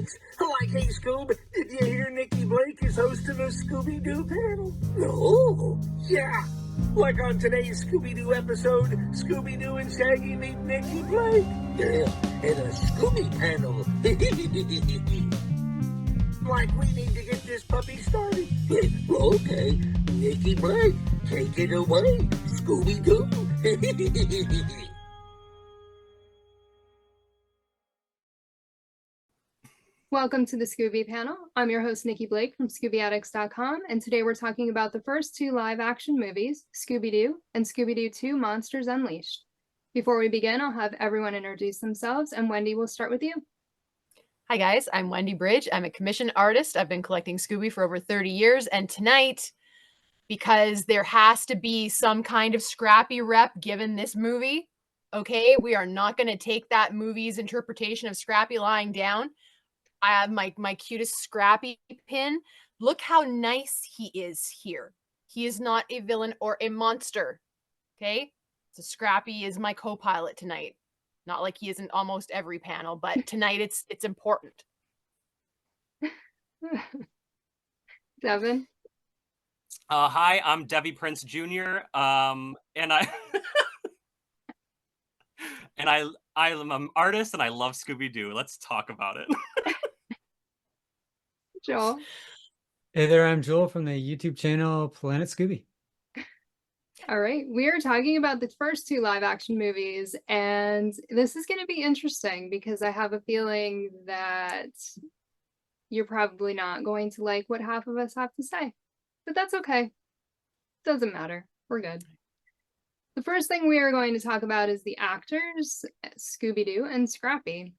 Thanks. Like, hey, Scoob, did you hear Nikki Blake is hosting a Scooby-Doo panel? No. Yeah. Like on today's Scooby-Doo episode, Scooby-Doo and Shaggy meet Nikki Blake. Yeah, and a Scooby Panel. Like, we need to get this puppy started. Okay, Nikki Blake, take it away, Scooby-Doo. Welcome to the Scooby Panel. I'm your host, Nikki Blake from ScoobyAddicts.com, and today we're talking about the first two live-action movies, Scooby-Doo and Scooby-Doo 2 Monsters Unleashed. Before we begin, I'll have everyone introduce themselves, and Wendy, will start with you. Hi guys, I'm Wendy BRYDGE. I'm a commissioned artist. I've been collecting Scooby for over 30 years, and tonight, because there has to be some kind of scrappy rep given this movie, okay, we are not going to take that movie's interpretation of Scrappy lying down. I have my cutest Scrappy pin. Look how nice he is here. He is not a villain or a monster. Okay? So Scrappy is my co-pilot tonight. Not like he isn't almost every panel, but tonight it's important. Devin? Hi, I'm Debbie Prince Jr. And I I'm an artist and I love Scooby-Doo. Let's talk about it. Joel? Hey there, I'm Joel from the YouTube channel Planet Scooby. All right, we are talking about the first two live-action movies, and this is going to be interesting because I have a feeling that you're probably not going to like what half of us have to say, but that's okay. Doesn't matter. We're good. The first thing we are going to talk about is the actors, Scooby-Doo and Scrappy.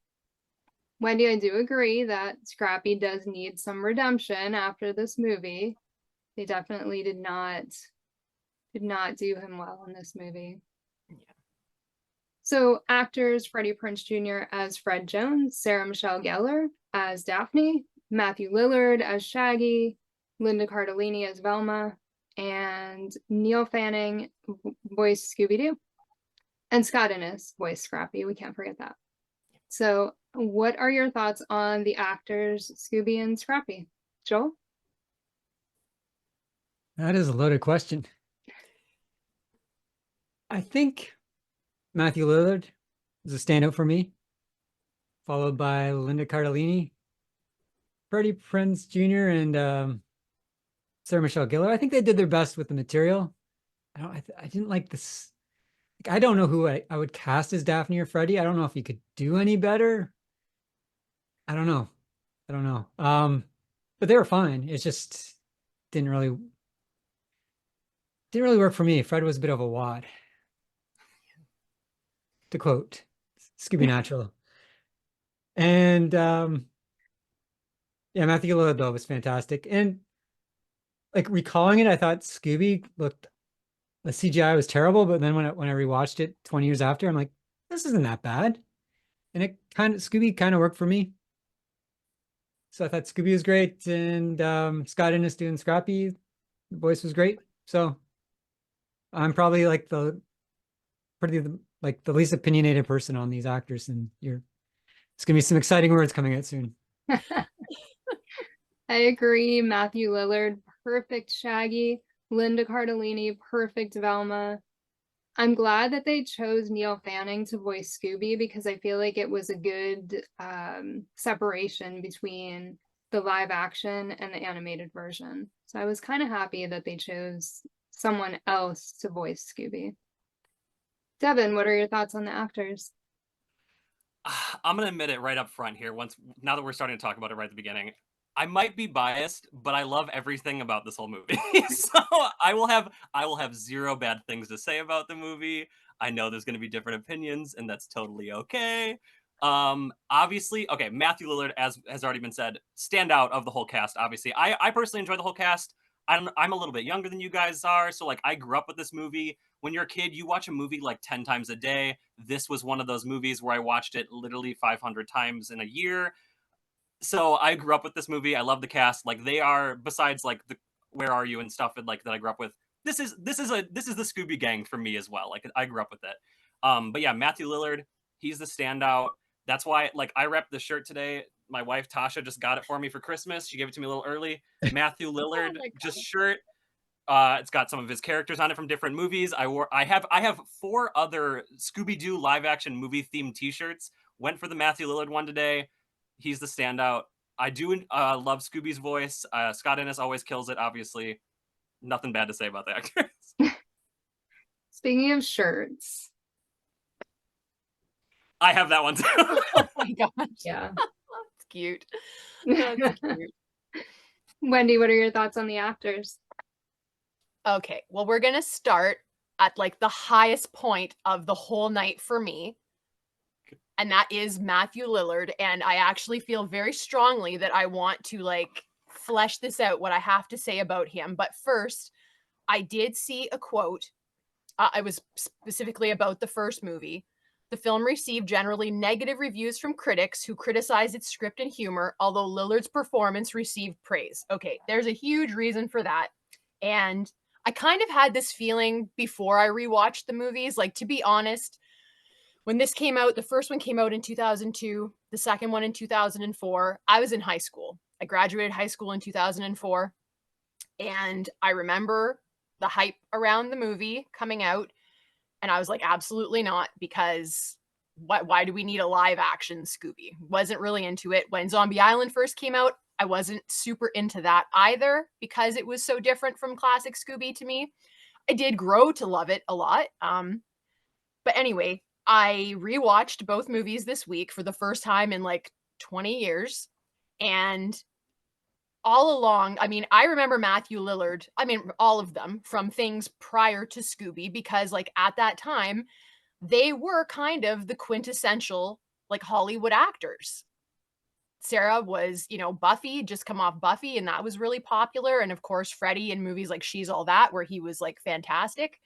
Wendy, I do agree that Scrappy does need some redemption after this movie. They definitely did not do him well in this movie. Yeah. So actors Freddie Prinze Jr. as Fred Jones, Sarah Michelle Gellar as Daphne, Matthew Lillard as Shaggy, Linda Cardellini as Velma, and Neil Fanning voiced Scooby-Doo. And Scott Innes voiced Scrappy. We can't forget that. So what are your thoughts on the actors Scooby and Scrappy? Joel? That is a loaded question. I think Matthew Lillard is a standout for me, followed by Linda Cardellini, Freddie Prinze Jr., and Sarah Michelle Gellar. I think they did their best with the material. I didn't like this. I don't know who I would cast as Daphne or Freddie. I don't know if you could do any better. I don't know. But they were fine. It just didn't really work for me. Fred was a bit of a wad, to quote Scooby Natural. And yeah, Matthew Lillard though was fantastic. And like recalling it, I thought Scooby looked, the CGI was terrible, but then when I rewatched it 20 years after, I'm like, this isn't that bad. And Scooby kind of worked for me. So I thought Scooby was great, and Scott Innes doing Scrappy, the voice was great. So I'm probably like the least opinionated person on these actors, and it's gonna be some exciting words coming out soon. I agree. Matthew Lillard, perfect Shaggy. Linda Cardellini, perfect Velma. I'm glad that they chose Neil Fanning to voice Scooby because I feel like it was a good separation between the live action and the animated version. So I was kind of happy that they chose someone else to voice Scooby. Devin, what are your thoughts on the actors? I'm gonna admit it right up front here. Now that we're starting to talk about it right at the beginning, I might be biased, but I love everything about this whole movie. So I will have zero bad things to say about the movie. I know there's going to be different opinions, and that's totally okay. Obviously, okay, Matthew Lillard, as has already been said, standout of the whole cast. Obviously, I personally enjoy the whole cast. I'm a little bit younger than you guys are, so like I grew up with this movie. When you're a kid, you watch a movie like 10 times a day. This was one of those movies where I watched it literally 500 times in a year. So I grew up with this movie. I love the cast. Like they are, besides like the Where Are You and stuff and like that I grew up with. This is the Scooby Gang for me as well. Like I grew up with it. But yeah, Matthew Lillard, he's the standout. That's why like I rep the shirt today. My wife Tasha just got it for me for Christmas. She gave it to me a little early. Matthew Lillard, my just God. shirt. It's got some of his characters on it from different movies. I have 4 other Scooby-Doo live action movie themed t-shirts. Went for the Matthew Lillard one today. He's the standout. I do love Scooby's voice. Scott Innes always kills it, obviously. Nothing bad to say about the actors. Speaking of shirts, I have that one too. Oh my gosh. yeah. That's cute. That's cute. Wendy, what are your thoughts on the actors? Okay, well, we're gonna start at like the highest point of the whole night for me, and that is Matthew Lillard. And I actually feel very strongly that I want to like flesh this out, what I have to say about him. But first, I did see a quote. It was specifically about the first movie. The film received generally negative reviews from critics who criticized its script and humor, although Lillard's performance received praise. Okay, there's a huge reason for that. And I kind of had this feeling before I rewatched the movies. Like, to be honest, when this came out, the first one came out in 2002, the second one in 2004. I was in high school. I graduated high school in 2004. And I remember the hype around the movie coming out. And I was like, absolutely not, because why do we need a live action Scooby? Wasn't really into it. When Zombie Island first came out, I wasn't super into that either because it was so different from classic Scooby to me. I did grow to love it a lot. But anyway, I rewatched both movies this week for the first time in like 20 years. And all along, I mean, I remember Matthew Lillard, I mean, all of them from things prior to Scooby, because like at that time, they were kind of the quintessential like Hollywood actors. Sarah was, you know, Buffy, just come off Buffy, and that was really popular. And of course, Freddie in movies like She's All That, where he was like fantastic.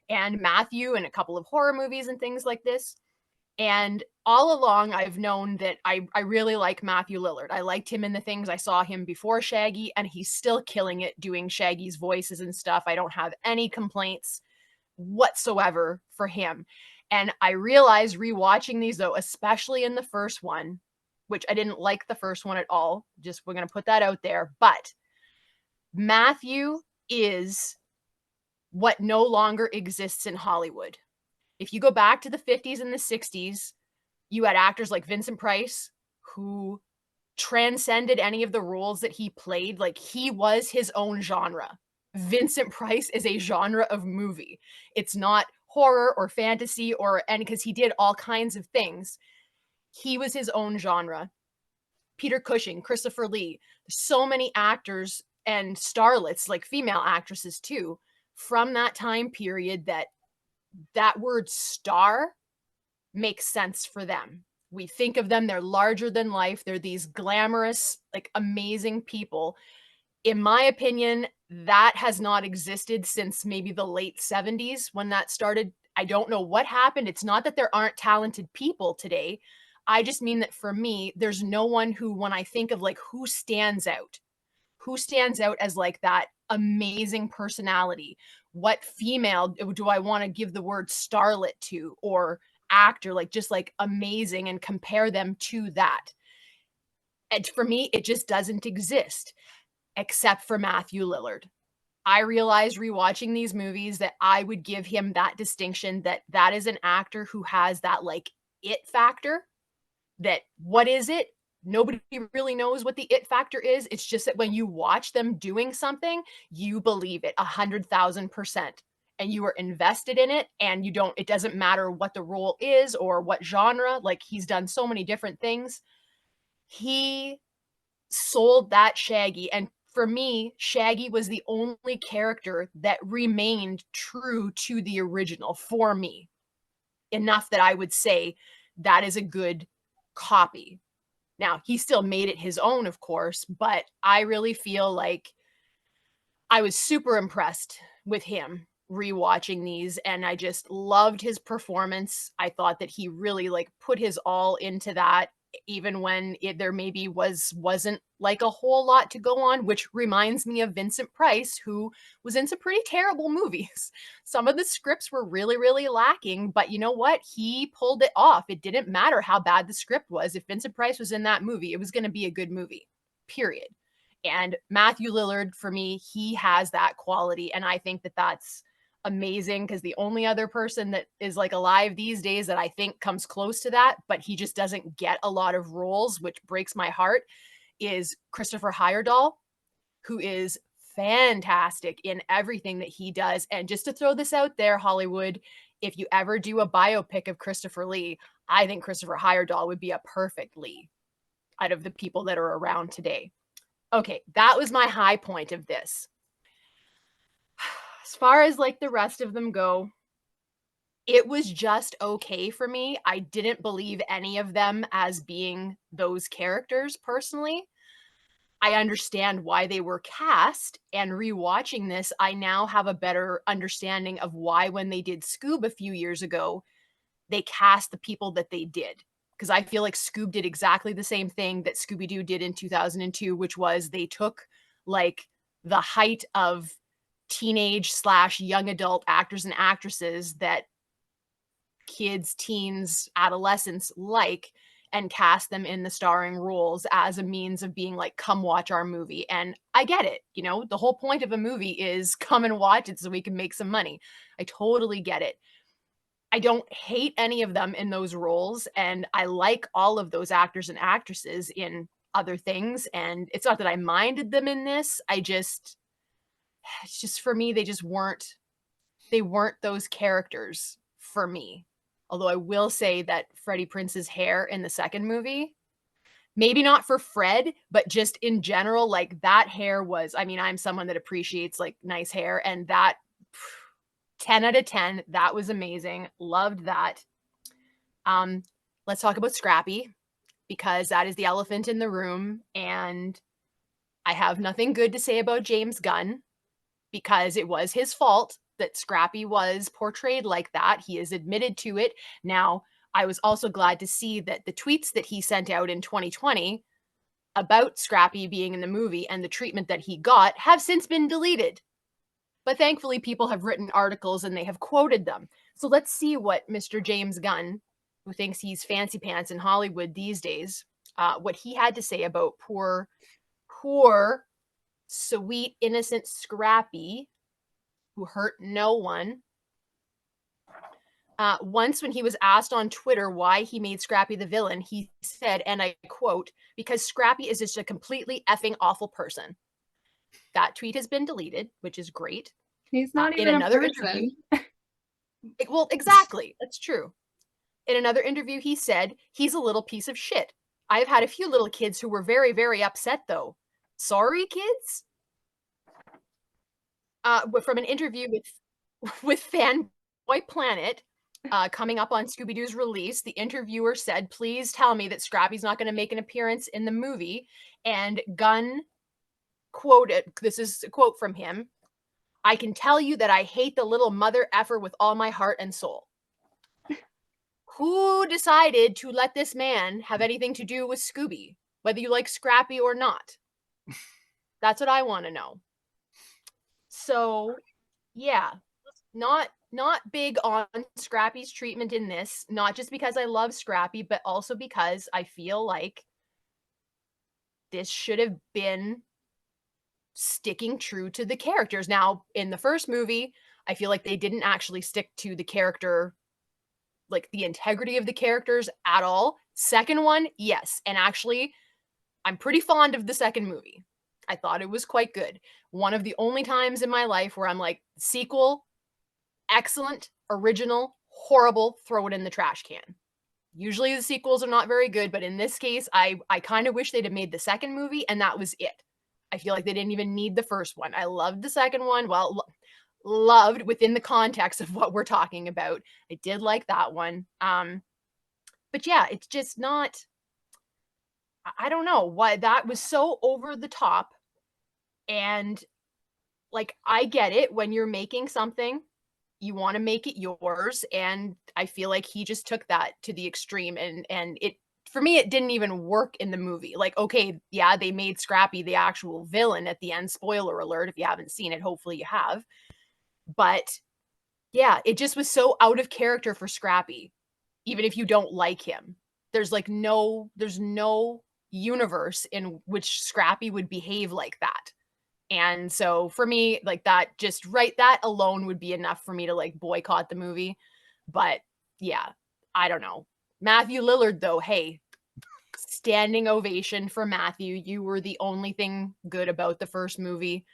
And Matthew in a couple of horror movies and things like this. And all along, I've known that I really like Matthew Lillard. I liked him in the things I saw him before Shaggy, and he's still killing it doing Shaggy's voices and stuff. I don't have any complaints whatsoever for him. And I realized rewatching these, though, especially in the first one, which I didn't like the first one at all. Just, we're going to put that out there. But Matthew is what no longer exists in Hollywood. If you go back to the 50s and the 60s, you had actors like Vincent Price who transcended any of the roles that he played. Like, he was his own genre. Vincent Price is a genre of movie. It's not horror or fantasy and because he did all kinds of things. He was his own genre. Peter Cushing, Christopher Lee, so many actors and starlets, like female actresses too, from that time period that word star makes sense for them. We think of them, they're larger than life. They're these glamorous, like amazing people. In my opinion, that has not existed since maybe the late 70s when that started. I don't know what happened. It's not that there aren't talented people today. I just mean that for me, there's no one who, when I think of like who stands out as like that amazing personality, what female do I want to give the word starlet to, or actor, like just like amazing, and compare them to that. And for me, it just doesn't exist except for Matthew Lillard. I realized rewatching these movies that I would give him that distinction, that is an actor who has that like it factor. That what is it? Nobody really knows what the it factor is. It's just that when you watch them doing something, you believe it 100,000%, and you are invested in it, and it doesn't matter what the role is or what genre. Like, he's done so many different things. He sold that Shaggy. And for me, Shaggy was the only character that remained true to the original for me. Enough that I would say that is a good copy. Now, he still made it his own, of course, but I really feel like I was super impressed with him rewatching these, and I just loved his performance. I thought that he really like put his all into that. even when there maybe wasn't like a whole lot to go on, which reminds me of Vincent Price, who was in some pretty terrible movies. Some of the scripts were really, really lacking, but you know what? He pulled it off. It didn't matter how bad the script was. If Vincent Price was in that movie, it was going to be a good movie, period. And Matthew Lillard, for me, he has that quality. And I think that that's amazing, because the only other person that is like alive these days that I think comes close to that, but he just doesn't get a lot of roles, which breaks my heart, is Christopher Heyerdahl, who is fantastic in everything that he does. And just to throw this out there, Hollywood, if you ever do a biopic of Christopher Lee, I think Christopher Heyerdahl would be a perfect Lee out of the people that are around today. Okay, that was my high point of this. As far as like the rest of them go, it was just okay for me. I didn't believe any of them as being those characters personally. I understand why they were cast, and rewatching this, I now have a better understanding of why when they did Scoob a few years ago, they cast the people that they did. Because I feel like Scoob did exactly the same thing that Scooby-Doo did in 2002, which was they took like the height of teenage/young adult actors and actresses that kids, teens, adolescents like, and cast them in the starring roles as a means of being like, come watch our movie. And I get it. You know, the whole point of a movie is come and watch it so we can make some money. I totally get it. I don't hate any of them in those roles, and I like all of those actors and actresses in other things. And it's not that I minded them in this. It's just for me, they weren't those characters for me. Although I will say that Freddie Prinze's hair in the second movie, maybe not for Fred, but just in general, like that hair was, I mean, I'm someone that appreciates like nice hair, and that 10 out of 10, that was amazing. Loved that. Let's talk about Scrappy, because that is the elephant in the room, and I have nothing good to say about James Gunn, because it was his fault that Scrappy was portrayed like that. He has admitted to it. Now, I was also glad to see that the tweets that he sent out in 2020 about Scrappy being in the movie and the treatment that he got have since been deleted. But thankfully, people have written articles and they have quoted them. So let's see what Mr. James Gunn, who thinks he's fancy pants in Hollywood these days, what he had to say about poor, sweet, innocent Scrappy, who hurt no one. Once when he was asked on Twitter why he made Scrappy the villain, he said, and I quote, "Because Scrappy is just a completely effing awful person." That tweet has been deleted, which is great. He's not even a person. Interview, well, exactly. That's true. In another interview, he said, "He's a little piece of shit. I've had a few little kids who were very, very upset, though. Sorry, kids?" From an interview with Fanboy Planet, coming up on Scooby-Doo's release, the interviewer said, "Please tell me that Scrappy's not going to make an appearance in the movie." And Gunn quoted, this is a quote from him, "I can tell you that I hate the little mother effer with all my heart and soul." Who decided to let this man have anything to do with Scooby, whether you like Scrappy or not? That's what I want to know. So, yeah, not big on Scrappy's treatment in this, not just because I love Scrappy, but also because I feel like this should have been sticking true to the characters. Now, in the first movie, I feel like they didn't actually stick to the character, like the integrity of the characters at all. Second one, yes. And actually, I'm pretty fond of the second movie. I thought it was quite good. One of the only times in my life where I'm like, sequel, excellent, original, horrible, throw it in the trash can. Usually the sequels are not very good, but in this case, I kind of wish they'd have made the second movie, and that was it. I feel like they didn't even need the first one. I loved the second one. Well, loved within the context of what we're talking about. I did like that one. But yeah, it's just not, I don't know why that was so over the top. And like, I get it. When you're making something, you want to make it yours. And I feel like he just took that to the extreme, and it for me, it didn't even work in the movie. Like, okay, yeah, they made Scrappy the actual villain at the end. Spoiler alert, if you haven't seen it, hopefully you have. But yeah, it just was so out of character for Scrappy, even if you don't like him. There's no universe in which Scrappy would behave like that. And so for me, like that alone would be enough for me to like boycott the movie. But yeah, I don't know. Matthew Lillard, though, hey, standing ovation for Matthew. You were the only thing good about the first movie.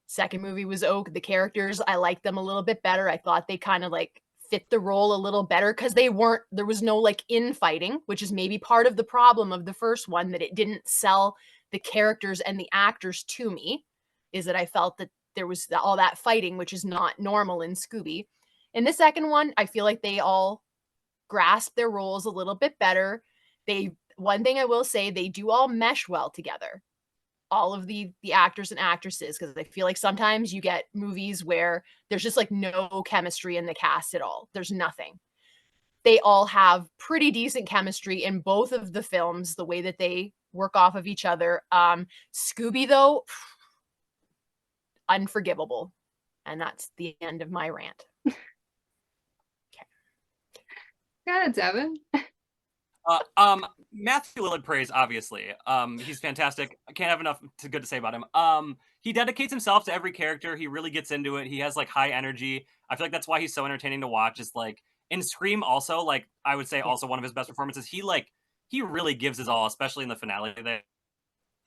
Second movie was the characters, I liked them a little bit better. I thought they kind of like fit the role a little better because there was no like infighting, which is maybe part of the problem of the first one, that it didn't sell the characters and the actors to me, is that I felt that there was all that fighting, which is not normal in Scooby. In the second one, I feel like they all grasp their roles a little bit better. One thing I will say, they do all mesh well together, all of the actors and actresses, because I feel like sometimes you get movies where there's just like no chemistry in the cast at all. There's nothing. They all have pretty decent chemistry in both of the films, the way that they work off of each other. Scooby, though, unforgivable. And that's the end of my rant. Yeah, Devin. Matthew Lillard praise, obviously. He's fantastic. I can't have enough good to say about him. He dedicates himself to every character. He really gets into it. He has like high energy. I feel like that's why he's so entertaining to watch. Is like in Scream also, like I would say also one of his best performances. He really gives his all, especially in the finale.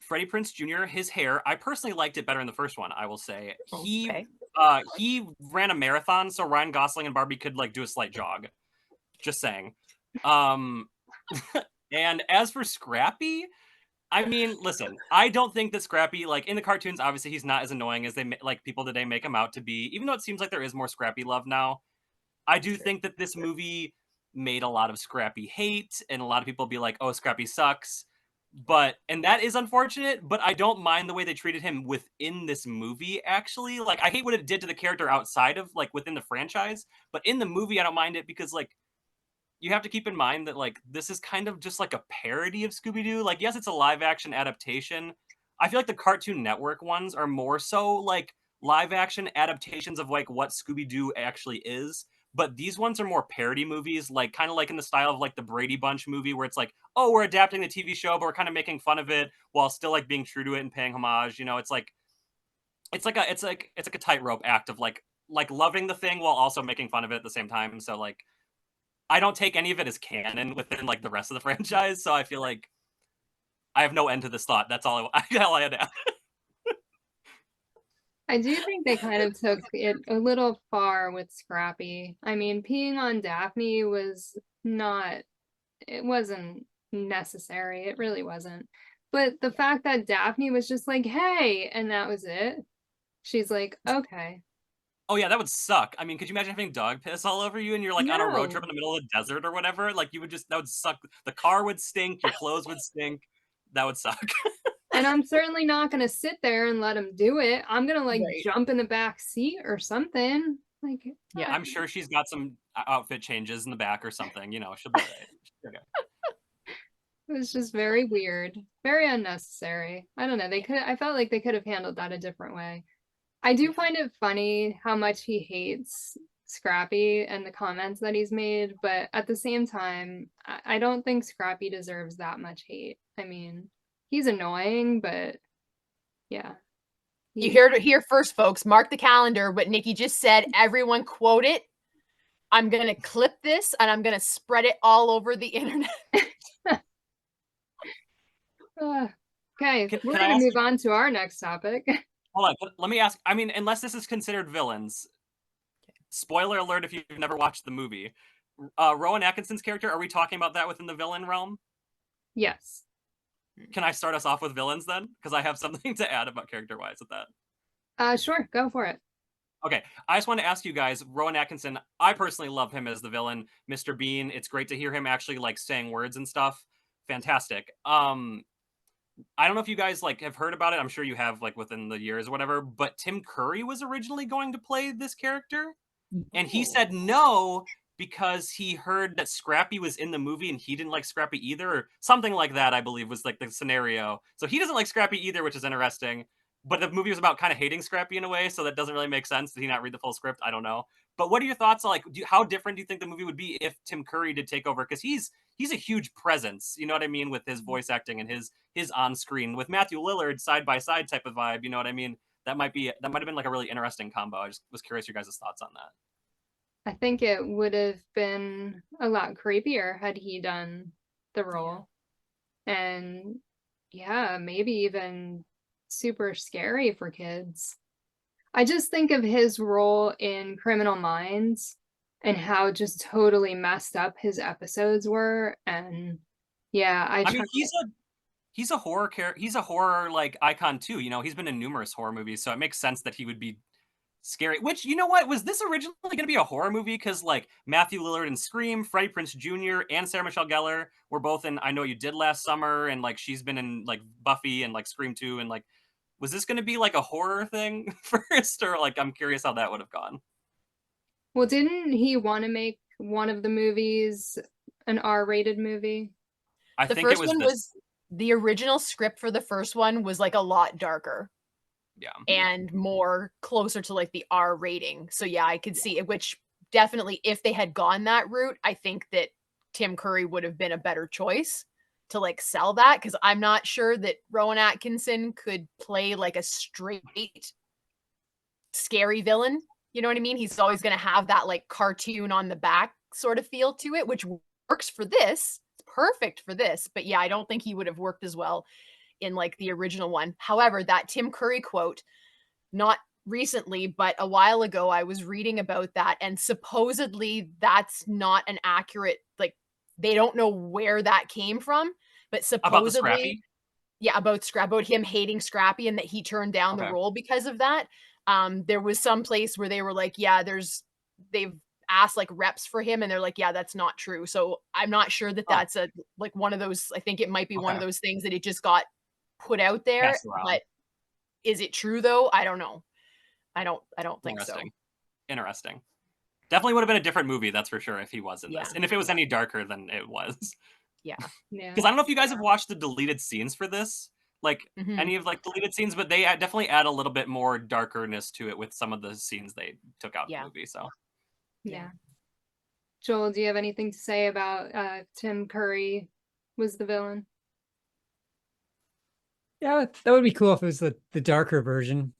Freddie Prinze Jr., his hair, I personally liked it better in the first one, I will say. He ran a marathon so Ryan Gosling and Barbie could like do a slight jog. Just saying. And as for Scrappy, I mean, listen, I don't think that Scrappy, like in the cartoons, obviously he's not as annoying as they like people today make him out to be, even though it seems like there is more Scrappy love now. I do think that this movie made a lot of Scrappy hate, and a lot of people be like, oh, Scrappy sucks. And that is unfortunate, but I don't mind the way they treated him within this movie, actually. Like, I hate what it did to the character outside of, like, within the franchise, but in the movie, I don't mind it because, like, you have to keep in mind that, like, this is kind of just, like, a parody of Scooby-Doo. Like, yes, it's a live-action adaptation. I feel like the Cartoon Network ones are more so, like, live-action adaptations of, like, what Scooby-Doo actually is. But these ones are more parody movies, like kind of like in the style of like the Brady Bunch movie, where it's like, oh, we're adapting the TV show, but we're kind of making fun of it while still like being true to it and paying homage. You know, it's like a tightrope act of like loving the thing while also making fun of it at the same time. So like, I don't take any of it as canon within like the rest of the franchise. So I feel like I have no end to this thought. That's all I had to add. I do think they kind of took it a little far with Scrappy. I mean, peeing on Daphne it wasn't necessary. It really wasn't. But the fact that Daphne was just like, hey, and that was it. She's like, okay. Oh yeah, that would suck. I mean, could you imagine having dog piss all over you and you're like on a road trip in the middle of the desert or whatever? Like that would suck. The car would stink, your clothes would stink. That would suck. And I'm certainly not going to sit there and let him do it. I'm going to like jump in the back seat or something. Like, yeah, I'm sure she's got some outfit changes in the back or something. You know, she'll be right. Okay. It was just very weird, very unnecessary. I don't know. I felt like they could have handled that a different way. I do find it funny how much he hates Scrappy and the comments that he's made, but at the same time, I don't think Scrappy deserves that much hate. I mean, he's annoying, but yeah. You heard it here first, folks. Mark the calendar. What Nikki just said. Everyone quote it. I'm going to clip this and I'm going to spread it all over the internet. Okay, we're going to move on to our next topic. Hold on. Let me ask. I mean, unless this is considered villains, spoiler alert if you've never watched the movie. Rowan Atkinson's character, are we talking about that within the villain realm? Yes. Can I start us off with villains then? Because I have something to add about character-wise with that. Sure, go for it. Okay, I just want to ask you guys, Rowan Atkinson, I personally love him as the villain, Mr. Bean. It's great to hear him actually like saying words and stuff. Fantastic. I don't know if you guys like have heard about it. I'm sure you have like within the years or whatever, but Tim Curry was originally going to play this character and he said no because he heard that Scrappy was in the movie and he didn't like Scrappy either, or something like that, I believe was like the scenario. So he doesn't like Scrappy either, which is interesting. But the movie was about kind of hating Scrappy in a way, so that doesn't really make sense. Did he not read the full script? I don't know. But what are your thoughts on, like, how different do you think the movie would be if Tim Curry did take over? Because he's a huge presence, you know what I mean, with his voice acting and his on screen. With Matthew Lillard, side by side type of vibe, you know what I mean? That might have been like a really interesting combo. I just was curious your guys' thoughts on that. I think it would have been a lot creepier had he done the role. And yeah, maybe even super scary for kids. I just think of his role in Criminal Minds and how just totally messed up his episodes were. And yeah, I mean, he's a horror he's a horror like icon too. You know, he's been in numerous horror movies, so it makes sense that he would be scary. Which, you know what, was this originally going to be a horror movie? Because like Matthew Lillard in Scream, Freddie Prinze Jr., and Sarah Michelle Gellar were both in I Know You Did Last Summer, and like she's been in like Buffy and like Scream 2, and like, was this going to be like a horror thing first, or like, I'm curious how that would have gone. well, didn't he want to make one of the movies an R-rated movie? I The think first it was one this. was the original script for the first one was like a lot darker. Yeah. And more closer to like the R rating. So yeah, I could see it, which definitely if they had gone that route, I think that Tim Curry would have been a better choice to like sell that, because I'm not sure that Rowan Atkinson could play like a straight scary villain. You know what I mean? He's always going to have that like cartoon on the back sort of feel to it, which works for this. It's perfect for this. But yeah, I don't think he would have worked as well in like the original one. However, that Tim Curry quote, not recently, but a while ago, I was reading about that, and supposedly that's not an accurate, like, they don't know where that came from, but About the supposedly, Scrappy? yeah, about him hating Scrappy and that he turned down the Okay. role because of that. There was some place where they were like, yeah, they've asked like reps for him, and they're like, yeah, that's not true. So I'm not sure that that's a like one of those. I think it might be one of Okay. those things that it just got put out there, Passed around. but is it true though? I don't know. I don't think so. Interesting. Definitely would have been a different movie, that's for sure, if he was in this. Yeah. And if it was any darker than it was. Yeah. Yeah. Because I don't know if you guys have watched the deleted scenes for this, like Mhm. any of like deleted scenes, but they definitely add a little bit more darkerness to it with some of the scenes they took out of the movie. So Yeah. Joel, do you have anything to say about Tim Curry was the villain? Yeah, that would be cool if it was the darker version.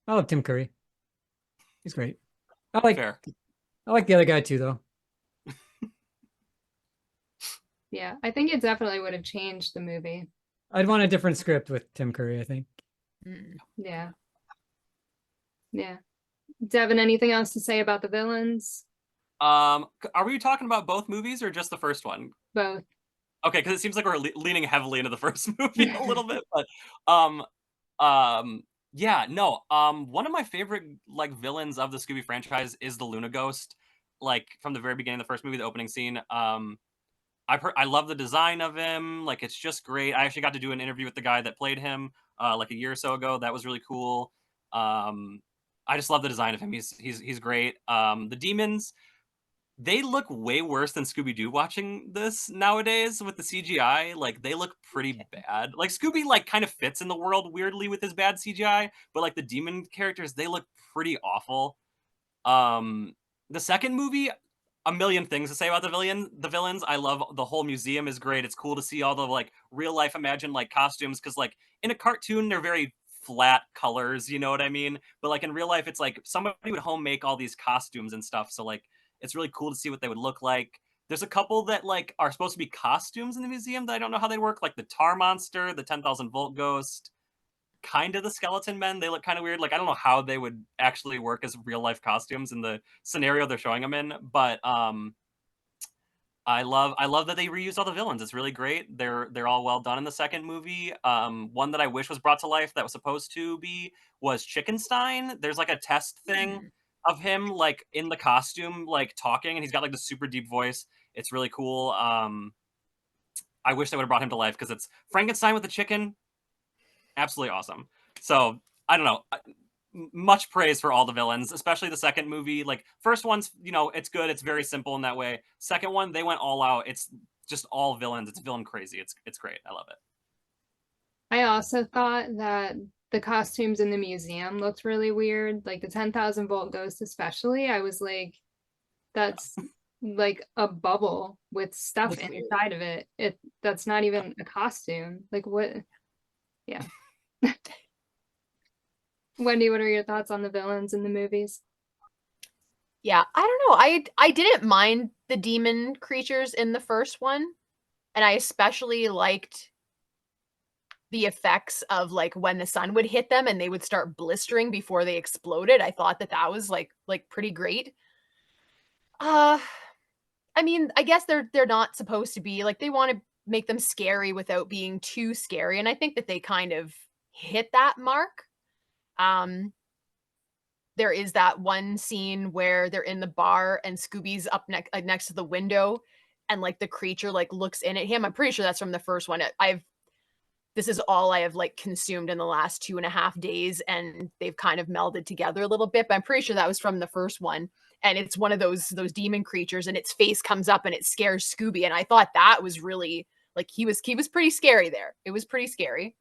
I love Tim Curry. He's great. fair. I like the other guy too, though. Yeah, I think it definitely would have changed the movie. I'd want a different script with Tim Curry, I think. Yeah. Yeah. Devin, anything else to say about the villains? Are we talking about both movies or just the first one? Both. Okay, because it seems like we're leaning heavily into the first movie a little bit, but yeah, no. One of my favorite like villains of the Scooby franchise is the Luna Ghost. Like from the very beginning of the first movie, the opening scene. I love the design of him. Like it's just great. I actually got to do an interview with the guy that played him like a year or so ago. That was really cool. I just love the design of him. He's great. The demons, they look way worse than Scooby-Doo watching this nowadays with the CGI. Like they look pretty bad. Like Scooby like kind of fits in the world weirdly with his bad CGI, but like the demon characters, they look pretty awful. The second movie, a million things to say about the villains. I love the whole museum is great. It's cool to see all the like real life imagined like costumes, because like in a cartoon they're very flat colors, you know what I mean? But like in real life it's like somebody would home make all these costumes and stuff. So like it's really cool to see what they would look like. There's a couple that like are supposed to be costumes in the museum that I don't know how they work, like the Tar Monster, the 10,000 Volt Ghost, kind of the Skeleton Men. They look kind of weird. Like I don't know how they would actually work as real life costumes in the scenario they're showing them in, but I love that they reused all the villains. It's really great. They're all well done in the second movie. One that I wish was brought to life that was supposed to be was Chickenstein. There's like a test thing of him like in the costume like talking, and he's got like the super deep voice. It's really cool. I wish they would have brought him to life because it's Frankenstein with the chicken. Absolutely awesome. So I don't know. much praise for all the villains, especially the second movie. Like, first one's, you know, it's good. It's very simple in that way. Second one, they went all out. It's just all villains. It's villain crazy. It's great. I love it. I also thought that the costumes in the museum looked really weird. Like the 10,000 volt ghost, especially. I was like, that's like a bubble with stuff Looks weird. inside of it. That's not even a costume. Like what? Yeah. Wendy, what are your thoughts on the villains in the movies? Yeah, I don't know. I didn't mind the demon creatures in the first one, and I especially liked the effects of like when the sun would hit them and they would start blistering before they exploded. I thought that was like pretty great. I mean, I guess they're not supposed to be like, they want to make them scary without being too scary, and I think that they kind of hit that mark. There is that one scene where they're in the bar and Scooby's up next to the window, and like the creature like looks in at him. I'm pretty sure that's from the first one. This is all I have like consumed in the last 2.5 days, and they've kind of melded together a little bit, but I'm pretty sure that was from the first one. And it's one of those demon creatures, and its face comes up and it scares Scooby. And I thought that was really like, he was pretty scary there. It was pretty scary.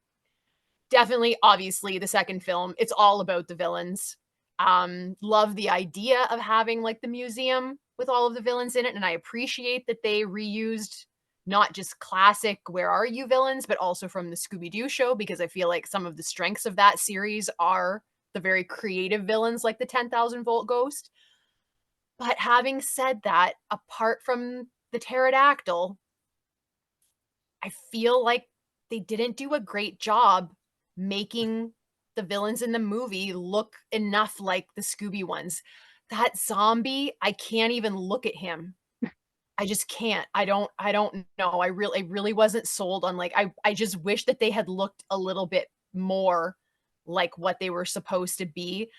Definitely, obviously, the second film, it's all about the villains. Love the idea of having like the museum with all of the villains in it, and I appreciate that they reused not just classic Where Are You villains, but also from the Scooby-Doo show, because I feel like some of the strengths of that series are the very creative villains like the 10,000 volt ghost. But having said that, apart from the pterodactyl, I feel like they didn't do a great job making the villains in the movie look enough like the Scooby ones. That zombie, I can't even look at him. I just can't. I don't know. I really wasn't sold on like, I just wish that they had looked a little bit more like what they were supposed to be.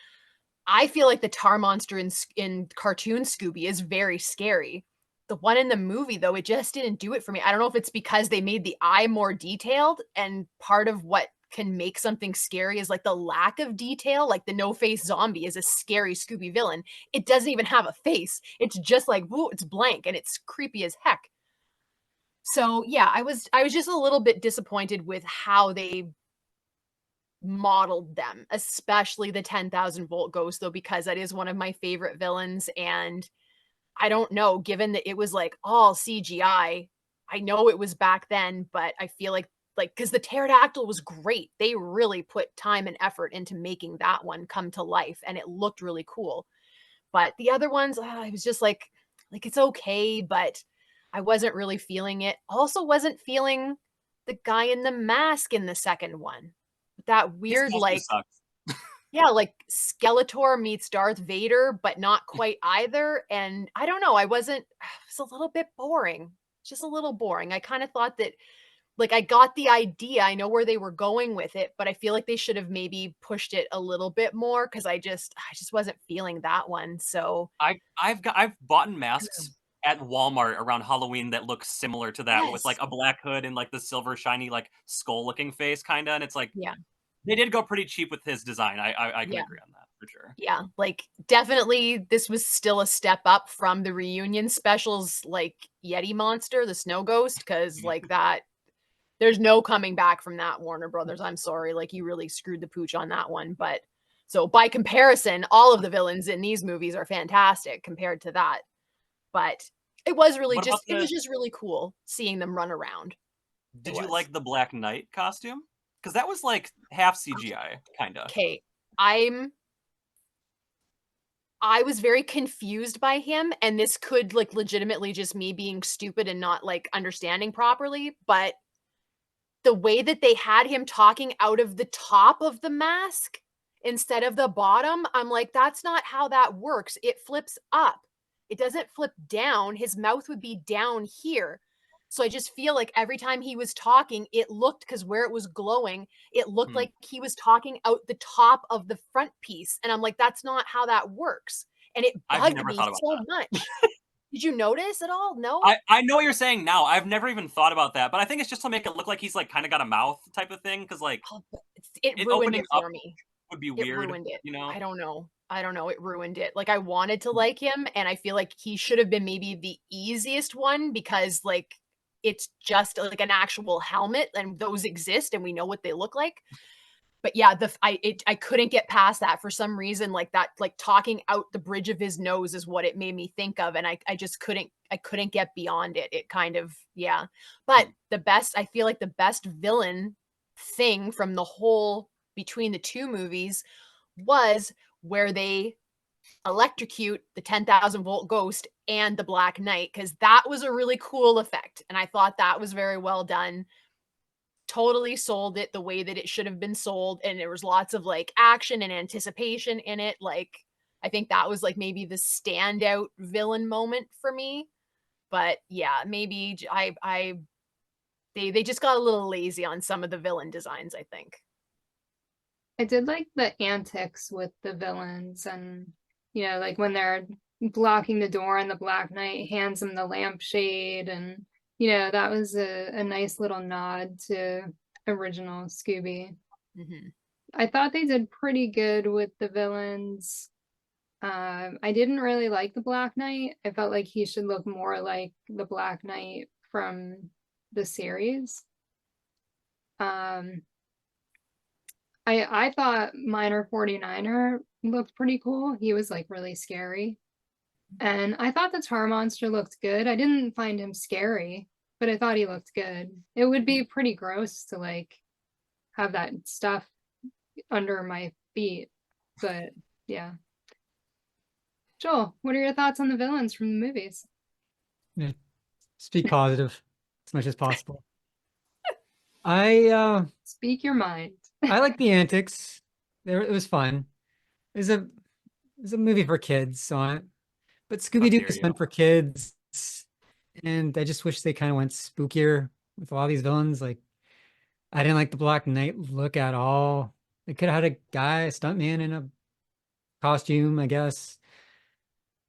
I feel like the tar monster in cartoon Scooby is very scary. The one in the movie, though, it just didn't do it for me. I don't know if it's because they made the eye more detailed, and part of what can make something scary is like the lack of detail. Like the no-face zombie is a scary Scooby villain. It doesn't even have a face. It's just like, whoa, it's blank, and it's creepy as heck. So yeah, I was just a little bit disappointed with how they modeled them, especially the 10,000 volt ghost, though, because that is one of my favorite villains. And I don't know, given that it was like all CGI, I know it was back then, but I feel like because the pterodactyl was great, they really put time and effort into making that one come to life, and it looked really cool. But the other ones, I was just like it's okay, but I wasn't really feeling it. Also wasn't feeling the guy in the mask in the second one. That weird like, yeah, like Skeletor meets Darth Vader, but not quite either. And I don't know, it was a little bit boring. Just a little boring. I kind of thought that, like, I got the idea, I know where they were going with it, but I feel like they should have maybe pushed it a little bit more, because I just wasn't feeling that one. So I've bought masks at Walmart around Halloween that look similar to that, with like a black hood and like the silver shiny like skull looking face kind of, and it's like, yeah, they did go pretty cheap with his design. I can agree on that for sure. Yeah, like definitely this was still a step up from the reunion specials, like Yeti Monster, the Snow Ghost, because like that, there's no coming back from that, Warner Brothers. I'm sorry, like you really screwed the pooch on that one. But so by comparison, all of the villains in these movies are fantastic compared to that. But it was really it was just really cool seeing them run around. Did you like the Black Knight costume? Because that was like half CGI, kind of. Okay, I was very confused by him, and this could like legitimately just me being stupid and not like understanding properly, but the way that they had him talking out of the top of the mask instead of the bottom, I'm like, that's not how that works. It flips up. It doesn't flip down. His mouth would be down here. So I just feel like every time he was talking, it looked, because where it was glowing, it looked like he was talking out the top of the front piece. And I'm like, that's not how that works. And it bugged me so much. Did you notice at all? No? I know what you're saying now. I've never even thought about that, but I think it's just to make it look like he's like kind of got a mouth type of thing, because like it ruined it for me. would be It weird, ruined it. you know? I don't know. I don't know. It ruined it. Like I wanted to like him, and I feel like he should have been maybe the easiest one because like it's just like an actual helmet, and those exist, and we know what they look like. But yeah, I couldn't get past that for some reason. Like that, like talking out the bridge of his nose is what it made me think of, and I just couldn't get beyond it. It kind of yeah. But I feel like the best villain thing from the whole between the two movies was where they electrocute the 10,000-volt ghost and the Black Knight, because that was a really cool effect, and I thought that was very well done. Totally sold it the way that it should have been sold, and there was lots of like action and anticipation in it. Like I think that was like maybe the standout villain moment for me. But yeah, maybe they just got a little lazy on some of the villain designs, I think. I did like the antics with the villains, and like when they're blocking the door and the Black Knight hands him the lampshade, and that was a nice little nod to original Scooby. Mm-hmm. I thought they did pretty good with the villains. I didn't really like the Black Knight. I felt like he should look more like the Black Knight from the series. I thought Minor 49er looked pretty cool. He was like really scary. And I thought the Tar Monster looked good. I didn't find him scary, but I thought he looked good. It would be pretty gross to like have that stuff under my feet. But yeah. Joel, what are your thoughts on the villains from the movies? Yeah, speak positive as much as possible. I Speak your mind. I like the antics. It was fun. It was a movie for kids, but Scooby-Doo dare is you. meant for kids, and I just wish they kind of went spookier with a lot of these villains. Like, I didn't like the Black Knight look at all. They could have had a guy, a stuntman in a costume, I guess.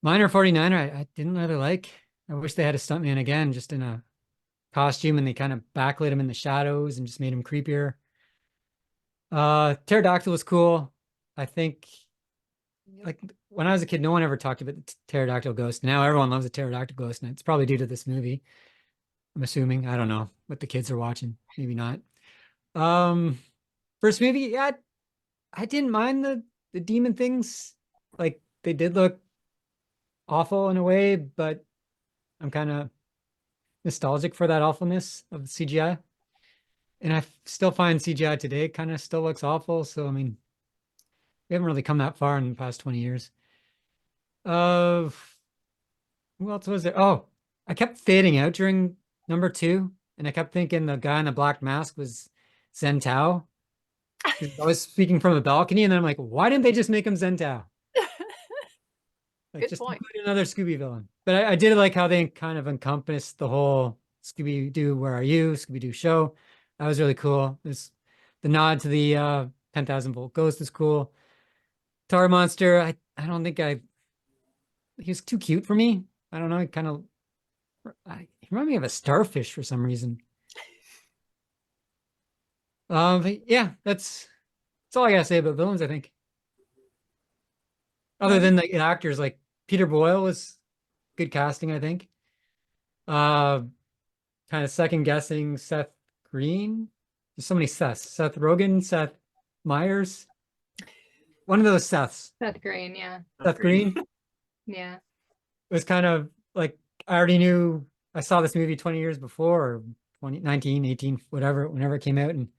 Minor 49er, I didn't really like. I wish they had a stuntman again, just in a costume, and they kind of backlit him in the shadows and just made him creepier. Pterodactyl was cool. I think, like, when I was a kid, no one ever talked about the pterodactyl ghost. Now everyone loves a pterodactyl ghost, and it's probably due to this movie. I'm assuming. I don't know what the kids are watching. Maybe not. First movie, yeah, I didn't mind the demon things. Like, they did look awful in a way, but I'm kind of nostalgic for that awfulness of the CGI. And I still find CGI today kind of still looks awful. So, I mean, we haven't really come that far in the past 20 years. Who else was there? Oh, I kept fading out during number 2, and I kept thinking the guy in the black mask was Zen Tao. I was speaking from a balcony, and then I'm like, why didn't they just make him Zen Tao? Like, Good just point. include another Scooby villain. But I did like how they kind of encompassed the whole Scooby-Doo, Where Are You? Scooby-Doo show. That was really cool. There's the nod to the 10,000-volt ghost is cool. Tar Monster, I don't think he was too cute for me. I don't know. He reminded me of a starfish for some reason. But yeah, that's all I gotta say about villains, I think. Other than the actors, like Peter Boyle was good casting, I think. Kind of second guessing Seth Green. There's so many Seths. Seth Rogen, Seth Meyers. One of those Seths. Seth Green, yeah. Seth Green. Yeah. It was kind of like I already knew I saw this movie 20 years before, or 2019, 18, whatever, whenever it came out, and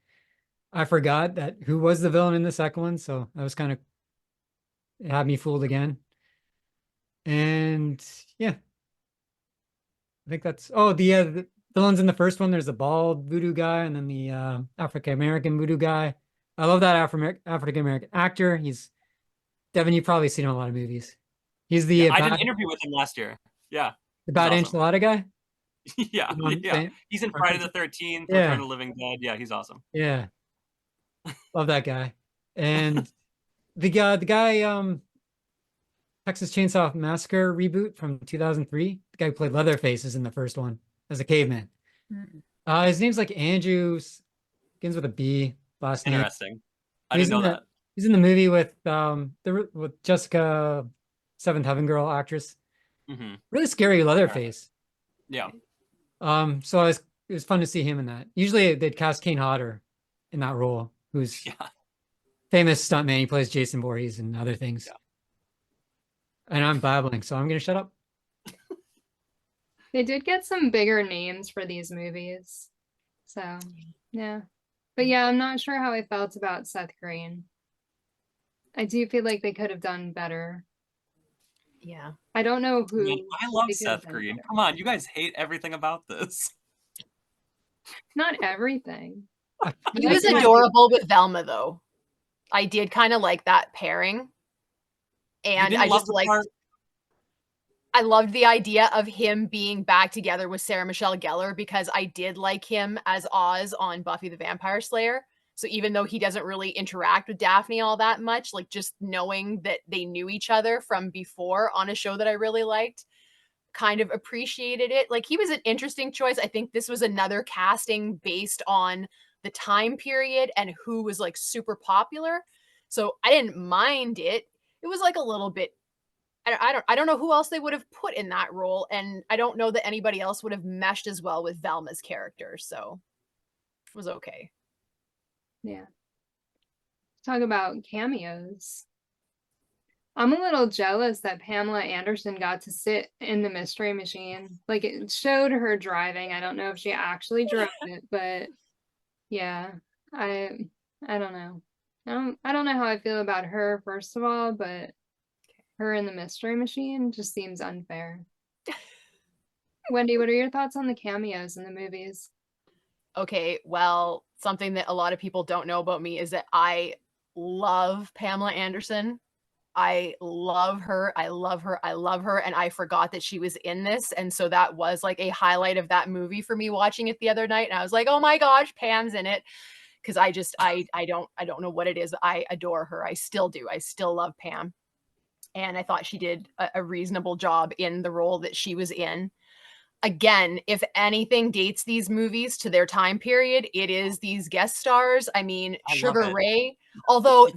I forgot that who was the villain in the second one, so I was kind of it had me fooled again. And yeah. I think that's the villains in the first one, there's the bald voodoo guy and then the African American voodoo guy. I love that African American actor. Devin, you've probably seen him in a lot of movies. He's the I did an interview with him last year. Yeah. The bad awesome. enchilada guy. Yeah, You know yeah. He's in Friday the 13th, Yeah. Return of the Living Dead. Yeah, he's awesome. Yeah. Love that guy. And the guy Texas Chainsaw Massacre reboot from 2003, the guy who played Leatherface is in the first one as a caveman. His name's like Andrew, begins with a B, last name. Interesting. I didn't know that. He's in the movie with with Jessica, Seventh Heaven Girl actress. Hmm. Really scary Leatherface. Yeah. So it was fun to see him in that. Usually they'd cast Kane Hodder in that role, who's Yeah. famous stuntman. He plays Jason Voorhees and other things. Yeah. And I'm babbling, so I'm gonna shut up. They did get some bigger names for these movies. So, yeah. But yeah, I'm not sure how I felt about Seth Green. I do feel like they could have done better. Yeah. I don't know Man, who I love they could have Seth done Green. better. Come on, you guys hate everything about this. Not everything. He I was think- adorable with Velma, though. I did kind of like that pairing. You And didn't I love just the liked, part. I loved the idea of him being back together with Sarah Michelle Gellar because I did like him as Oz on Buffy the Vampire Slayer. So even though he doesn't really interact with Daphne all that much, like just knowing that they knew each other from before on a show that I really liked, kind of appreciated it. Like he was an interesting choice. I think this was another casting based on the time period and who was like super popular. So I didn't mind it. It was like a little bit I don't know who else they would have put in that role, and I don't know that anybody else would have meshed as well with Velma's character, so it was okay. Yeah. Talk about cameos. I'm a little jealous that Pamela Anderson got to sit in the Mystery Machine. Like it showed her driving. I don't know if she actually drove it, but yeah, I I don't know. I don't know how I feel about her, first of all, but her in the Mystery Machine just seems unfair. Wendy, what are your thoughts on the cameos in the movies? Okay, well, something that a lot of people don't know about me is that I love Pamela Anderson. I love her. I love her. I love her. And I forgot that she was in this. And so that was like a highlight of that movie for me watching it the other night. And I was like, oh my gosh, Pam's in it. Cause I don't know what it is. I adore her. I still do. I still love Pam. And I thought she did a reasonable job in the role that she was in. Again, if anything dates these movies to their time period, it is these guest stars. I mean, I love Sugar it. Ray, although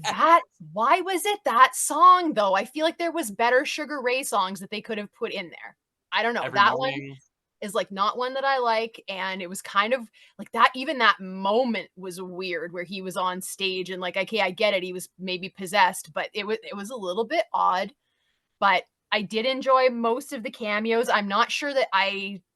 why was it that song though? I feel like there was better Sugar Ray songs that they could have put in there. I don't know. Every That one morning. is like not one that I like. And it was kind of like that, even that moment was weird where he was on stage and like, okay, I get it. He was maybe possessed, but it was a little bit odd. But I did enjoy most of the cameos. I'm not sure that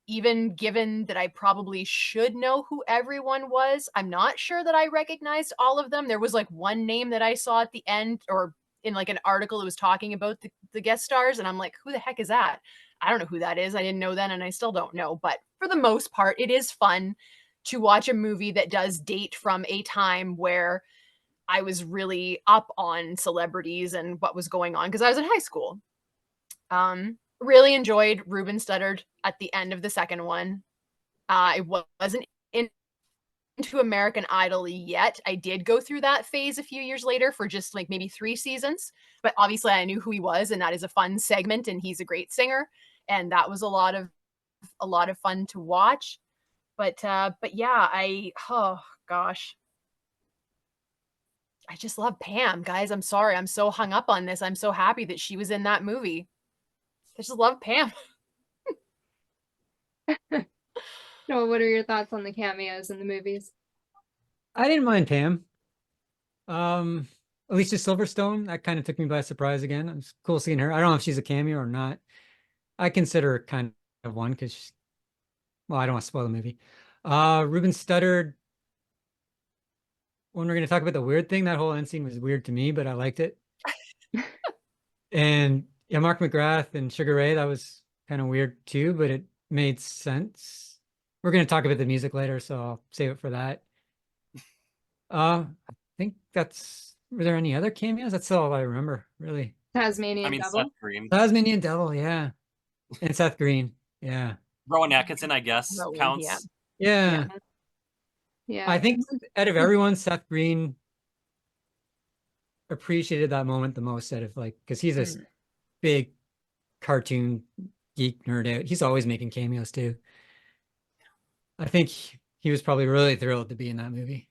even given that I probably should know who everyone was, I'm not sure that I recognized all of them. There was like one name that I saw at the end or in like an article that was talking about the guest stars. And I'm like, who the heck is that? I don't know who that is. I didn't know then and I still don't know. But for the most part, it is fun to watch a movie that does date from a time where I was really up on celebrities and what was going on because I was in high school. Really enjoyed Ruben Studdard at the end of the second one. I wasn't into American Idol yet. I did go through that phase a few years later for just like maybe 3 seasons, but obviously I knew who he was, and that is a fun segment, and he's a great singer, and that was a lot of fun to watch. But yeah, oh gosh. I just love Pam, guys. I'm sorry. I'm so hung up on this. I'm so happy that she was in that movie. I just love Pam. No, what are your thoughts on the cameos in the movies? I didn't mind Pam. Alicia Silverstone, that kind of took me by surprise again. It was cool seeing her. I don't know if she's a cameo or not. I consider her kind of one because, well, I don't want to spoil the movie. Ruben Studdard. When we're going to talk about the weird thing, that whole end scene was weird to me, but I liked it. And yeah, Mark McGrath and Sugar Ray, that was kind of weird too, but it made sense. We're going to talk about the music later, so I'll save it for that. I think were there any other cameos? That's all I remember, really. Tasmanian I mean, Devil. Seth Green. Tasmanian Devil, yeah. And Seth Green, yeah. Rowan Atkinson, I guess, Rowan, counts. Yeah. Yeah. I think out of everyone, Seth Green appreciated that moment the most out of because he's a big cartoon geek nerd out. He's always making cameos too. I think he was probably really thrilled to be in that movie.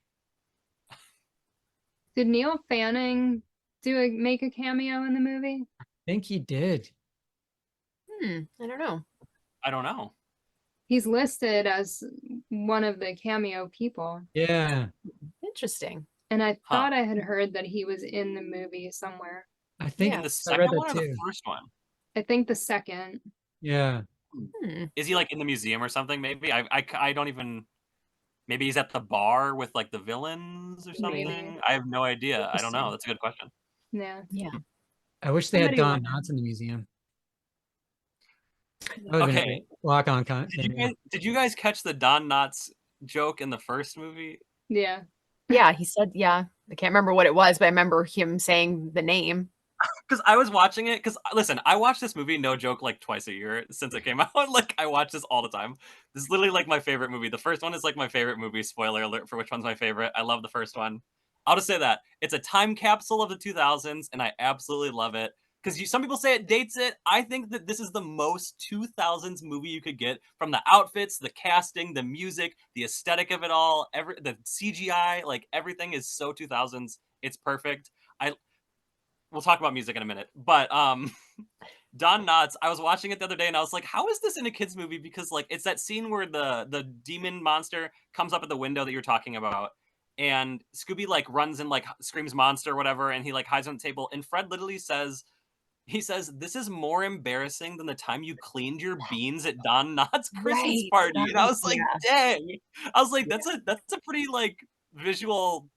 Did Neil Fanning make a cameo in the movie? I think he did. I don't know. I don't know. He's listed as one of the cameo people. Yeah, Interesting. And I Huh. thought I had heard that he was in the movie somewhere. I think Yeah. In the I read second one that or the too. first one? I think the second. Yeah, Is he like in the museum or something? Maybe I don't even. Maybe he's at the bar with like the villains or something. Maybe. I have no idea. I don't know. Interesting. That's a good question. Yeah. Yeah. I wish they had Somebody Don let- Knotts in the museum. That would have been a Okay. great walk-on Did you guys catch the Don Knotts joke in the first movie? Yeah. Yeah, he said, yeah. I can't remember what it was, but I remember him saying the name. Because I was watching it. Because listen, I watch this movie, no joke, like twice a year since it came out. Like I watch this all the time. This is literally like my favorite movie. The first one is like my favorite movie. Spoiler alert for which one's my favorite. I love the first one. I'll just say that it's a time capsule of the 2000s, and I absolutely love it. Because some people say it dates it. I think that this is the most 2000s movie you could get, from the outfits, the casting, the music, the aesthetic of it all, the CGI, like everything is so 2000s. It's perfect. We'll talk about music in a minute, but Don Knotts, I was watching it the other day and I was like, how is this in a kids movie? Because like it's that scene where the demon monster comes up at the window that you're talking about, and Scooby like runs and like screams monster or whatever, and he like hides on the table, and Fred literally says, this is more embarrassing than the time you cleaned your beans at Don Knotts' Christmas Right, party. that And I was- was like, yeah. dang. I was like, that's a pretty like visual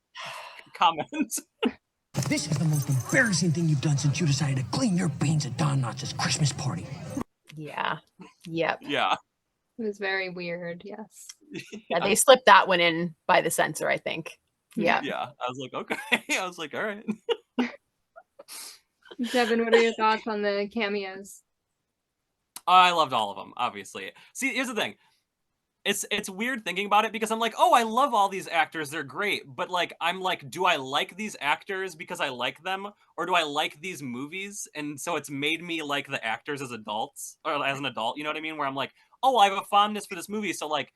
comment. This is the most embarrassing thing you've done since you decided to clean your beans at Don Knotts' Christmas party. Yeah. Yep. Yeah. It was very weird. Yes. Yeah, they slipped that one in by the censor, I think. Yeah. Yeah. I was like, okay. I was like, all right. Devin, what are your thoughts on the cameos? I loved all of them, obviously. See, here's the thing. It's weird thinking about it because I'm like, oh, I love all these actors. They're great. But like, I'm like, do I like these actors because I like them? Or do I like these movies? And so it's made me like the actors as adults, or as an adult, you know what I mean? Where I'm like, oh, I have a fondness for this movie. So like,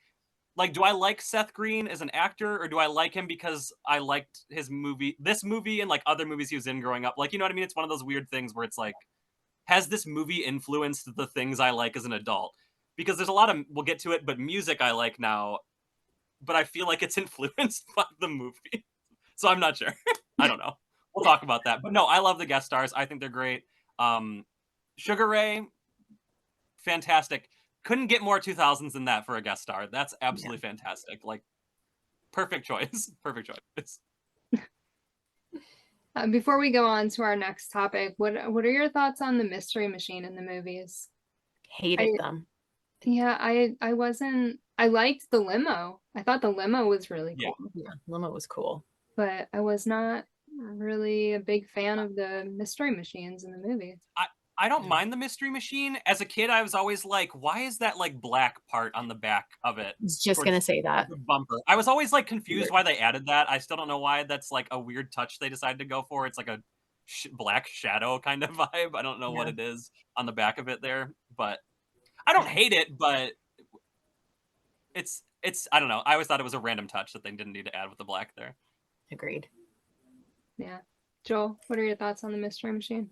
do I like Seth Green as an actor, or do I like him because I liked this movie and like other movies he was in growing up? Like, you know what I mean? It's one of those weird things where it's like, has this movie influenced the things I like as an adult? Because there's a lot of, we'll get to it, but music I like now, but I feel like it's influenced by the movie. So I'm not sure. I don't know. We'll talk about that. But no, I love the guest stars. I think they're great. Sugar Ray, fantastic. Couldn't get more 2000s than that for a guest star. That's absolutely fantastic. Like, perfect choice. Perfect choice. Before we go on to our next topic, what are your thoughts on the Mystery Machine in the movies? Hated them. Yeah, I wasn't. I liked the limo. I thought the limo was really cool, Yeah, limo was cool. but I was not really a big fan of the Mystery Machines in the movie. I don't mind the Mystery Machine. As a kid, I was always like, why is that like black part on the back of it? I was just towards gonna say that. the bumper. I was always like confused why they added that. I still don't know why that's like a weird touch they decided to go for. It's like a black shadow kind of vibe. I don't know what it is on the back of it there, but I don't hate it, but it's I don't know. I always thought it was a random touch that they didn't need to add with the black there. Agreed. Yeah. Joel, what are your thoughts on the Mystery Machine?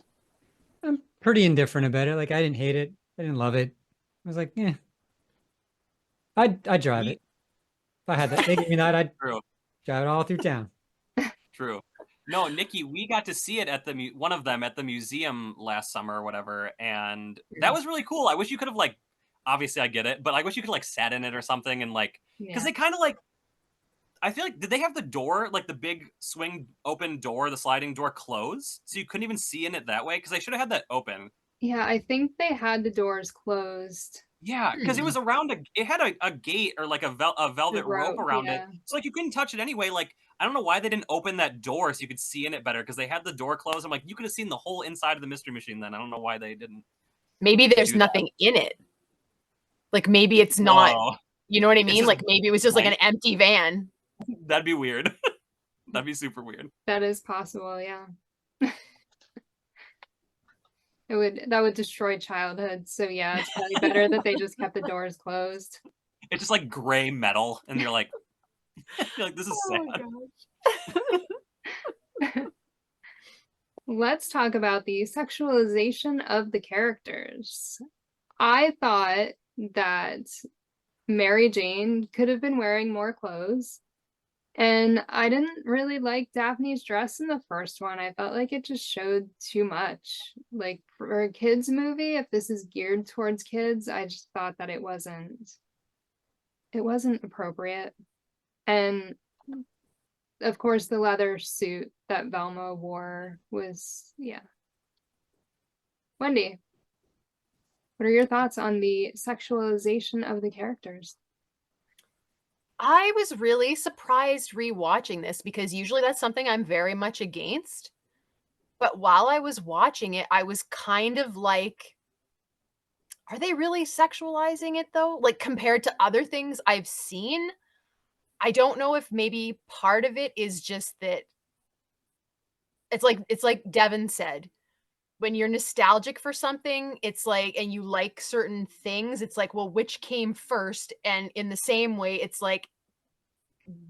I'm pretty indifferent about it. Like, I didn't hate it. I didn't love it. I was like, yeah. I'd drive it. If I had that, they gave me that, I'd True. drive it all through town. True. No, Nikki, we got to see it at one of them at the museum last summer or whatever, and that was really cool. I wish you could have like, obviously I get it, but I wish you could like sat in it or something and like, because they kind of like, I feel like, did they have the door, like the big swing open door, the sliding door closed, so you couldn't even see in it that way? Because they should have had that open. Yeah, I think they had the doors closed. Yeah, because it was around it had a gate or like a velvet rope around it. So like you couldn't touch it anyway. Like, I don't know why they didn't open that door so you could see in it better, because they had the door closed. I'm like, you could have seen the whole inside of the Mystery Machine then. I don't know why they didn't. Maybe there's nothing in it. Like maybe it's not, Oh, you know what I it's mean? just Like maybe it was just like an empty van. that'd be weird. That'd be super weird. That is possible, yeah. That would destroy childhood. So yeah, it's probably better that they just kept the doors closed. It's just like gray metal, and you're like, this is sad. Let's talk about the sexualization of the characters. I thought that Mary Jane could have been wearing more clothes. And I didn't really like Daphne's dress in the first one. I felt like it just showed too much. Like for a kids movie, if this is geared towards kids, I just thought that it wasn't appropriate. And of course the leather suit that Velma wore was, yeah. Wendy, what are your thoughts on the sexualization of the characters? I was really surprised rewatching this because usually that's something I'm very much against. But while I was watching it, I was kind of like, are they really sexualizing it though? Like compared to other things I've seen, I don't know if maybe part of it is just that it's like Devin said, when you're nostalgic for something, it's like, and you like certain things, it's like, well, which came first? And in the same way, it's like,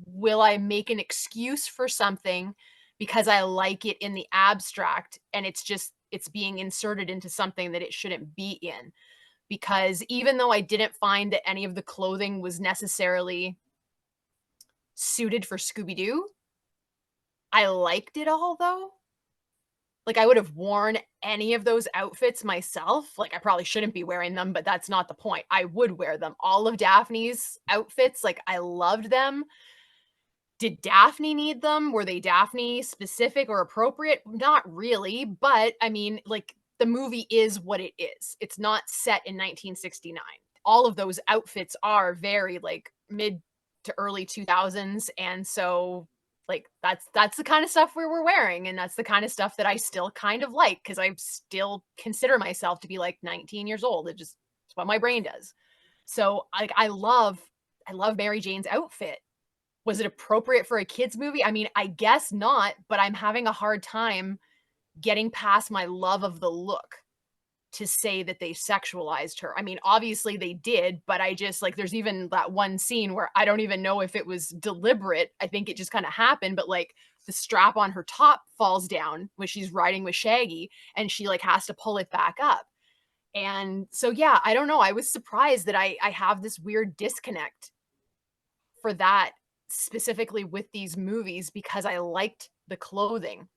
will I make an excuse for something because I like it in the abstract and it's being inserted into something that it shouldn't be in? Because even though I didn't find that any of the clothing was necessarily suited for Scooby-Doo, I liked it all though. Like I would have worn any of those outfits myself. Like I probably shouldn't be wearing them, but that's not the point. I would wear them. All of Daphne's outfits, like I loved them. Did Daphne need them? Were they Daphne specific or appropriate? Not really, but I mean, like the movie is what it is. It's not set in 1969. All of those outfits are very like mid to early 2000s, and so like that's the kind of stuff we were wearing, and that's the kind of stuff that I still kind of like because I still consider myself to be like 19 years old. It's what my brain does. So like I love Mary Jane's outfit. Was it appropriate for a kids movie? I mean, I guess not, but I'm having a hard time getting past my love of the look to say that they sexualized her. I mean, obviously they did, but I just like, there's even that one scene where I don't even know if it was deliberate. I think it just kind of happened, but like the strap on her top falls down when she's riding with Shaggy and she like has to pull it back up. And so, yeah, I don't know. I was surprised that I have this weird disconnect for that specifically with these movies because I liked the clothing.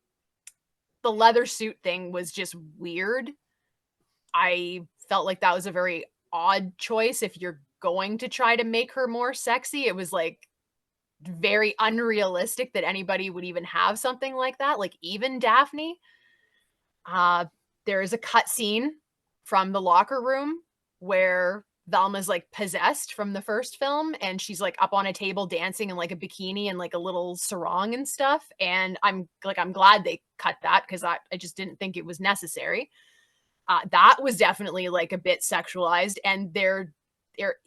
The leather suit thing was just weird. I felt like that was a very odd choice if you're going to try to make her more sexy. It was like very unrealistic that anybody would even have something like that, like even Daphne. There is a cut scene from the locker room where Velma's like possessed from the first film and she's like up on a table dancing in like a bikini and like a little sarong and stuff. And I'm glad they cut that because I just didn't think it was necessary. That was definitely like a bit sexualized. And there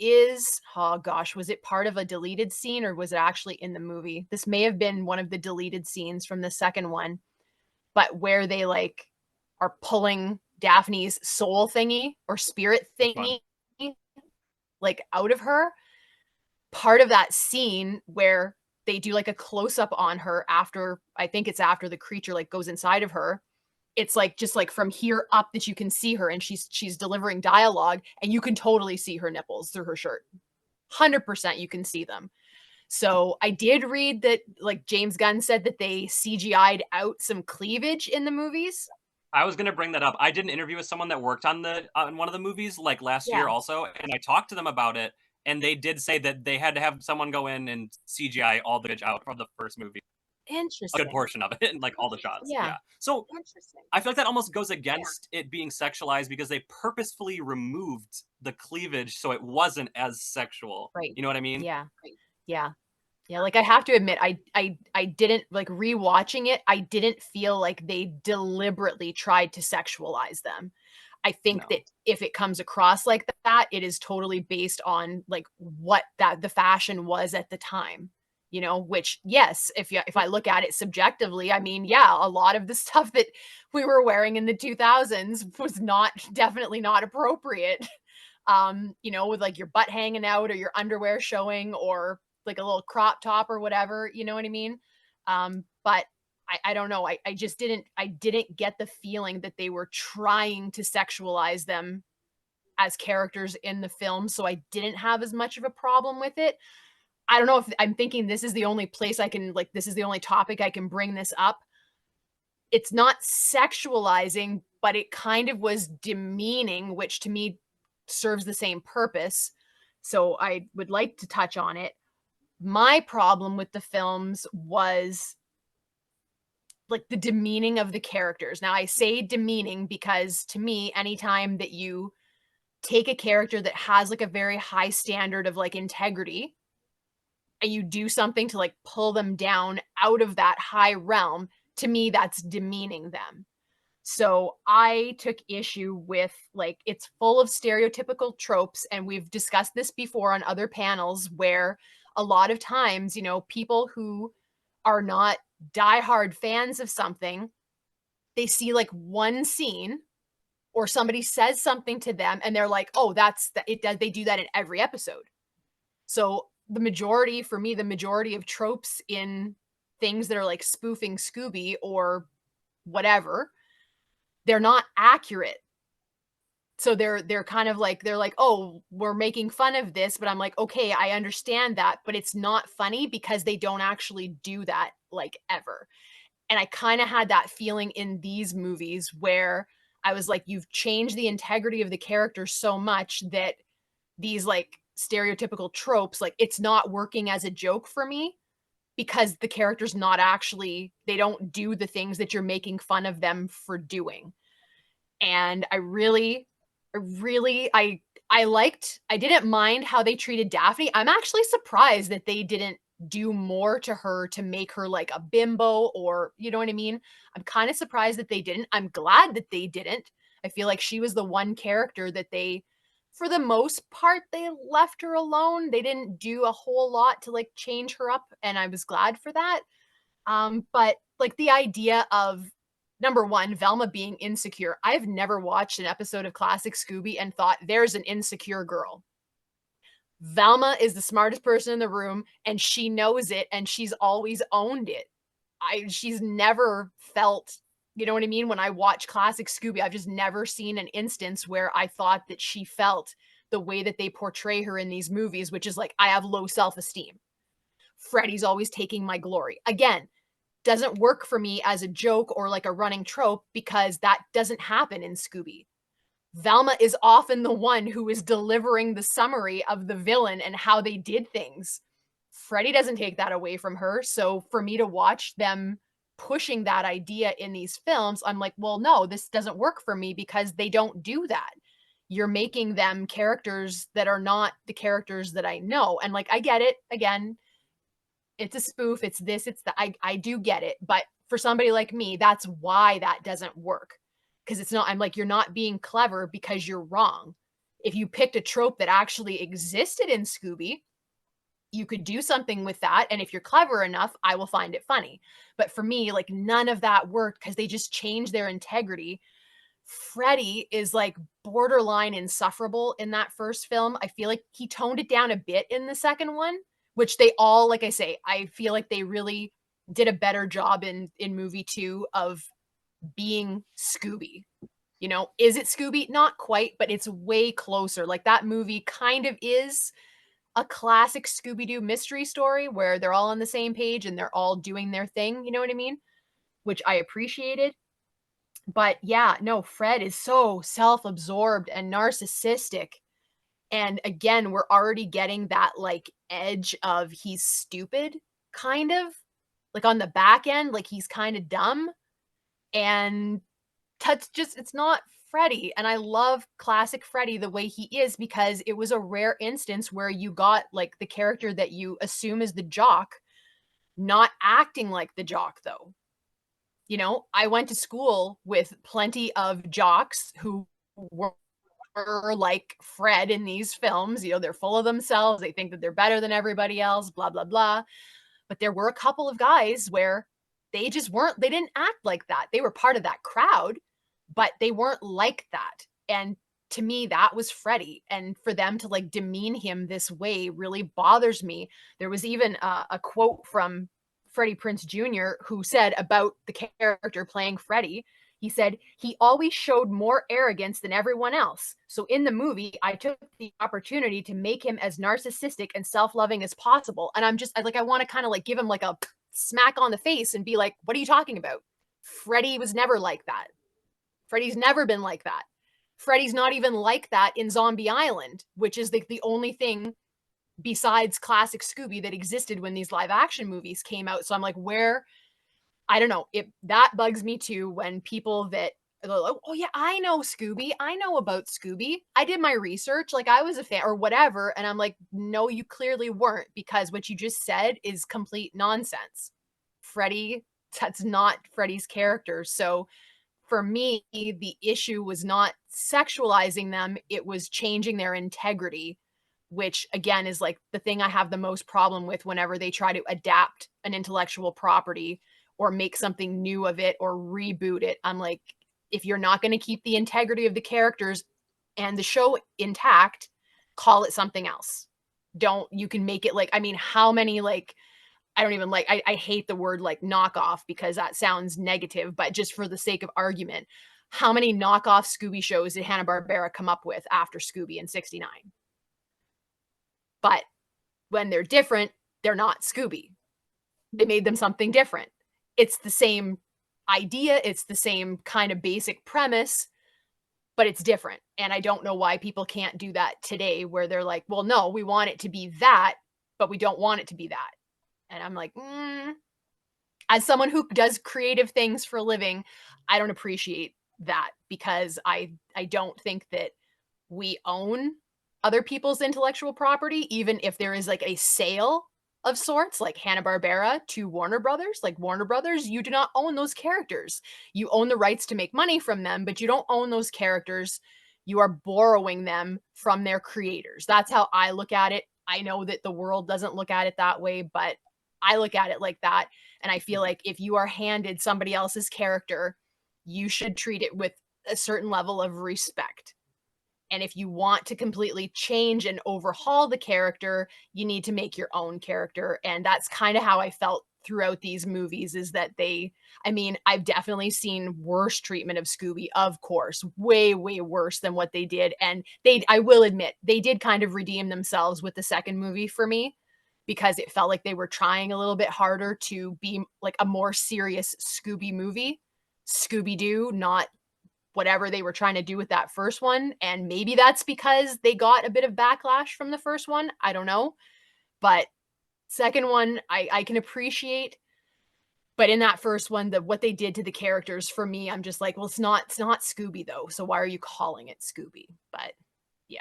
is, oh gosh, was it part of a deleted scene or was it actually in the movie? This may have been one of the deleted scenes from the second one, but where they like are pulling Daphne's soul thingy or spirit thingy like out of her. Part of that scene where they do like a close up on her after, I think it's after the creature like goes inside of her. It's like just like from here up that you can see her and she's delivering dialogue and you can totally see her nipples through her shirt. 100% you can see them. So I did read that like James Gunn said that they CGI'd out some cleavage in the movies. I was gonna bring that up. I did an interview with someone that worked on one of the movies like last year also, and I talked to them about it, and they did say that they had to have someone go in and CGI all the footage out from the first movie. Interesting. A good portion of it, like all the shots. Yeah. So Interesting. I feel like that almost goes against it being sexualized because they purposefully removed the cleavage so it wasn't as sexual. Right. You know what I mean? Yeah. Yeah. Yeah, like I have to admit, I didn't like rewatching it. I didn't feel like they deliberately tried to sexualize them. I think that if it comes across like that, it is totally based on like what the fashion was at the time. You know, which yes, if I look at it subjectively, I mean, yeah, a lot of the stuff that we were wearing in the 2000s was definitely not appropriate. You know, with like your butt hanging out or your underwear showing or like a little crop top or whatever, you know what I mean? But I don't know. I just didn't get the feeling that they were trying to sexualize them as characters in the film. So I didn't have as much of a problem with it. I don't know if I'm thinking this is the only place I can, like, this is the only topic I can bring this up. It's not sexualizing, but it kind of was demeaning, which to me serves the same purpose. So I would like to touch on it. My problem with the films was like the demeaning of the characters. Now I say demeaning because to me, anytime that you take a character that has like a very high standard of like integrity and you do something to like pull them down out of that high realm, to me, that's demeaning them. So I took issue with, like, it's full of stereotypical tropes. And we've discussed this before on other panels where a lot of times, you know, people who are not diehard fans of something, they see like one scene or somebody says something to them and they're like, oh, that's it. They do that in every episode. So the majority, for me, the majority of tropes in things that are like spoofing Scooby or whatever, they're not accurate. So they're kind of like, they're like, oh, we're making fun of this, but I'm like, okay, I understand that, but it's not funny because they don't actually do that like ever. And I kind of had that feeling in these movies where I was like, you've changed the integrity of the characters so much that these like stereotypical tropes, like it's not working as a joke for me because the character's not actually, they don't do the things that you're making fun of them for doing. And I didn't mind how they treated Daphne. I'm actually surprised that they didn't do more to her to make her like a bimbo, or you know what I mean? I'm kind of surprised that they didn't. I'm glad that they didn't. I feel like she was the one character that they, for the most part, they left her alone. They didn't do a whole lot to like change her up, and I was glad for that. But like the idea of, number one, Velma being insecure. I've never watched an episode of Classic Scooby and thought there's an insecure girl. Velma is the smartest person in the room and she knows it and she's always owned it. She's never felt, you know what I mean? When I watch Classic Scooby, I've just never seen an instance where I thought that she felt the way that they portray her in these movies, which is like, I have low self-esteem. Freddy's always taking my glory. Again, doesn't work for me as a joke or like a running trope because that doesn't happen in Scooby. Velma is often the one who is delivering the summary of the villain and how they did things. Freddy doesn't take that away from her. So for me to watch them pushing that idea in these films, I'm like, well, no, this doesn't work for me because they don't do that. You're making them characters that are not the characters that I know. And like, I get it. Again, it's a spoof, it's this, it's that. I do get it. But for somebody like me, that's why that doesn't work. Because it's not, I'm like, you're not being clever because you're wrong. If you picked a trope that actually existed in Scooby, you could do something with that. And if you're clever enough, I will find it funny. But for me, like none of that worked because they just changed their integrity. Freddy is like borderline insufferable in that first film. I feel like he toned it down a bit in the second one, which they all, like I say, I feel like they really did a better job in movie 2 of being Scooby. You know, is it Scooby? Not quite, but it's way closer. Like that movie kind of is a classic Scooby-Doo mystery story where they're all on the same page and they're all doing their thing. You know what I mean? Which I appreciated. But yeah, no, Fred is so self-absorbed and narcissistic. And again, we're already getting that like edge of he's stupid, kind of like on the back end, like he's kind of dumb. And that's just, it's not Freddy. And I love classic Freddy the way he is because it was a rare instance where you got like the character that you assume is the jock not acting like the jock though. You know, I went to school with plenty of jocks who were like Fred in these films. You know, they're full of themselves. They think that they're better than everybody else, blah, blah, blah. But there were a couple of guys where they just weren't, they didn't act like that. They were part of that crowd, but they weren't like that. And to me, that was Freddy. And for them to like demean him this way really bothers me. There was even a quote from Freddie Prinze Jr., who said about the character playing Freddie, he said, he always showed more arrogance than everyone else. So in the movie, I took the opportunity to make him as narcissistic and self-loving as possible. And I want to kind of like give him like a smack on the face and be like, what are you talking about? Freddie was never like that. Freddie's never been like that. Freddie's not even like that in Zombie Island, which is the only thing besides classic Scooby that existed when these live action movies came out. So I'm like, I don't know. That bugs me too when people that, oh yeah, I know Scooby. I know about Scooby. I did my research. Like I was a fan or whatever. And I'm like, no, you clearly weren't, because what you just said is complete nonsense. Freddie, that's not Freddie's character. So for me, the issue was not sexualizing them. It was changing their integrity, which again is like the thing I have the most problem with whenever they try to adapt an intellectual property or make something new of it or reboot it. I'm like, if you're not going to keep the integrity of the characters and the show intact, call it something else. You can make it like, I mean, how many like, I don't even like, I hate the word like knockoff because that sounds negative, but just for the sake of argument, how many knockoff Scooby shows did Hanna-Barbera come up with after Scooby in 69? But when they're different, they're not Scooby. They made them something different. It's the same idea. It's the same kind of basic premise, but it's different. And I don't know why people can't do that today where they're like, well, no, we want it to be that, but we don't want it to be that. And I'm like, as someone who does creative things for a living, I don't appreciate that because I don't think that we own other people's intellectual property, even if there is like a sale of sorts, like Hanna-Barbera to Warner Brothers. Like Warner Brothers, you do not own those characters. You own the rights to make money from them, but you don't own those characters. You are borrowing them from their creators. That's how I look at it. I know that the world doesn't look at it that way, but I look at it like that. And I feel like if you are handed somebody else's character, you should treat it with a certain level of respect. And if you want to completely change and overhaul the character, you need to make your own character. And that's kind of how I felt throughout these movies, is that I've definitely seen worse treatment of Scooby, of course, way, way worse than what they did. And I will admit, they did kind of redeem themselves with the second movie for me, because it felt like they were trying a little bit harder to be like a more serious Scooby movie, Scooby-Doo, not whatever they were trying to do with that first one. And maybe that's because they got a bit of backlash from the first one. I don't know. But second one, I can appreciate. But in that first one, what they did to the characters, for me, I'm just like, well, it's not Scooby though. So why are you calling it Scooby? But yeah.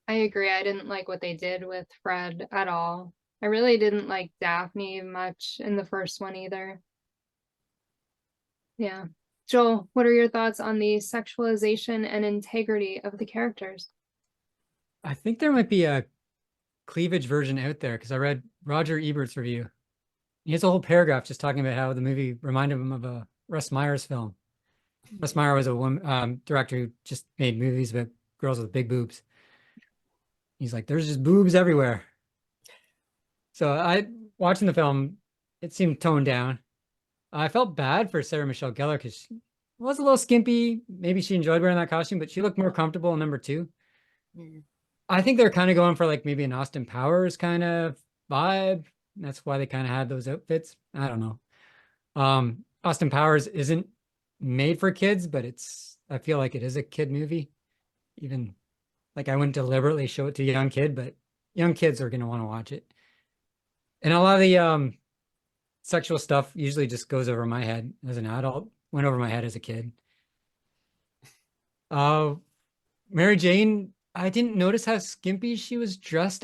I agree. I didn't like what they did with Fred at all. I really didn't like Daphne much in the first one either. Yeah. Joel, what are your thoughts on the sexualization and integrity of the characters? I think there might be a cleavage version out there because I read Roger Ebert's review. He has a whole paragraph just talking about how the movie reminded him of a Russ Meyer's film. Russ Meyer was a woman, director who just made movies about girls with big boobs. He's like, there's just boobs everywhere. So watching the film, it seemed toned down. I felt bad for Sarah Michelle Gellar because she was a little skimpy. Maybe she enjoyed wearing that costume, but she looked more comfortable in number 2. I think they're kind of going for like maybe an Austin Powers kind of vibe. That's why they kind of had those outfits. I don't know. Austin Powers isn't made for kids, but I feel like it is a kid movie. Even like I wouldn't deliberately show it to a young kid, but young kids are going to want to watch it. And a lot of the sexual stuff usually just goes over my head as an adult, went over my head as a kid. Mary Jane, I didn't notice how skimpy she was dressed.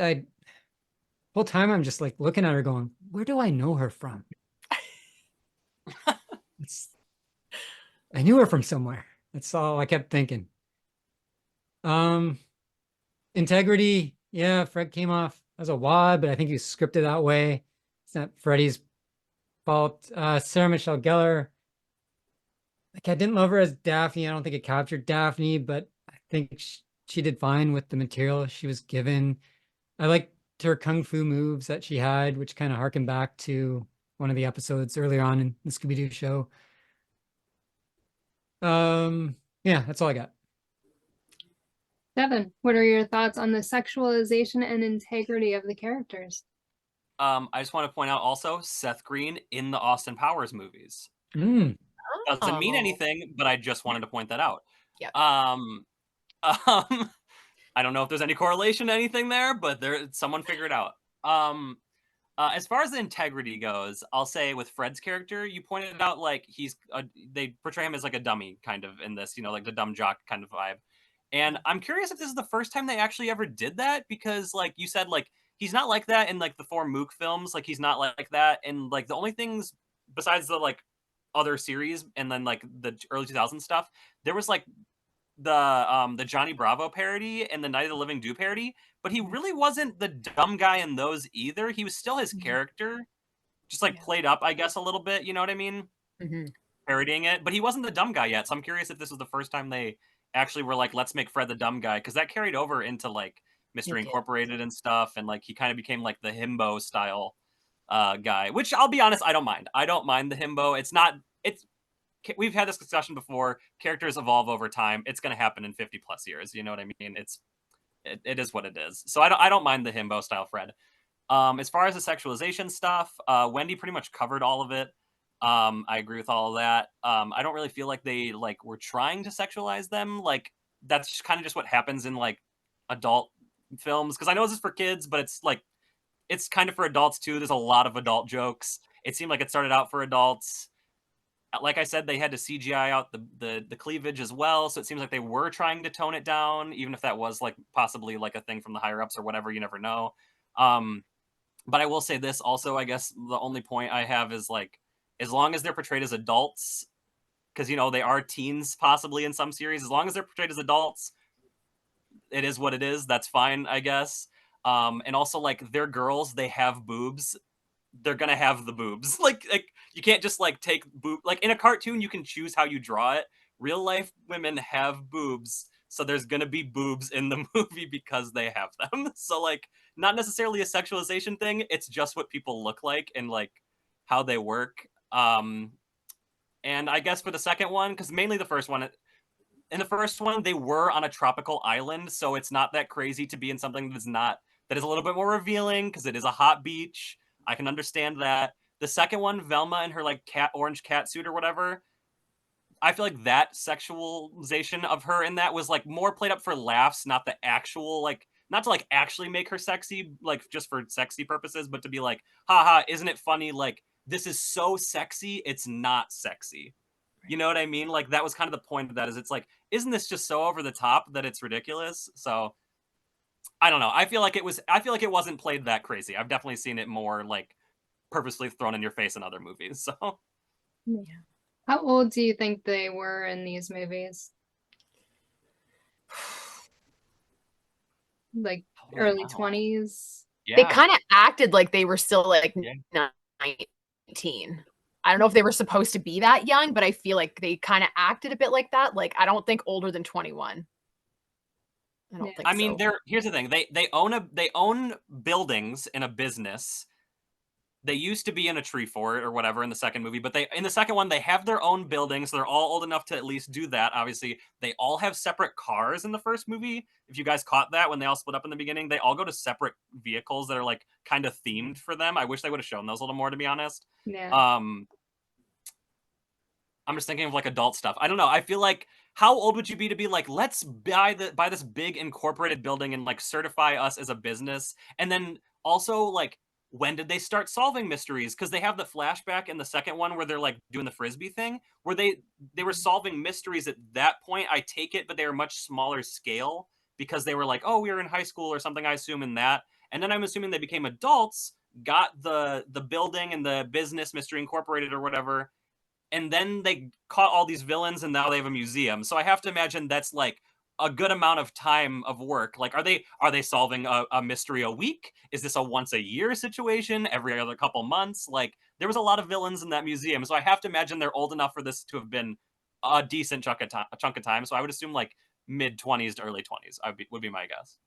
Whole time I'm just like looking at her going, where do I know her from? I knew her from somewhere. That's all I kept thinking. Integrity, yeah, Fred came off as a wad, but I think he was scripted that way. It's not Freddie's fault. Sarah Michelle Gellar, like I didn't love her as Daphne. I don't think it captured Daphne, but I think she did fine with the material she was given. I like her kung fu moves that she had, which kind of harkened back to one of the episodes earlier on in the Scooby-Doo show. Yeah, that's all I got. Devin, what are your thoughts on the sexualization and integrity of the characters? I just want to point out also Seth Green in the Austin Powers movies. Mm. Doesn't mean Oh. anything, but I just wanted to point that out. Yep. I don't know if there's any correlation to anything there, but someone figure it out. As far as the integrity goes, I'll say with Fred's character, you pointed out like they portray him as like a dummy kind of in this, like the dumb jock kind of vibe. And I'm curious if this is the first time they actually ever did that, because like you said, like he's not like that in like the 4 Mook films, like he's not like that, and like the only things besides the like other series and then like the early 2000s stuff, there was like the Johnny Bravo parody and the Night of the Living Do parody, but he really wasn't the dumb guy in those either. He was still his character, just like played up, I guess, a little bit. You know what I mean? Parodying it, but he wasn't the dumb guy yet. So I'm curious if this was the first time they actually were like, let's make Fred the dumb guy, because that carried over into like Mystery Incorporated and stuff, and like he kind of became like the himbo style guy, which I'll be honest, I don't mind. I don't mind the himbo. We've had this discussion before. Characters evolve over time. It's going to happen in 50 plus years. You know what I mean? It is what it is. So I don't mind the himbo style Fred. As far as the sexualization stuff, Wendy pretty much covered all of it. I agree with all of that. I don't really feel like they like were trying to sexualize them. Like that's kind of just what happens in like adult films. Because I know this is for kids, but it's kind of for adults too. There's a lot of adult jokes. It seemed like it started out for adults. Like I said, they had to CGI out the cleavage as well, so it seems like they were trying to tone it down, even if that was like possibly like a thing from the higher ups or whatever. You never know. But I will say this also. I guess the only point I have is like, as long as they're portrayed as adults, because they are teens possibly in some series. As long as they're portrayed as adults, it is what it is. That's fine, I guess. And also like they're girls, they have boobs. They're gonna have the boobs. Like you can't just like take like in a cartoon you can choose how you draw it. Real life women have boobs, so there's gonna be boobs in the movie because they have them. So like not necessarily a sexualization thing, it's just what people look like and like how they work. And I guess for the second one, because mainly the first one, in the first one they were on a tropical island, so it's not that crazy to be in something that is a little bit more revealing because it is a hot beach. I can understand that. The second one, Velma and her like orange cat suit or whatever, I feel like that sexualization of her in that was like more played up for laughs, not the actual like, not to like actually make her sexy, like just for sexy purposes, but to be like, haha, isn't it funny? Like this is so sexy, it's not sexy. You know what I mean? Like that was kind of the point of that, is it's like, isn't this just so over the top that it's ridiculous? So I don't know. I feel like it wasn't played that crazy. I've definitely seen it more like purposely thrown in your face in other movies. So Yeah. How old do you think they were in these movies? Like early 20s? yeah. They kind of acted like they were still like Yeah. 19. I don't know if they were supposed to be that young, but I feel like they kind of acted a bit like that. Like I don't think older than 21. I don't think I mean, so. here's the thing. They own buildings in a business. They used to be in a tree fort or whatever in the second movie, but in the second one they have their own buildings. So they're all old enough to at least do that. Obviously, they all have separate cars in the first movie. If you guys caught that when they all split up in the beginning, they all go to separate vehicles that are like kind of themed for them. I wish they would have shown those a little more, to be honest. Yeah. I'm just thinking of like adult stuff. I don't know. I feel like, how old would you be to be like, let's buy this big incorporated building and like certify us as a business? And then also like, when did they start solving mysteries? Because they have the flashback in the second one where they're like doing the frisbee thing, where they were solving mysteries at that point. I take it, but they were much smaller scale because they were like, oh, we were in high school or something, I assume, in that. And then I'm assuming they became adults, got the building and the business, Mystery Incorporated or whatever, and then they caught all these villains and now they have a museum. So I have to imagine that's like a good amount of time of work. Like, are they solving a mystery a week? Is this a once a year situation? Every other couple months? Like, there was a lot of villains in that museum. So I have to imagine they're old enough for this to have been a decent chunk of time. So I would assume like mid 20s to early 20s would be my guess.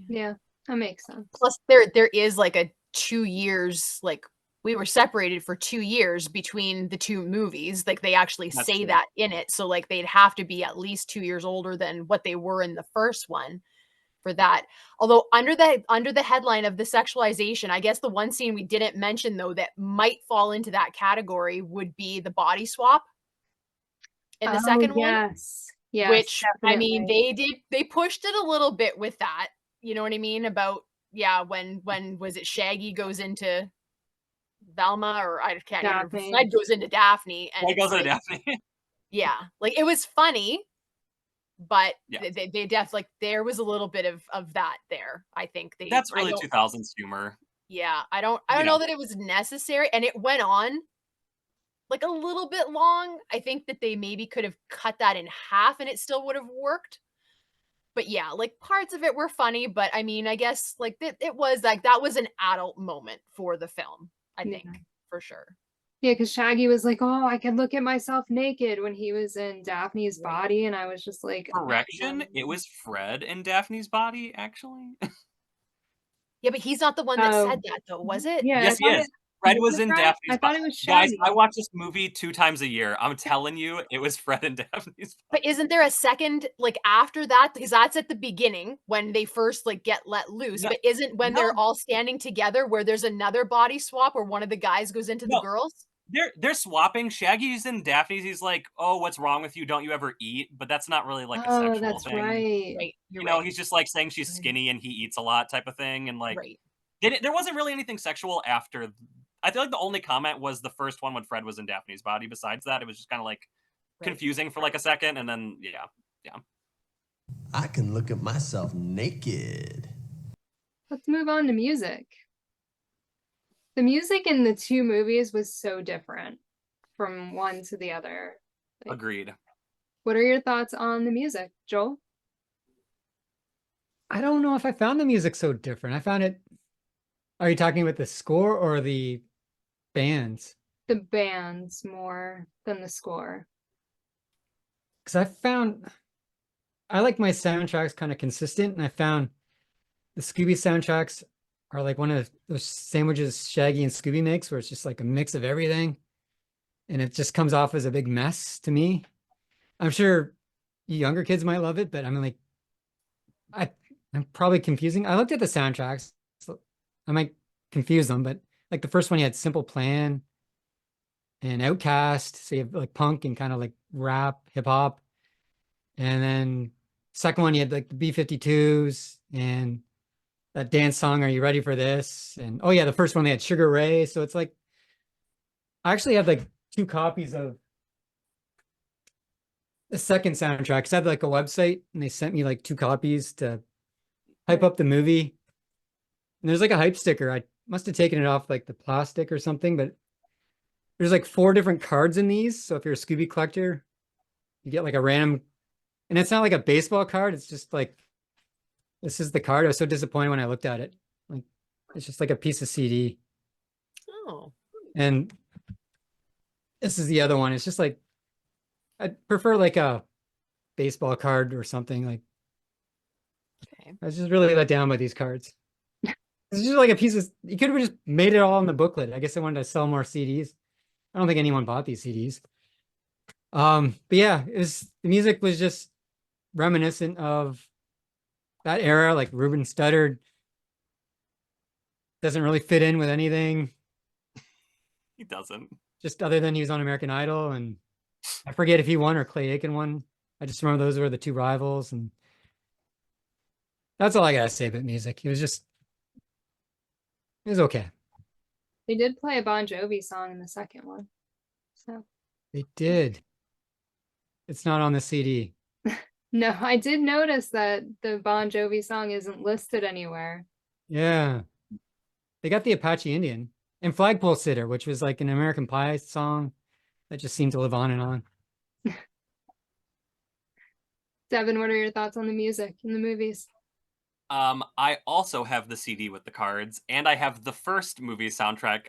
Yeah. That makes sense. Plus, there is like a 2 years, like we were separated for 2 years between the two movies. Like they actually That's say true. that in it. So like they'd have to be at least 2 years older than what they were in the first one for that. Although under the headline of the sexualization, I guess the one scene we didn't mention though that might fall into that category would be the body swap in the second one. Yes. Yes, Which I mean, definitely. they pushed it a little bit with that. You know what I mean? About when was it Shaggy goes into Velma, or I can't even Daphne. Fred goes into Daphne, and Like it's goes to like, Daphne. yeah, like it was funny, but Yeah. they definitely, like there was a little bit of that there. I think That's I really don't 2000s humor. yeah, I don't You know know. that it was necessary, and it went on like a little bit long. I think that they maybe could have cut that in half and it still would have worked. But yeah, like parts of it were funny, but I mean, I guess like it was like that was an adult moment for the film, I Yeah. think, for sure. Yeah, because Shaggy was like, "Oh, I can look at myself naked" when he was in Daphne's Right. body, and I was just like, Correction, it was Fred in Daphne's body, actually. Yeah, but he's not the one that Oh. said that though, was it? Yeah, Yes, he is. Fred was in I Daphne's thought body. it was Guys, Shaggy. I watch this movie 2 times a year. I'm telling you, it was Fred and Daphne's body. But isn't there a second like after that? Because that's at the beginning when they first like get let loose. No, But isn't when they're no. all standing together where there's another body swap where one of the guys goes into the No. girls? They're swapping. Shaggy's in Daphne's. He's like, "Oh, what's wrong with you? Don't you ever eat?" But that's not really like a Oh, sexual that's thing. right. Right. You're You know, right. he's just like saying she's Right. skinny and he eats a lot type of thing. And like, Right. there wasn't really anything sexual after. I feel like the only comment was the first one when Fred was in Daphne's body. Besides that, it was just kind of like Right. confusing for like a second, and then yeah. I can look at myself naked. Let's move on to music. The music in the two movies was so different from one to the other. Like, Agreed. what are your thoughts on the music, Joel? I don't know if I found the music so different. I found it. Are you talking about the score or the bands? The bands more than the score. Because I like my soundtracks kind of consistent, and I found the Scooby soundtracks are like one of those sandwiches Shaggy and Scooby makes, where it's just like a mix of everything, and it just comes off as a big mess to me. I'm sure younger kids might love it, but I mean, like, I'm probably confusing. I looked at the soundtracks, so I might confuse them, but like the first one, you had Simple Plan and Outcast, so you have like punk and kind of like rap, hip hop, and then second one you had like the B-52s and that dance song, Are You Ready for This? And oh yeah, the first one they had Sugar Ray. So it's like I actually have like 2 copies of the second soundtrack because I had like a website and they sent me like 2 copies to hype up the movie. And there's like a hype sticker. I must have taken it off like the plastic or something, but there's like 4 different cards in these. So if you're a Scooby collector, you get like a random, and it's not like a baseball card. It's just like, this is the card. I was so disappointed when I looked at it. Like, it's just like a piece of CD. Oh. And this is the other one. It's just like, I'd prefer like a baseball card or something. Like, Okay. I was just really let down by these cards. It's just like a piece of, you could have just made it all in the booklet. I guess I wanted to sell more CDs. I don't think anyone bought these CDs. But yeah, the music was just reminiscent of that era. Like Ruben Studdard doesn't really fit in with anything, He doesn't. just other than he was on American Idol, and I forget if he won or Clay Aiken won. I just remember those were the 2 rivals, and that's all I gotta say about music. It was okay. They did play a Bon Jovi song in the second one. So They did. It's not on the CD. no, I did notice that the Bon Jovi song isn't listed anywhere. Yeah. They got the Apache Indian and Flagpole Sitter, which was like an American Pie song that just seemed to live on and on. Devin, what are your thoughts on the music in the movies? I also have the CD with the cards, and I have the first movie soundtrack.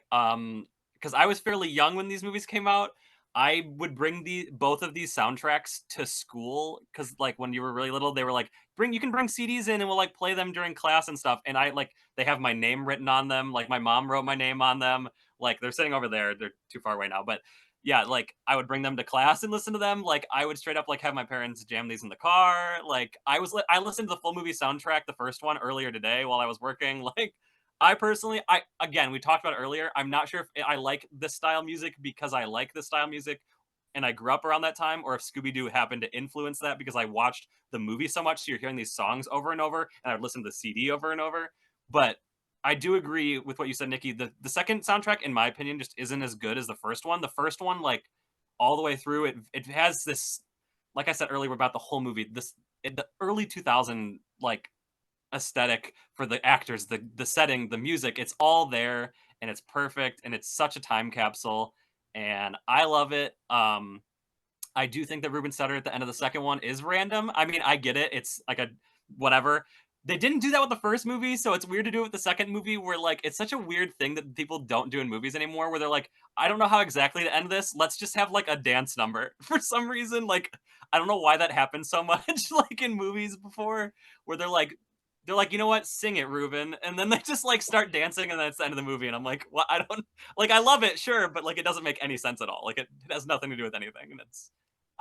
Because I was fairly young when these movies came out. I would bring both of these soundtracks to school because, like, when you were really little, they were like, you can bring CDs in and we'll like play them during class and stuff. And I like they have my name written on them. Like my mom wrote my name on them. Like they're sitting over there. They're too far away now, but yeah, like I would bring them to class and listen to them. Like I would straight up like have my parents jam these in the car. Like I listened to the full movie soundtrack, the first one, earlier today while I was working. Like I personally, again, we talked about it earlier. I'm not sure if I like this style music because I like this style music and I grew up around that time, or if Scooby-Doo happened to influence that because I watched the movie so much. So you're hearing these songs over and over, and I'd listen to the CD over and over. But I do agree with what you said, Nikki. The second soundtrack, in my opinion, just isn't as good as the first one. The first one, like all the way through, it has this, like I said earlier about the whole movie, the early 2000 like aesthetic for the actors, the setting, the music, it's all there and it's perfect and it's such a time capsule and I love it. I do think that Ruben Sutter at the end of the second one is random. I mean, I get it. It's like a whatever. They didn't do that with the first movie, so it's weird to do it with the second movie where like it's such a weird thing that people don't do in movies anymore where they're like, I don't know how exactly to end this. Let's just have like a dance number for some reason. Like I don't know why that happens so much like in movies before where they're like, you know what, sing it, Ruben, and then they just like start dancing, and then it's the end of the movie, and I'm like, well, I don't like, I love it, sure, but like, it doesn't make any sense at all. Like, it has nothing to do with anything, and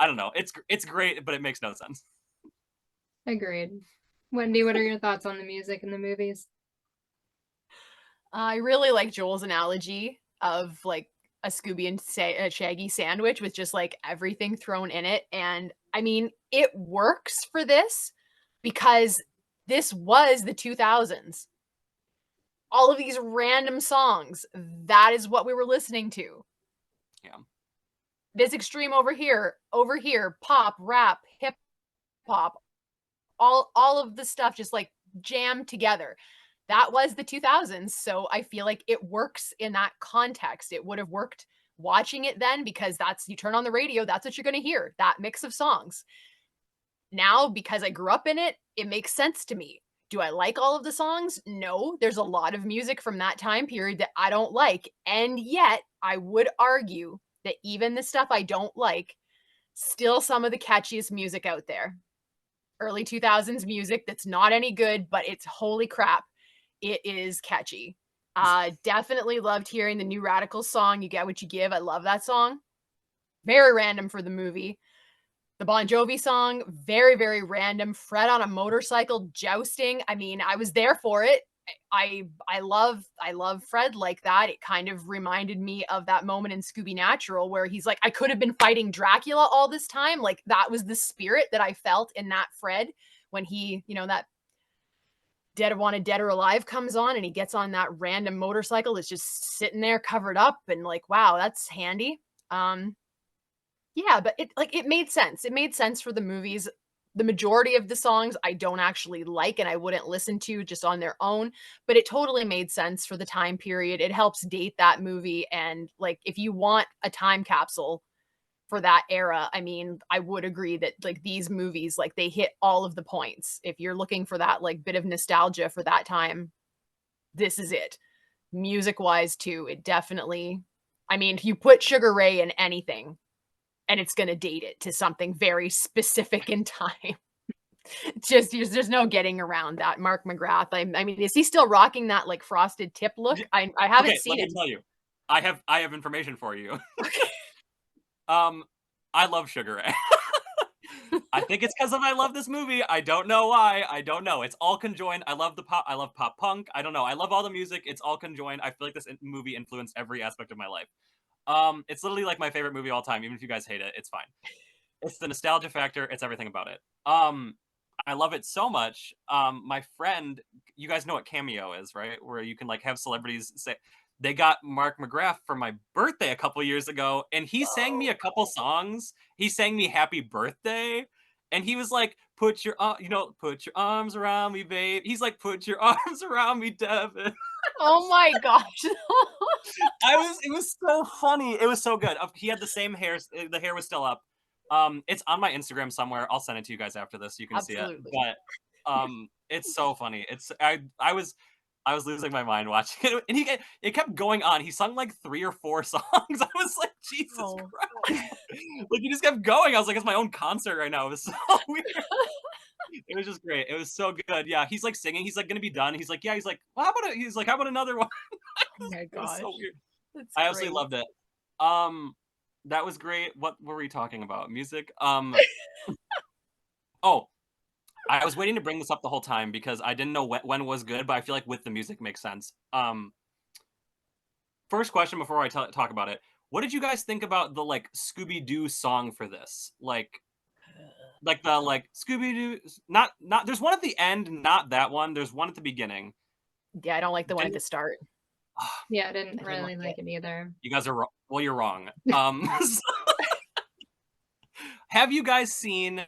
I don't know, it's great, but it makes no sense. Agreed. Wendy, what are your thoughts on the music in the movies? I really like Joel's analogy of like a Scooby and a Shaggy sandwich with just like everything thrown in it. And I mean, it works for this because this was the 2000s. All of these random songs, that is what we were listening to. Yeah. This extreme over here, pop, rap, hip hop, all of the stuff just like jammed together. That was the 2000s, so I feel like it works in that context. It would have worked watching it then because that's, you turn on the radio, that's what you're going to hear, that mix of songs. Now, because I grew up in it, it makes sense to me. Do I like all of the songs? No, there's a lot of music from that time period that I don't like. And yet, I would argue that even the stuff I don't like, still some of the catchiest music out there. Early 2000s music that's not any good, but it's holy crap. It is catchy. Definitely loved hearing the New Radicals song, You Get What You Give. I love that song. Very random for the movie. The Bon Jovi song, very, very random. Fred on a motorcycle jousting. I mean, I was there for it. I love Fred like that. It kind of reminded me of that moment in Scooby Natural where he's like, I could have been fighting Dracula all this time. Like that was the spirit that I felt in that Fred when he, you know, that Dead Wanted Dead or Alive comes on and he gets on that random motorcycle that's just sitting there covered up and like, wow, that's handy. Yeah, but it made sense. It made sense for the movies. The majority of the songs I don't actually like and I wouldn't listen to just on their own, but it totally made sense for the time period. It helps date that movie. And like, if you want a time capsule for that era, I mean, I would agree that like these movies, like they hit all of the points. If you're looking for that like bit of nostalgia for that time, this is it. Music wise too, it definitely, I mean, you put Sugar Ray in anything and it's going to date it to something very specific in time. Just there's no getting around that. Mark McGrath. I mean, is he still rocking that like frosted tip look? I haven't seen it. Let me tell you, I have information for you. I love Sugar Ray. I think it's because I love this movie. I don't know why. I don't know. It's all conjoined. I love pop punk. I don't know. I love all the music. It's all conjoined. I feel like this movie influenced every aspect of my life. It's literally like my favorite movie of all time. Even if you guys hate it, it's fine. It's the nostalgia factor. It's everything about it. I love it so much. My friend, you guys know what Cameo is, right? Where you can like have celebrities say they got Mark McGrath for my birthday a couple years ago, and he sang me a couple songs. He sang me Happy Birthday, and he was like, put your arms around me, babe. He's like, put your arms around me, Devin. Oh my gosh. It was so funny. It was so good. He had the same hair. The hair was still up. It's on my Instagram somewhere. I'll send it to you guys after this so you can see it. But it's so funny. I was I was losing my mind watching it, and it kept going on. He sung like 3 or 4 songs. I was like, Jesus Oh. Christ! Like he just kept going. I was like, it's my own concert right now. It was so weird. It was just great. It was so good. Yeah, he's like singing. He's like gonna be done. He's like, yeah. He's like, well, how about another one? Oh my It was gosh. so weird. That's I absolutely great. loved it. That was great. What were we talking about? Music. Oh, I was waiting to bring this up the whole time because I didn't know when was good, but I feel like with the music makes sense. First question before I talk about it. What did you guys think about the like Scooby-Doo song for this? Like the like Scooby-Doo, not there's one at the end, not that one. There's one at the beginning. Yeah, I don't like the one at Didn't- the start. Yeah, I didn't I didn't really like like it either. You guys are wrong. Well, you're wrong. Have you guys seen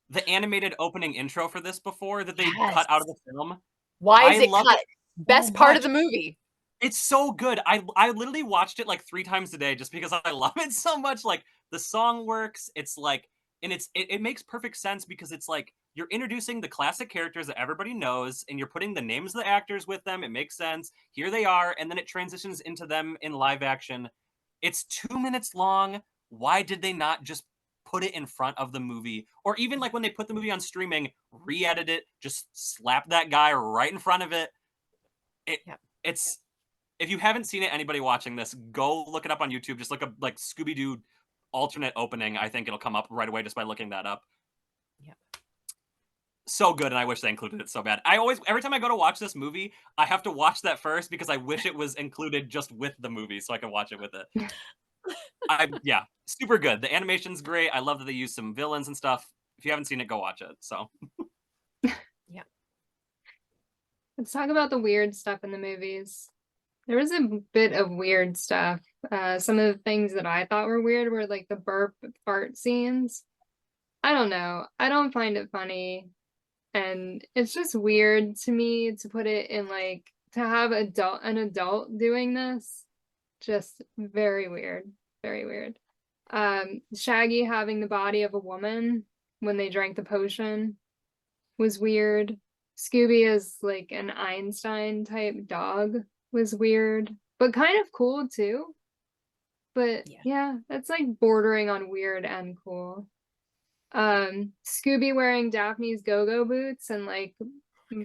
the animated opening intro for this before that they cut out of the film? Why is I it love cut? it Best so part of much. the movie. It's so good. I literally watched it like 3 times a day just because I love it so much. Like the song works. It's like, and it makes perfect sense because it's like you're introducing the classic characters that everybody knows and you're putting the names of the actors with them. It makes sense. Here they are, and then it transitions into them in live action. It's 2 minutes long. Why did they not just put it in front of the movie? Or even like when they put the movie on streaming, re-edit it, just slap that guy right in front of it. It's, if you haven't seen it, anybody watching this, go look it up on YouTube. Just look up like Scooby-Doo alternate opening. I think it'll come up right away just by looking that up. Yep. So good, and I wish they included it so bad. Every time I go to watch this movie, I have to watch that first because I wish it was included just with the movie so I can watch it with it. Yeah, super good. The animation's great. I love that they use some villains and stuff. If you haven't seen it, go watch it. So Yeah. Let's talk about the weird stuff in the movies. There was a bit of weird stuff. Some of the things that I thought were weird were like the burp fart scenes. I don't know. I don't find it funny. And it's just weird to me to put it in like, to have an adult doing this. Just very weird. Very weird. Shaggy having the body of a woman when they drank the potion was weird. Scooby as like an Einstein type dog was weird, but kind of cool too. But yeah, that's like bordering on weird and cool. Scooby wearing Daphne's go-go boots and like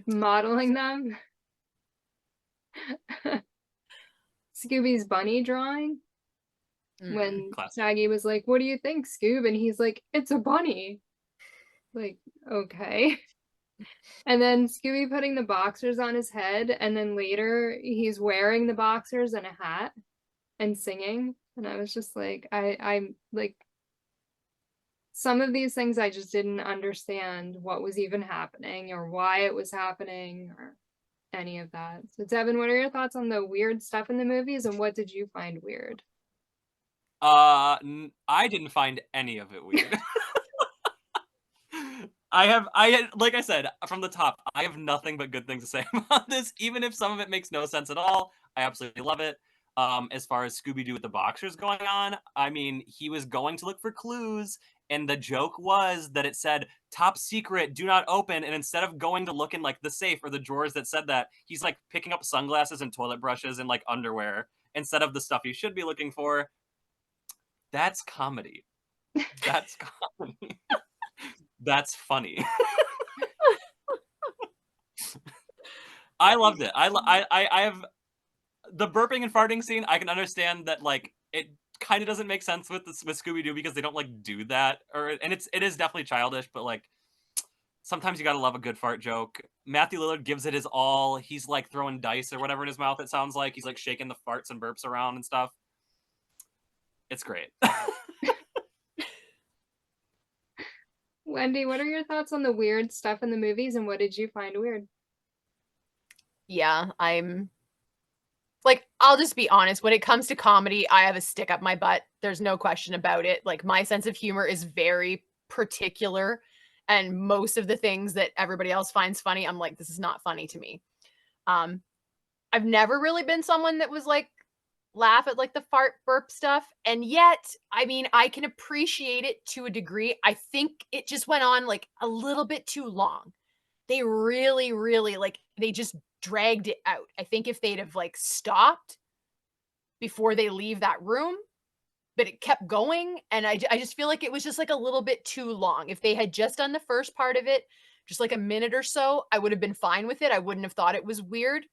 modeling them. Scooby's bunny drawing. When classic. Shaggy was like, "What do you think, Scoob?" And he's like, "It's a bunny." Like, okay. And then Scooby putting the boxers on his head, and then later he's wearing the boxers and a hat and singing. And I was just like, I'm like, some of these things I just didn't understand what was even happening or why it was happening or any of that. So Devin, what are your thoughts on the weird stuff in the movies and what did you find weird? I didn't find any of it weird. Like I said from the top, I have nothing but good things to say about this, even if some of it makes no sense at all. I absolutely love it. As far as Scooby-Doo with the boxers going on, I mean, he was going to look for clues, and the joke was that it said top secret, do not open, and instead of going to look in like the safe or the drawers that said that, he's like picking up sunglasses and toilet brushes and like underwear instead of the stuff he should be looking for. That's comedy. That's comedy. That's funny. I loved it. I have the burping and farting scene. I can understand that like it kind of doesn't make sense with Scooby-Doo because they don't like do that, and it is definitely childish, but like sometimes you gotta love a good fart joke. Matthew Lillard gives it his all. He's like throwing dice or whatever in his mouth. It sounds like he's like shaking the farts and burps around and stuff. It's great. Wendy, what are your thoughts on the weird stuff in the movies and what did you find weird? Yeah, I'm like, I'll just be honest. When it comes to comedy, I have a stick up my butt. There's no question about it. Like, my sense of humor is very particular. And most of the things that everybody else finds funny, I'm like, this is not funny to me. I've never really been someone that was like, laugh at like the fart burp stuff. And yet, I mean, I can appreciate it to a degree. I think it just went on like a little bit too long. They really, really like, they just dragged it out. I think if they'd have like stopped before they leave that room, but it kept going, and I just feel like it was just like a little bit too long. If they had just done the first part of it, just like a minute or so, I would have been fine with it. I wouldn't have thought it was weird.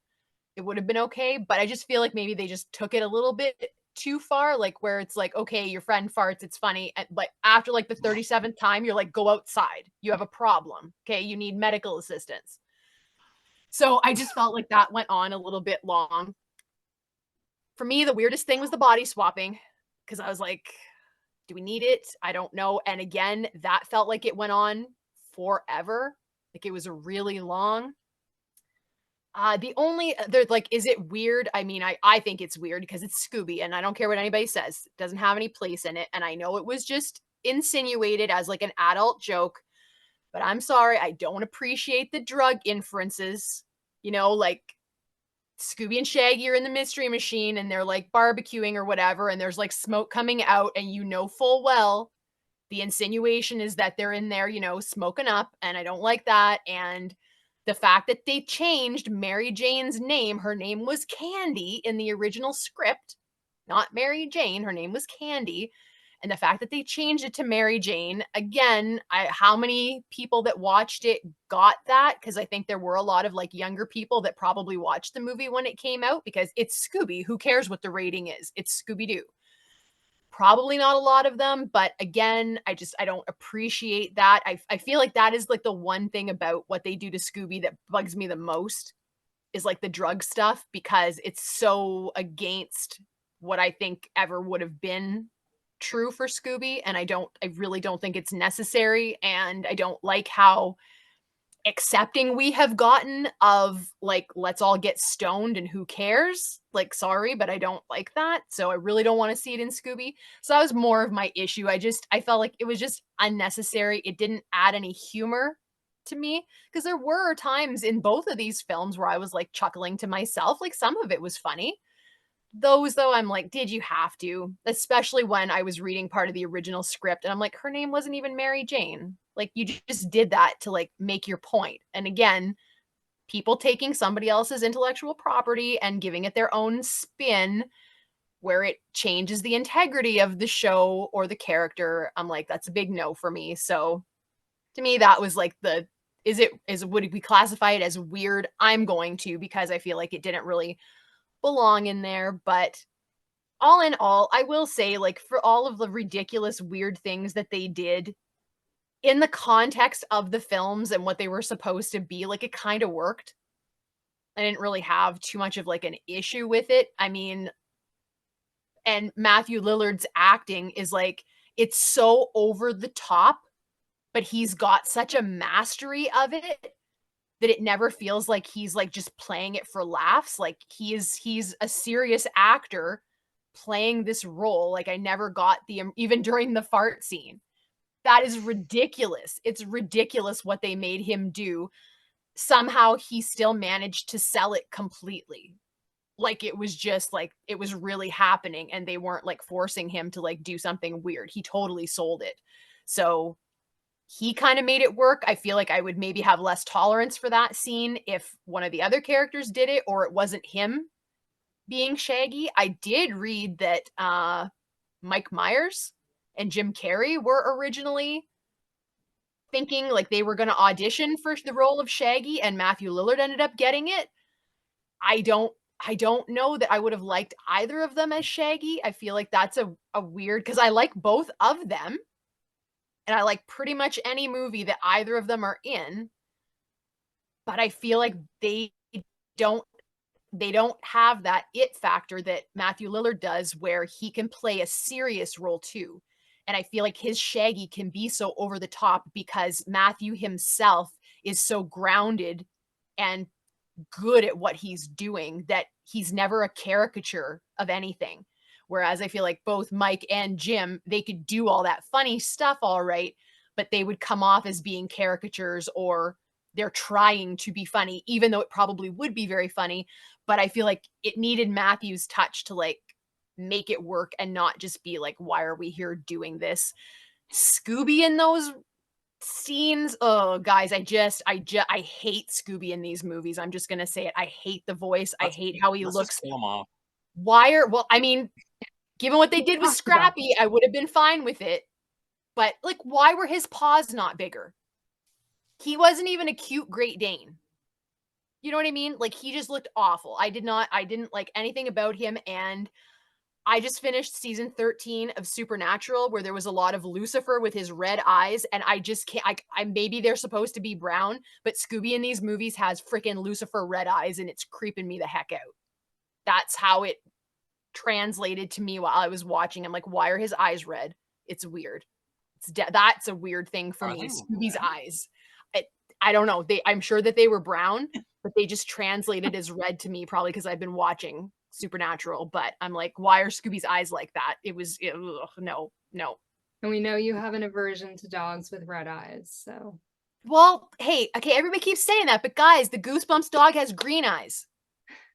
It would have been okay, but I just feel like maybe they just took it a little bit too far, like where it's like, okay, your friend farts, it's funny, and like after like the 37th time, you're like, go outside, you have a problem, okay, you need medical assistance. So I just felt like that went on a little bit long. For me, the weirdest thing was the body swapping, because I was like, do we need it? I don't know. And again, that felt like it went on forever. Like it was really long. The only they're like, is it weird? I mean, I think it's weird because it's Scooby, and I don't care what anybody says. It doesn't have any place in it. And I know it was just insinuated as like an adult joke, but I'm sorry, I don't appreciate the drug inferences. You know, like Scooby and Shaggy are in the mystery machine and they're like barbecuing or whatever, and there's like smoke coming out, and you know full well the insinuation is that they're in there, you know, smoking up, and I don't like that. And the fact that they changed Mary Jane's name, her name was Candy in the original script, not Mary Jane, her name was Candy. And the fact that they changed it to Mary Jane, again, how many people that watched it got that? Because I think there were a lot of like younger people that probably watched the movie when it came out, because it's Scooby. Who cares what the rating is? It's Scooby-Doo. Probably not a lot of them, but again, I don't appreciate that. I feel like that is like the one thing about what they do to Scooby that bugs me the most, is like the drug stuff, because it's so against what I think ever would have been true for Scooby, and I really don't think it's necessary, and I don't like how accepting we have gotten of like, let's all get stoned and who cares? Like, sorry, but I don't like that. So I really don't want to see it in Scooby. So that was more of my issue. I felt like it was just unnecessary. It didn't add any humor to me, because there were times in both of these films where I was like chuckling to myself. Like some of it was funny. Those though, I'm like, did you have to? Especially when I was reading part of the original script and I'm like, her name wasn't even Mary Jane. Like you just did that to like make your point. And again, people taking somebody else's intellectual property and giving it their own spin where it changes the integrity of the show or the character. I'm like, that's a big no for me. So to me, that was like would we classify it as weird? I'm going to, because I feel like it didn't really belong in there. But all in all, I will say, like, for all of the ridiculous weird things that they did in the context of the films and what they were supposed to be, like, it kind of worked. I didn't really have too much of like an issue with it. I mean, and Matthew Lillard's acting is like, it's so over the top, but he's got such a mastery of it that it never feels like he's like just playing it for laughs. Like he's a serious actor playing this role. Like I never got even during the fart scene. That is ridiculous. It's ridiculous what they made him do. Somehow he still managed to sell it completely. Like it was just like, it was really happening and they weren't like forcing him to like do something weird. He totally sold it. So he kind of made it work. I feel like I would maybe have less tolerance for that scene if one of the other characters did it or it wasn't him being Shaggy. I did read that Mike Myers and Jim Carrey were originally thinking like they were going to audition for the role of Shaggy, and Matthew Lillard ended up getting it. I don't know that I would have liked either of them as Shaggy. I feel like that's a weird, because I like both of them. And I like pretty much any movie that either of them are in. But I feel like they don't have that it factor that Matthew Lillard does, where he can play a serious role too. And I feel like his Shaggy can be so over the top because Matthew himself is so grounded and good at what he's doing that he's never a caricature of anything. Whereas I feel like both Mike and Jim, they could do all that funny stuff all right, but they would come off as being caricatures, or they're trying to be funny, even though it probably would be very funny. But I feel like it needed Matthew's touch to like make it work and not just be like, why are we here doing this? Scooby in those Scenes, oh guys, I hate Scooby in these movies. I'm just gonna say it. I hate the voice. I hate how he Let's looks. just kill him off. Well, I mean, given what they did with Talked about Scrappy, I would have been fine with it. But like, why were his paws not bigger? He wasn't even a cute Great Dane. You know what I mean? Like, he just looked awful. I didn't like anything about him. And I just finished season 13 of Supernatural, where there was a lot of Lucifer with his red eyes. And I just can't, I maybe they're supposed to be brown, but Scooby in these movies has freaking Lucifer red eyes, and it's creeping me the heck out. That's how it translated to me while I was watching. I'm like, why are his eyes red? It's weird. That's a weird thing for me. Scooby's eyes. I don't know. I'm sure that they were brown, but they just translated as red to me, probably because I've been watching Supernatural. But I'm like, why are Scooby's eyes like that? No. And we know you have an aversion to dogs with red eyes, so. Well, hey, okay, everybody keeps saying that, but guys, the Goosebumps dog has green eyes.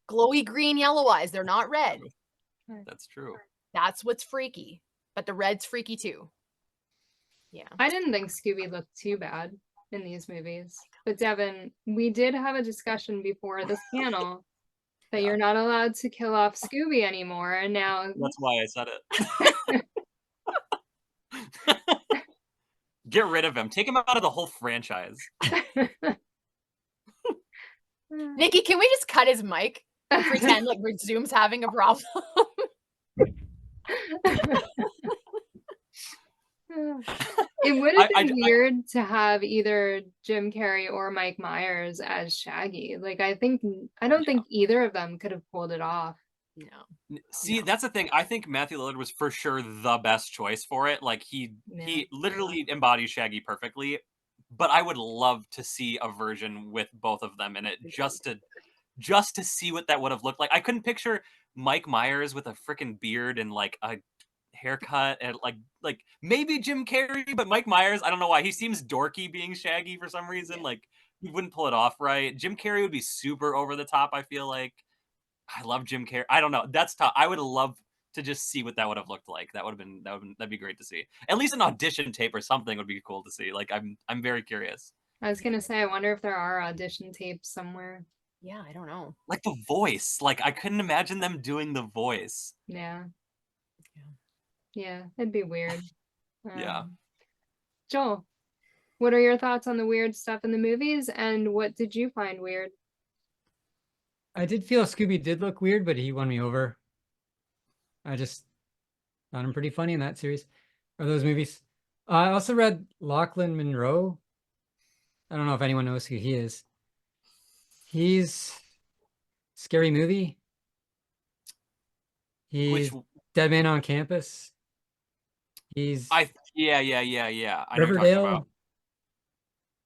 Glowy green, yellow eyes. They're not red. That's true. That's what's freaky. But the red's freaky too. Yeah. I didn't think Scooby looked too bad in these movies. But Devin, we did have a discussion before this panel that you're not allowed to kill off Scooby anymore, and now That's why I said it. Get rid of him. Take him out of the whole franchise. Nikki, can we just cut his mic and pretend like Zoom's having a problem? It would have been weird to have either Jim Carrey or Mike Myers as Shaggy. Like, I don't think either of them could have pulled it off. No. See, that's the thing. I think Matthew Lillard was for sure the best choice for it. Like, he literally embodies Shaggy perfectly. But I would love to see a version with both of them in it, just to see what that would have looked like. I couldn't picture Mike Myers with a freaking beard and like a haircut, and like maybe Jim Carrey, but Mike Myers, I don't know why, he seems dorky being Shaggy for some reason. Like, he wouldn't pull it off right. Jim Carrey would be super over the top, I feel like. I love Jim Carrey. I don't know, that's tough. I would love to just see what that would have looked like. That'd be great to see. At least an audition tape or something would be cool to see. Like, I'm very curious. I was gonna say, I wonder if there are audition tapes somewhere. Yeah, I don't know. Like the voice, like I couldn't imagine them doing the voice. Yeah, it'd be weird. Yeah. Joel, what are your thoughts on the weird stuff in the movies, and what did you find weird? I did feel Scooby did look weird, but he won me over. I just found him pretty funny in that series, or those movies. I also read Lachlan Monroe. I don't know if anyone knows who he is. He's Scary Movie. He's Dead Man on Campus. He's yeah. I know what you're talking Riverdale. about.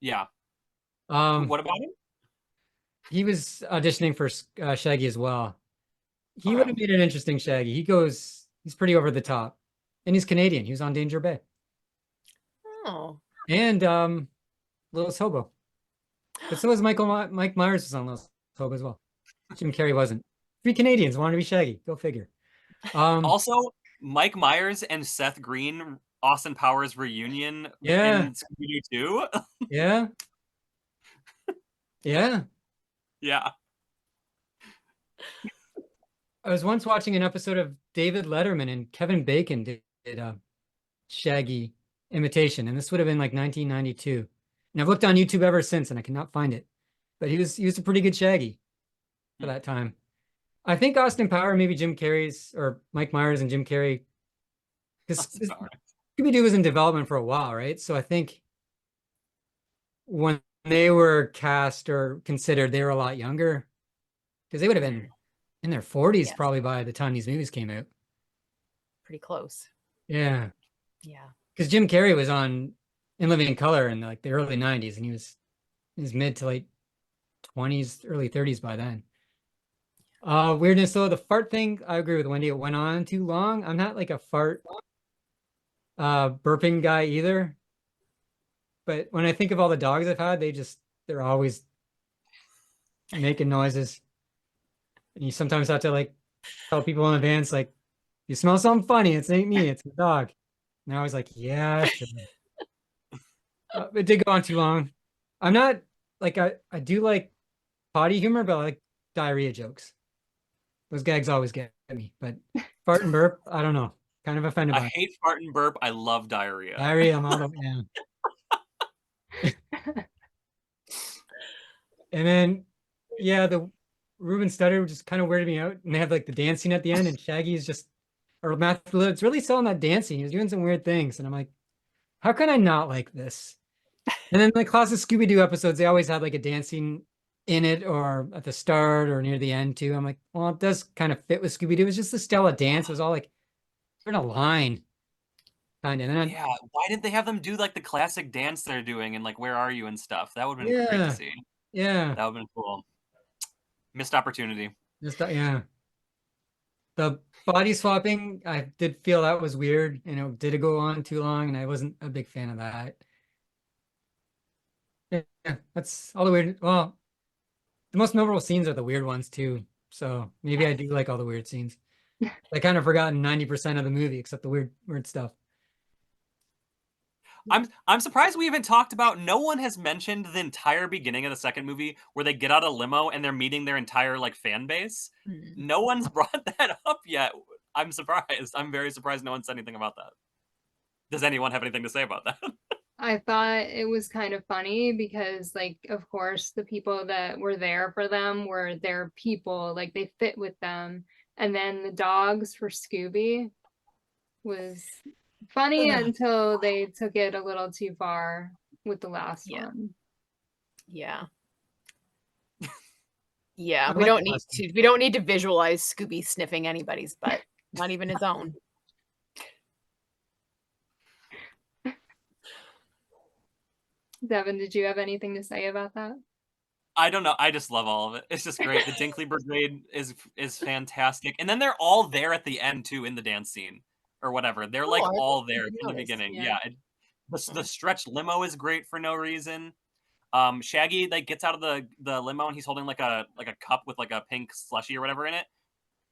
Yeah. What about him? He was auditioning for Shaggy as well. He would have made an interesting Shaggy. He's pretty over the top. And he's Canadian. He was on Danger Bay. Oh. And Littlest Hobo. But so was Mike Myers was on Littlest Hobo as well. Jim Carrey wasn't. 3 Canadians wanted to be Shaggy. Go figure. Also, Mike Myers and Seth Green, Austin Powers reunion in Scooby-Doo 2. Yeah. Yeah. Yeah. I was once watching an episode of David Letterman, and Kevin Bacon did a Shaggy imitation, and this would have been like 1992. And I've looked on YouTube ever since, and I cannot find it. But he was a pretty good Shaggy for that time. I think Austin Power, maybe Jim Carrey's, or Mike Myers and Jim Carrey, because Scooby-Doo was in development for a while, right? So I think when they were cast or considered, they were a lot younger, because they would have been in their 40s probably by the time these movies came out. Pretty close. Yeah. Yeah. Because Jim Carrey was on In Living Color in like the early 90s, and he was in his mid to late 20s, early 30s by then. Weirdness though, the fart thing, I agree with Wendy. It went on too long. I'm not like a fart burping guy either. But when I think of all the dogs I've had, they're always making noises. And you sometimes have to like tell people in advance, like, you smell something funny, it ain't me, it's the dog. And I was like, yeah, sure. It did go on too long. I'm not like I do like potty humor, but I like diarrhea jokes. Those gags always get me. But fart and burp, I don't know. Kind of offended I by it. hate fart and burp. I love diarrhea. Diarrhea. I'm out of yeah. And then yeah, the Ruben Stutter just kind of weirded me out. And they have like the dancing at the end, and Shaggy is just or Matthew Lillard's really selling that dancing. He's doing some weird things, and I'm like, how can I not like this? And then the classic Scooby-Doo episodes, they always had like a dancing in it or at the start or near the end too. I'm like, well, it does kind of fit with Scooby-Doo. It's just the Stella dance. It was all like in a line. Kind of. And then Yeah, why didn't they have them do like the classic dance they're doing and like Where Are You and stuff? That would have been great to yeah, see. yeah. That would have been cool. Missed opportunity. Just yeah. The body swapping, I did feel that was weird. You know, did it go on too long? And I wasn't a big fan of that. Yeah, that's all the weird. Well, the most memorable scenes are the weird ones too. So maybe I do like all the weird scenes. I kind of forgotten 90% of the movie except the weird stuff. I'm surprised we haven't talked about. No one has mentioned the entire beginning of the second movie where they get out a limo and they're meeting their entire like fan base. No one's brought that up yet. I'm surprised. I'm very surprised no one said anything about that. Does anyone have anything to say about that? I thought it was kind of funny because, like, of course, the people that were there for them were their people, like they fit with them. And then the dogs for Scooby was funny until they took it a little too far with the last one. Yeah. Yeah, I we like don't the need last to we don't need to visualize Scooby sniffing anybody's butt, not even his own. Devin, did you have anything to say about that? I don't know. I just love all of it. It's just great. The Dinkley Brigade is fantastic, and then they're all there at the end too in the dance scene or whatever. They're like I all there didn't in the notice, beginning. yeah. Yeah, the stretch limo is great for no reason. Shaggy like gets out of the limo and he's holding like a cup with like a pink slushy or whatever in it.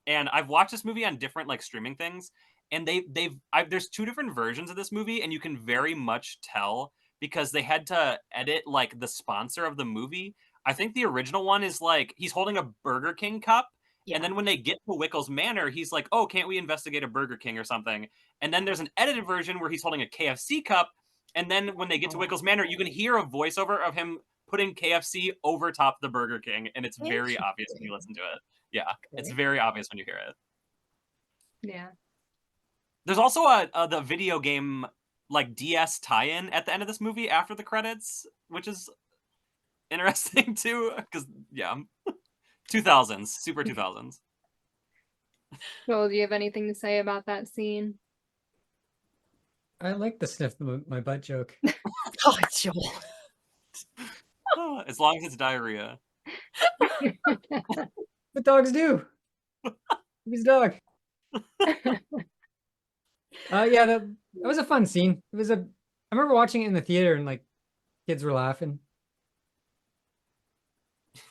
And I've watched this movie on different like streaming things, and there's two different versions of this movie, and you can very much tell because they had to edit like the sponsor of the movie. I think the original one is like he's holding a Burger King cup, Yeah. and then when they get to Wickles Manor, he's like, "Oh, can't we investigate a Burger King or something?" And then there's an edited version where he's holding a KFC cup, and then when they get to Wickles Manor, you can hear a voiceover of him putting KFC over top the Burger King, and it's very obvious when you listen to it. Yeah, it's very obvious when you hear it. Yeah. There's also the video game like DS tie-in at the end of this movie after the credits, which is interesting too, because yeah, 2000s, super 2000s. Joel, do you have anything to say about that scene? I like the sniff my butt joke. Oh, Joel. As long as it's diarrhea. What dogs do? He's a dog. Yeah, that was a fun scene. It was I remember watching it in the theater and like kids were laughing.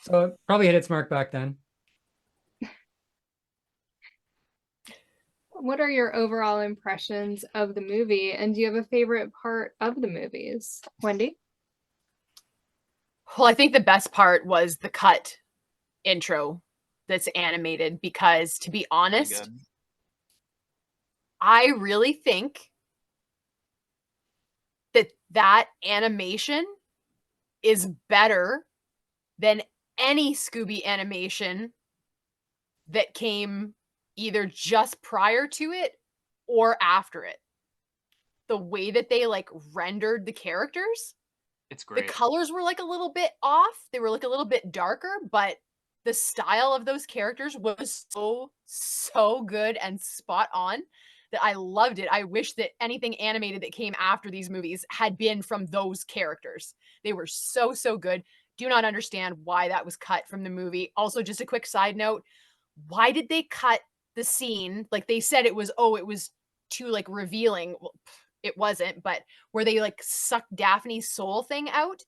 So it probably hit its mark back then. What are your overall impressions of the movie? And do you have a favorite part of the movies? Wendy? Well, I think the best part was the cut intro that's animated because, to be honest, I really think that animation is better than any Scooby animation that came either just prior to it or after it. The way that they like rendered the characters, it's great. The colors were like a little bit off. They were like a little bit darker, but the style of those characters was so good and spot on that I loved it. I wish that anything animated that came after these movies had been from those characters. They were so good. Do not understand why that was cut from the movie. Also, just a quick side note, why did they cut the scene? Like they said it was too like revealing. Well, it wasn't, but where they like suck Daphne's soul thing out.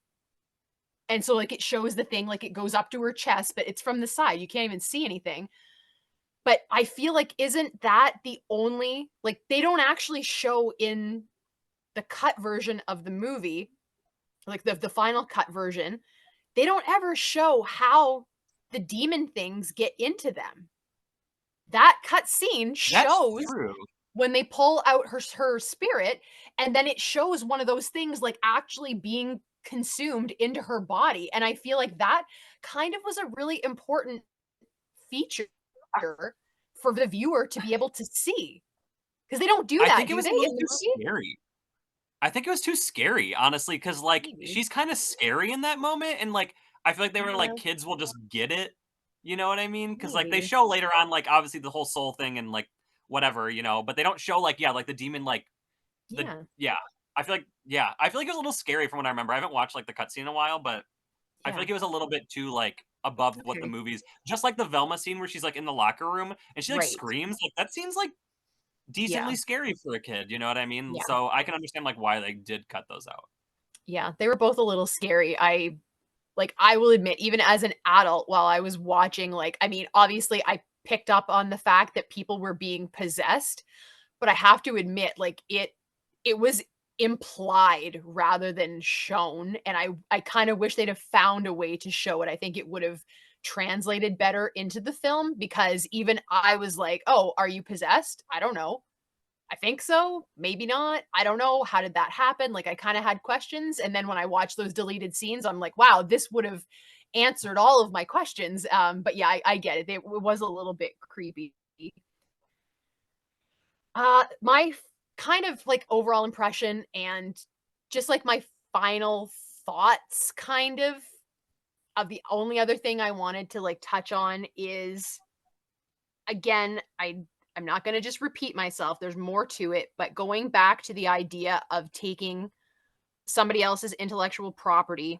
And so like it shows the thing, like it goes up to her chest, but it's from the side. You can't even see anything. But I feel like, isn't that the only, like they don't actually show in the cut version of the movie like the final cut version, they don't ever show how the demon things get into them. That cut scene That's shows true. when they pull out her spirit, and then it shows one of those things like actually being consumed into her body. And I feel like that kind of was a really important feature for the viewer to be able to see, because they don't do I that, think it do was they, a little in the too movie? scary. I think it was too scary, honestly, because like Maybe. she's kind of scary in that moment, and like I feel like they were like Yeah. kids will just get it. You know what I mean? Because like they Maybe. show later on, like obviously the whole soul thing and like whatever, but they don't show like like the demon like the Yeah. yeah. I feel like it was a little scary from what I remember. I haven't watched like the cutscene in a while, but I feel Yeah. like it was a little bit too like above what the Okay. movies. Just like the Velma scene where she's like in the locker room and she like Right. screams. Like that seems like decently Yeah. scary for a kid. You know what I mean? Yeah. So I can understand like why they did cut those out. Yeah. They were both a little scary. I will admit, even as an adult, while I was watching, like, I mean, obviously I picked up on the fact that people were being possessed, but I have to admit, like, it was implied rather than shown, and I kind of wish they'd have found a way to show it. I think it would have translated better into the film, because even I was like, "Oh, are you possessed? I don't know. I think so, maybe not. I don't know. How did that happen?" Like, I kind of had questions, and then when I watched those deleted scenes, I'm like, "Wow, this would have answered all of my questions." But yeah, I get it. It was a little bit creepy. My kind of like overall impression, and just like my final thoughts, kind of the only other thing I wanted to like touch on is, again, I'm not going to just repeat myself. There's more to it, but going back to the idea of taking somebody else's intellectual property,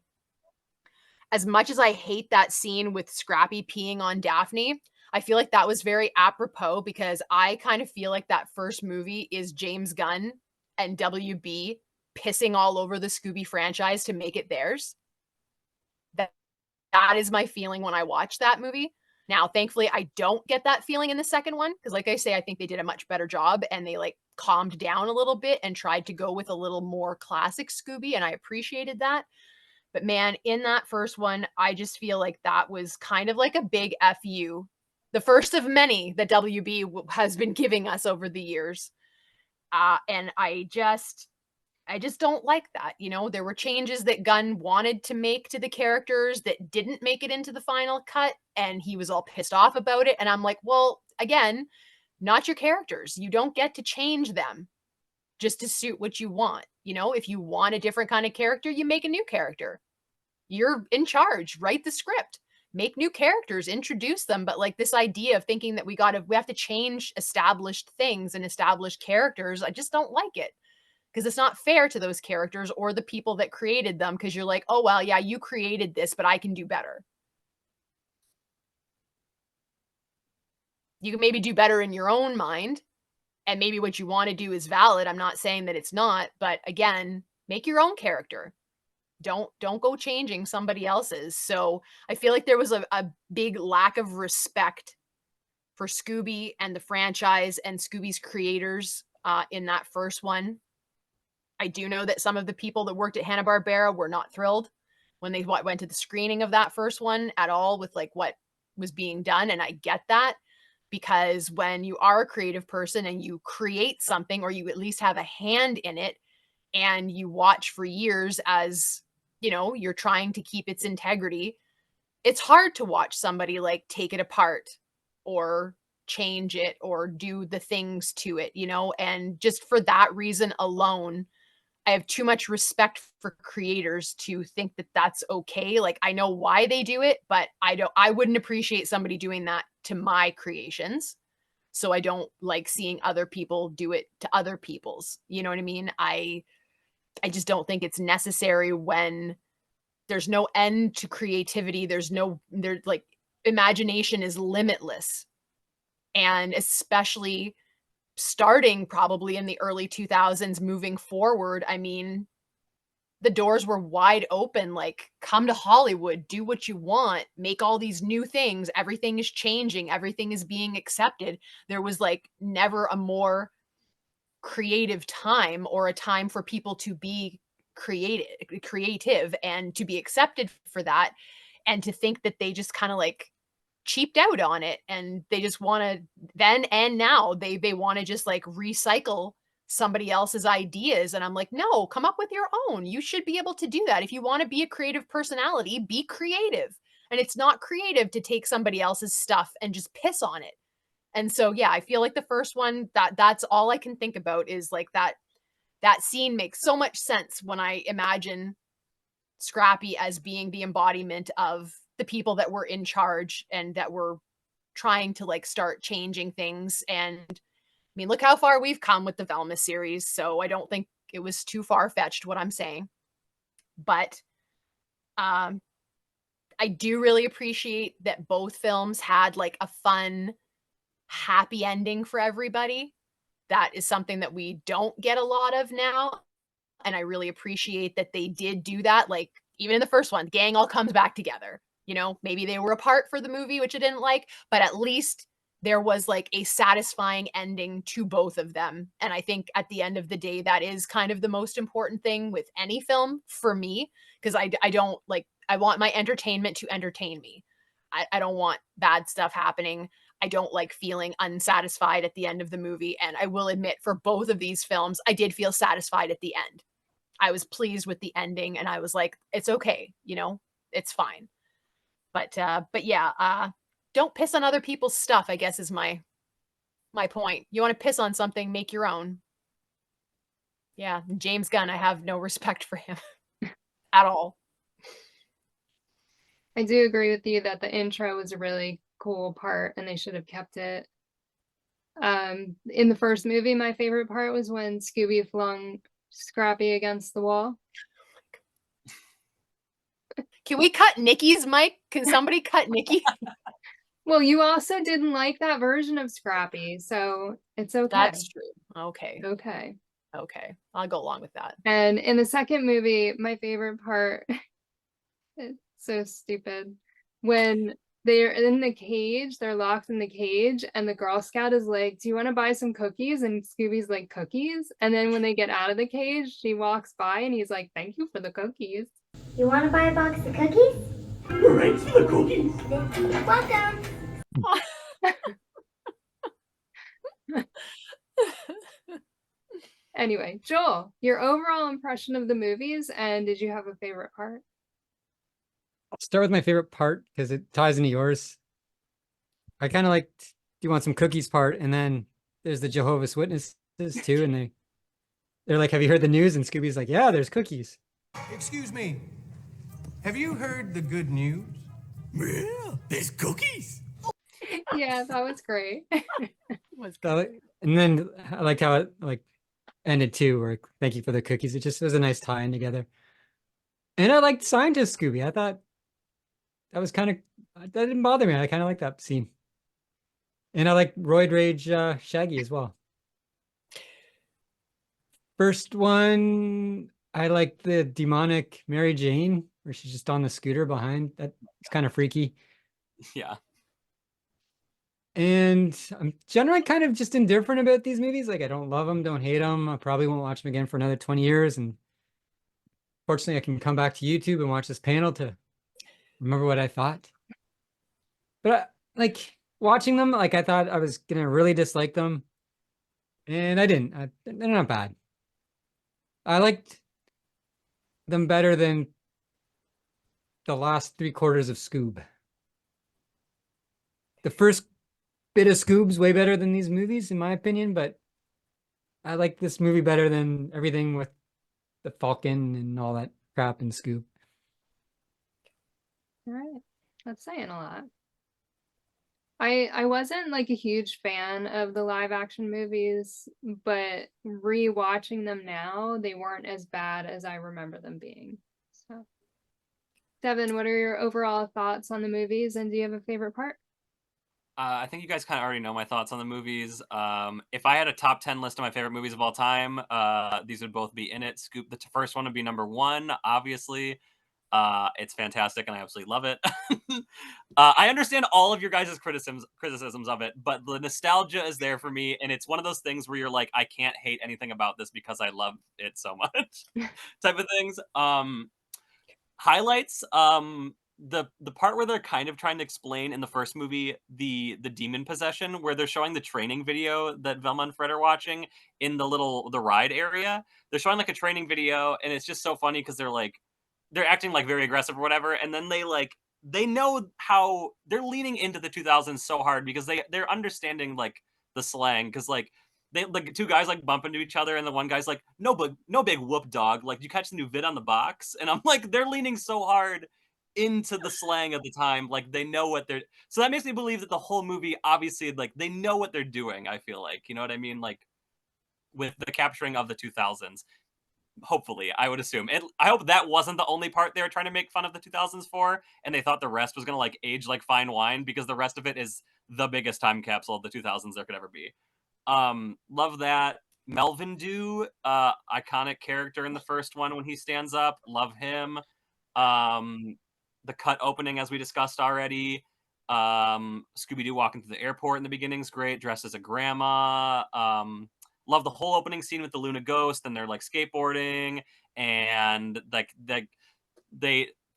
as much as I hate that scene with Scrappy peeing on Daphne, I feel like that was very apropos, because I kind of feel like that first movie is James Gunn and WB pissing all over the Scooby franchise to make it theirs. That is my feeling when I watch that movie. Now, thankfully, I don't get that feeling in the second one, because like I say, I think they did a much better job, and they like calmed down a little bit and tried to go with a little more classic Scooby, and I appreciated that. But man, in that first one, I just feel like that was kind of like a big FU. The first of many that WB has been giving us over the years. And I just don't like that. There were changes that Gunn wanted to make to the characters that didn't make it into the final cut, and he was all pissed off about it. And I'm like, well, again, not your characters. You don't get to change them just to suit what you want. If you want a different kind of character, you make a new character. You're in charge. Write the script. Make new characters, introduce them. But like this idea of thinking that we have to change established things and established characters, I just don't like it. Because it's not fair to those characters or the people that created them, because you're like, oh, well, yeah, you created this, but I can do better. You can maybe do better in your own mind, and maybe what you want to do is valid. I'm not saying that it's not, but again, make your own character. Don't go changing somebody else's. So I feel like there was a big lack of respect for Scooby and the franchise and Scooby's creators in that first one. I do know that some of the people that worked at Hanna-Barbera were not thrilled when they went to the screening of that first one at all with like what was being done. And I get that, because when you are a creative person and you create something, or you at least have a hand in it, and you watch for years as, you're trying to keep its integrity, it's hard to watch somebody like take it apart or change it or do the things to it, and just for that reason alone, I have too much respect for creators to think that that's okay. Like, I know why they do it, but I wouldn't appreciate somebody doing that to my creations. So I don't like seeing other people do it to other people's. You know what I mean? I just don't think it's necessary when there's no end to creativity. There's like, imagination is limitless. And especially starting probably in the early 2000s moving forward, I mean, the doors were wide open. Like, come to Hollywood, do what you want, make all these new things. Everything is changing. Everything is being accepted. There was like never a more creative time, or a time for people to be creative and to be accepted for that, and to think that they just kind of like cheaped out on it, and they just want to then and now they want to just like recycle somebody else's ideas. And I'm like, no, come up with your own. You should be able to do that. If you want to be a creative personality, be creative. And it's not creative to take somebody else's stuff and just piss on it. And so yeah, I feel like the first one, that's all I can think about is like that scene makes so much sense when I imagine Scrappy as being the embodiment of the people that were in charge and that were trying to like start changing things. And I mean, look how far we've come with the Velma series, so I don't think it was too far-fetched what I'm saying. But I do really appreciate that both films had like a fun, happy ending for everybody. That is something that we don't get a lot of now. And I really appreciate that they did do that. Like, even in the first one, the gang all comes back together. You know, maybe they were apart for the movie, which I didn't like, but at least there was like a satisfying ending to both of them. And I think at the end of the day, that is kind of the most important thing with any film for me, because I don't like, I want my entertainment to entertain me. I don't want bad stuff happening. I don't like feeling unsatisfied at the end of the movie. And I will admit, for both of these films, I did feel satisfied at the end. I was pleased with the ending, and I was like, it's okay, you know, it's fine. But yeah, don't piss on other people's stuff, I guess is my point. You want to piss on something, make your own. Yeah, James Gunn, I have no respect for him at all. I do agree with you that the intro was a really cool part and they should have kept it. In the first movie, my favorite part was when Scooby flung Scrappy against the wall. Can we cut Nikki's mic? Can somebody cut Nikki? Well, you also didn't like that version of Scrappy, so it's okay. That's true. Okay. Okay. Okay. I'll go along with that. And in the second movie, my favorite part, it's so stupid, when they're in the cage, they're locked in the cage, and the Girl Scout is like, do you want to buy some cookies? And Scooby's like, cookies? And then when they get out of the cage, she walks by and he's like, thank you for the cookies. You want to buy a box of cookies? Thanks for the cookies. Welcome. Anyway, Joel, your overall impression of the movies, and did you have a favorite part? I'll start with my favorite part because it ties into yours. I kind of liked, do you want some cookies part? And then there's the Jehovah's Witnesses too. And they're like, have you heard the news? And Scooby's like, yeah, there's cookies. Excuse me. Have you heard the good news? Yeah, there's cookies. Yeah, that was great. And then I liked how it like ended too, where thank you for the cookies. It just was a nice tie in together. And I liked Scientist Scooby. I thought that was kind of, that didn't bother me. I kind of like that scene. And I like Roid Rage Shaggy as well. First one, I like the demonic Mary Jane, where she's just on the scooter behind. That's kind of freaky. Yeah. And I'm generally kind of just indifferent about these movies. Like, I don't love them, don't hate them. I probably won't watch them again for another 20 years. And fortunately, I can come back to YouTube and watch this panel to remember what I thought. But like watching them, like I thought I was going to really dislike them. And I didn't. They're not bad. I liked them better than the last 3/4 of Scoob. The first bit of Scoob's way better than these movies, in my opinion, but I like this movie better than everything with the Falcon and all that crap in Scoob. All right, that's saying a lot. I wasn't like a huge fan of the live action movies, but rewatching them now, they weren't as bad as I remember them being. So, Devin, what are your overall thoughts on the movies, and do you have a favorite part? I think you guys kind of already know my thoughts on the movies. If I had a top 10 list of my favorite movies of all time, these would both be in it. The first one would be number 1, obviously. It's fantastic, and I absolutely love it. I understand all of your guys' criticisms of it, but the nostalgia is there for me, and it's one of those things where you're like, I can't hate anything about this because I love it so much, type of things. Highlights, the part where they're kind of trying to explain in the first movie the demon possession, where they're showing the training video that Velma and Fred are watching in the ride area. They're showing like a training video, and it's just so funny because they're acting like very aggressive or whatever, and then they know how they're leaning into the 2000s so hard because they're understanding like the slang, because like the two guys like bump into each other, and the one guy's like, no big whoop dog, like, you catch the new vid on the box, and I'm like, they're leaning so hard into the slang of the time, like they know what they're, so that makes me believe that the whole movie obviously like they know what they're doing. I feel like, you know what I mean, like with the capturing of the 2000s. Hopefully, I would assume. I hope that wasn't the only part they were trying to make fun of the 2000s for, and they thought the rest was going to like age like fine wine, because the rest of it is the biggest time capsule of the 2000s there could ever be. Love that. Melvin Dew, iconic character in the first one when he stands up. Love him. The cut opening, as we discussed already. Scooby-Doo walking through the airport in the beginning is great, dressed as a grandma. Love the whole opening scene with the Luna Ghost, and they're like skateboarding, and like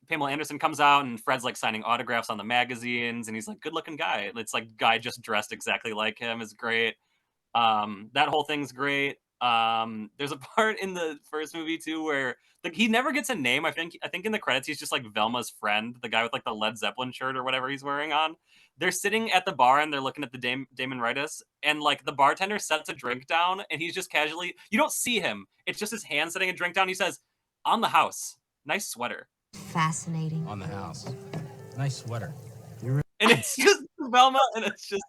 Pamela Anderson comes out, and Fred's like signing autographs on the magazines, and he's like, good looking guy. It's like guy just dressed exactly like him is great. That whole thing's great. There's a part in the first movie too where like he never gets a name. I think in the credits he's just like Velma's friend, the guy with like the Led Zeppelin shirt or whatever he's wearing on. They're sitting at the bar and they're looking at the Damon Ritus, and like the bartender sets a drink down, and he's just casually, you don't see him, it's just his hand setting a drink down. He says, on the house, nice sweater. Fascinating. On the house. Nice sweater. And it's just Velma, and it's just,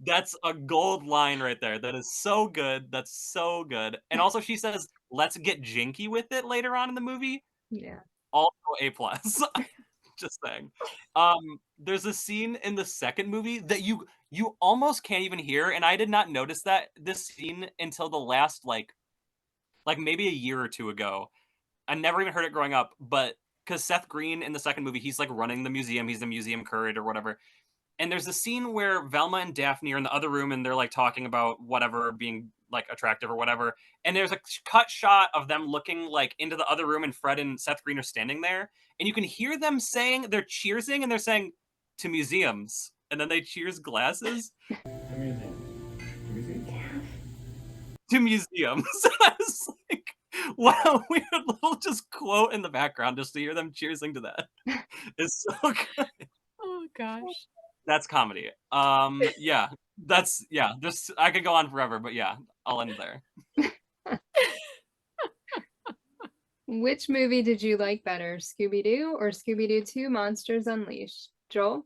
that's a gold line right there. That is so good. That's so good. And also she says, let's get jinky with it later on in the movie. Yeah. Also A+. Just saying. There's a scene in the second movie that you almost can't even hear, and I did not notice this scene until the last like maybe a year or two ago. I never even heard it growing up, but because Seth Green in the second movie, he's like running the museum, he's the museum curator or whatever. And there's a scene where Velma and Daphne are in the other room, and they're like talking about whatever, being like attractive or whatever. And there's a cut shot of them looking like into the other room, and Fred and Seth Green are standing there. And you can hear them saying, they're cheersing, and they're saying, to museums. And then they cheers glasses. To museums. I was like, what a weird little just quote in the background just to hear them cheersing to that. It's so good. Oh gosh. That's comedy. Yeah, just I could go on forever, but yeah, I'll end there. Which movie did you like better, Scooby-Doo or Scooby-Doo 2 Monsters Unleashed? Joel?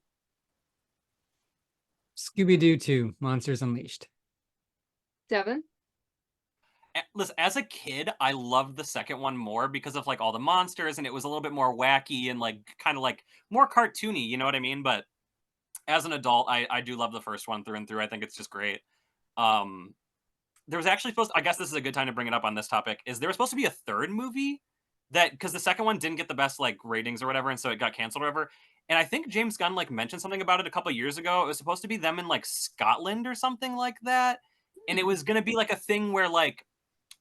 Scooby-Doo 2 Monsters Unleashed. Devin? Listen, as a kid, I loved the second one more because of like all the monsters, and it was a little bit more wacky and like kind of like more cartoony, you know what I mean? But as an adult, I do love the first one through and through. I think it's just great. There was actually I guess this is a good time to bring it up on this topic, is there was supposed to be a third movie that, because the second one didn't get the best like ratings or whatever, and so it got canceled or whatever. And I think James Gunn like mentioned something about it a couple years ago. It was supposed to be them in like Scotland or something like that. And it was going to be like a thing where like,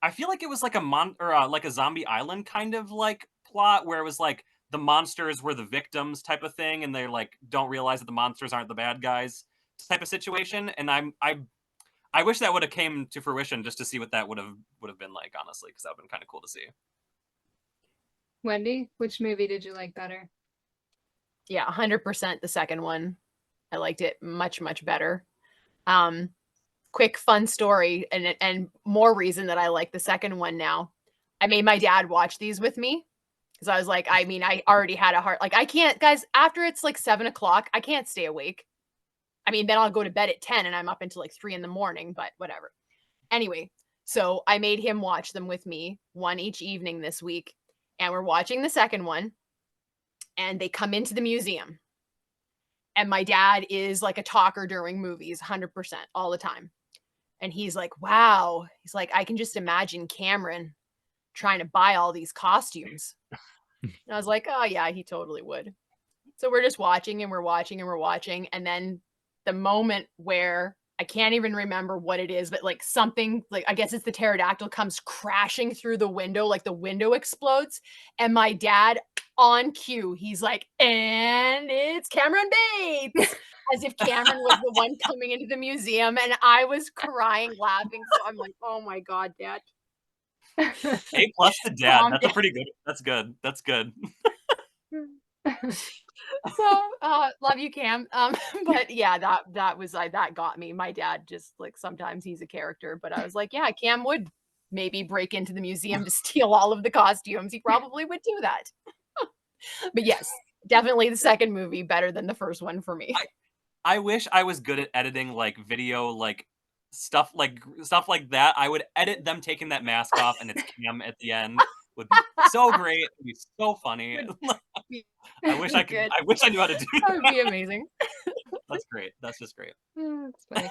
I feel like it was like like a Zombie Island kind of like plot, where it was like the monsters were the victims type of thing, and they like don't realize that the monsters aren't the bad guys type of situation. And I wish that would have came to fruition, just to see what that would have been like, honestly, because that would have been kind of cool to see. Wendy, which movie did you like better? Yeah, 100% the second one. I liked it much, much better. Quick fun story, and more reason that I like the second one now. I made my dad watch these with me, because I was like, I mean, I already had a heart. Like, I can't, guys, after it's like 7 o'clock, I can't stay awake. I mean, then I'll go to bed at 10 and I'm up until like 3 a.m, but whatever. Anyway, so I made him watch them with me, one each evening this week. And we're watching the second one, and they come into the museum. And my dad is like a talker during movies, 100% all the time. And he's like, wow. He's like, I can just imagine Cameron trying to buy all these costumes. And I was like, oh yeah, he totally would. So we're just watching and we're watching and we're watching. And then the moment where I can't even remember what it is, but like something like, I guess it's the pterodactyl comes crashing through the window, like the window explodes. And my dad on cue, he's like, and it's Cameron Bates, as if Cameron was the one coming into the museum. And I was crying, laughing. So I'm like, oh my God, Dad. A plus to dad. That's a pretty good. That's good. That's good. So love you, Cam. But yeah, that was that got me. My dad just like sometimes he's a character, but I was like, yeah, Cam would maybe break into the museum to steal all of the costumes. He probably would do that. But yes, definitely the second movie better than the first one for me. I wish I was good at editing like video, like stuff like that. I would edit them taking that mask off and it's Cam at the end. Would be so great. It'd be so funny. I wish I could. Good. I wish I knew how to do That would be amazing. That's great. That's just great. That's funny.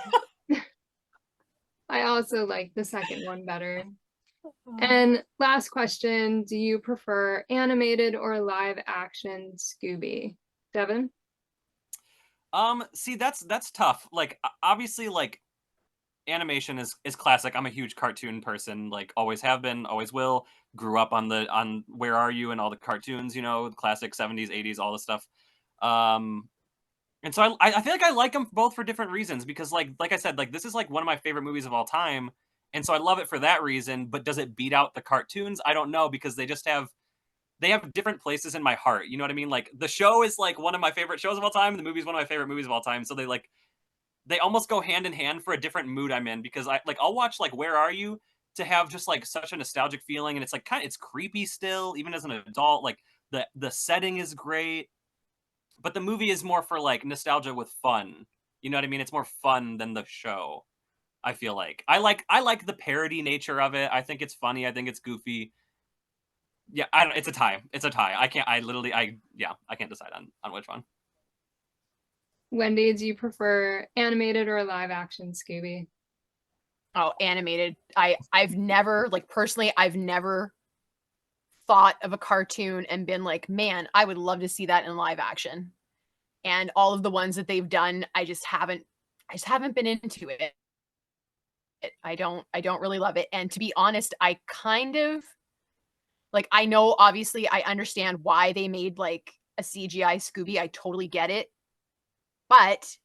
I also like the second one better. And last question, do you prefer animated or live action Scooby? Devin? See, that's tough. Like obviously like animation is classic. I'm a huge cartoon person, like always have been, always will. Grew up on Where Are You and all the cartoons, you know, the classic 70s, 80s, all the stuff. And so I feel like I like them both for different reasons because like I said, like this is like one of my favorite movies of all time. And so I love it for that reason, but does it beat out the cartoons? I don't know because they have different places in my heart. You know what I mean? Like the show is like one of my favorite shows of all time. The movie is one of my favorite movies of all time. So they almost go hand in hand for a different mood I'm in because I'll watch like Where Are You to have just like such a nostalgic feeling. And it's like it's creepy still, even as an adult, like the setting is great, but the movie is more for like nostalgia with fun. You know what I mean? It's more fun than the show. I feel like I like the parody nature of it. I think it's funny. I think it's goofy. Yeah, it's a tie. It's a tie. I can't decide on which one. Wendy, do you prefer animated or live action Scooby? Oh, animated. I've never, like personally, I've never thought of a cartoon and been like, man, I would love to see that in live action. And all of the ones that they've done, I just haven't been into it. I don't really love it. And to be honest, I kind of like, I know obviously I understand why they made like a CGI Scooby. I totally get it. But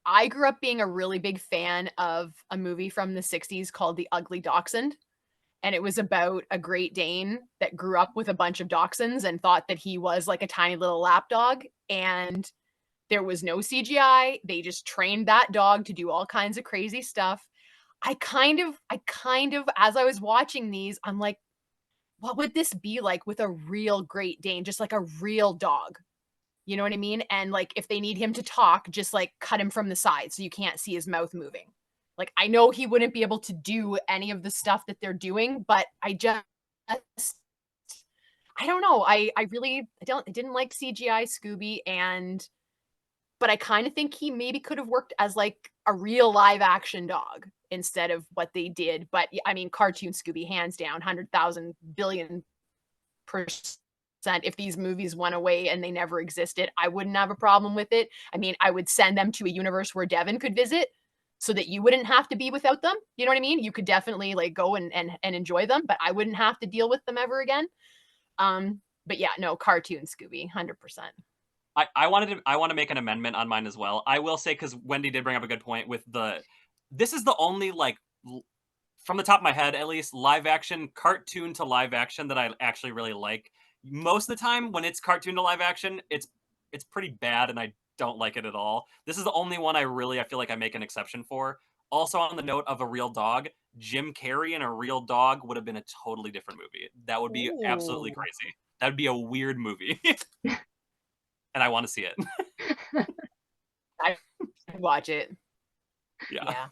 I grew up being a really big fan of a movie from the 60s called The Ugly Dachshund. And it was about a Great Dane that grew up with a bunch of dachshunds and thought that he was like a tiny little lapdog. And there was no CGI. They just trained that dog to do all kinds of crazy stuff. I kind of, as I was watching these, I'm like, what would this be like with a real Great Dane? Just like a real dog. You know what I mean? And like, if they need him to talk, just like cut him from the side so you can't see his mouth moving. Like, I know he wouldn't be able to do any of the stuff that they're doing, but I don't know. I didn't like CGI Scooby, but I kind of think he maybe could have worked as like a real live action dog instead of what they did. But I mean, cartoon Scooby, hands down, 100,000 billion%. If these movies went away and they never existed, I wouldn't have a problem with it. I mean, I would send them to a universe where Devin could visit so that you wouldn't have to be without them. You know what I mean? You could definitely like go and enjoy them, but I wouldn't have to deal with them ever again. But yeah, no, cartoon Scooby, 100%. I want to make an amendment on mine as well. I will say, because Wendy did bring up a good point with this is the only like from the top of my head at least live action cartoon to live action that I actually really like. Most of the time when it's cartoon to live action, it's pretty bad and I don't like it at all. This is the only one I feel like I make an exception for. Also, on the note of a real dog, Jim Carrey and a real dog would have been a totally different movie. That would be absolutely crazy. That would be a weird movie. And I want to see it. I watch it. Yeah.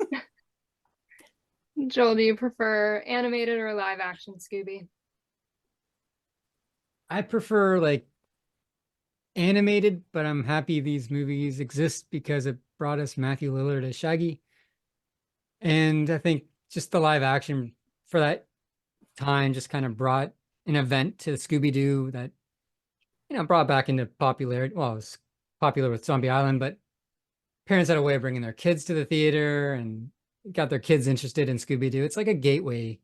Joel, do you prefer animated or live action Scooby? I prefer like animated, but I'm happy these movies exist because it brought us Matthew Lillard as Shaggy. And I think just the live action for that time just kind of brought an event to Scooby-Doo that brought back into popularity. Well, it was popular with Zombie Island, but parents had a way of bringing their kids to the theater and got their kids interested in Scooby-Doo. It's like a gateway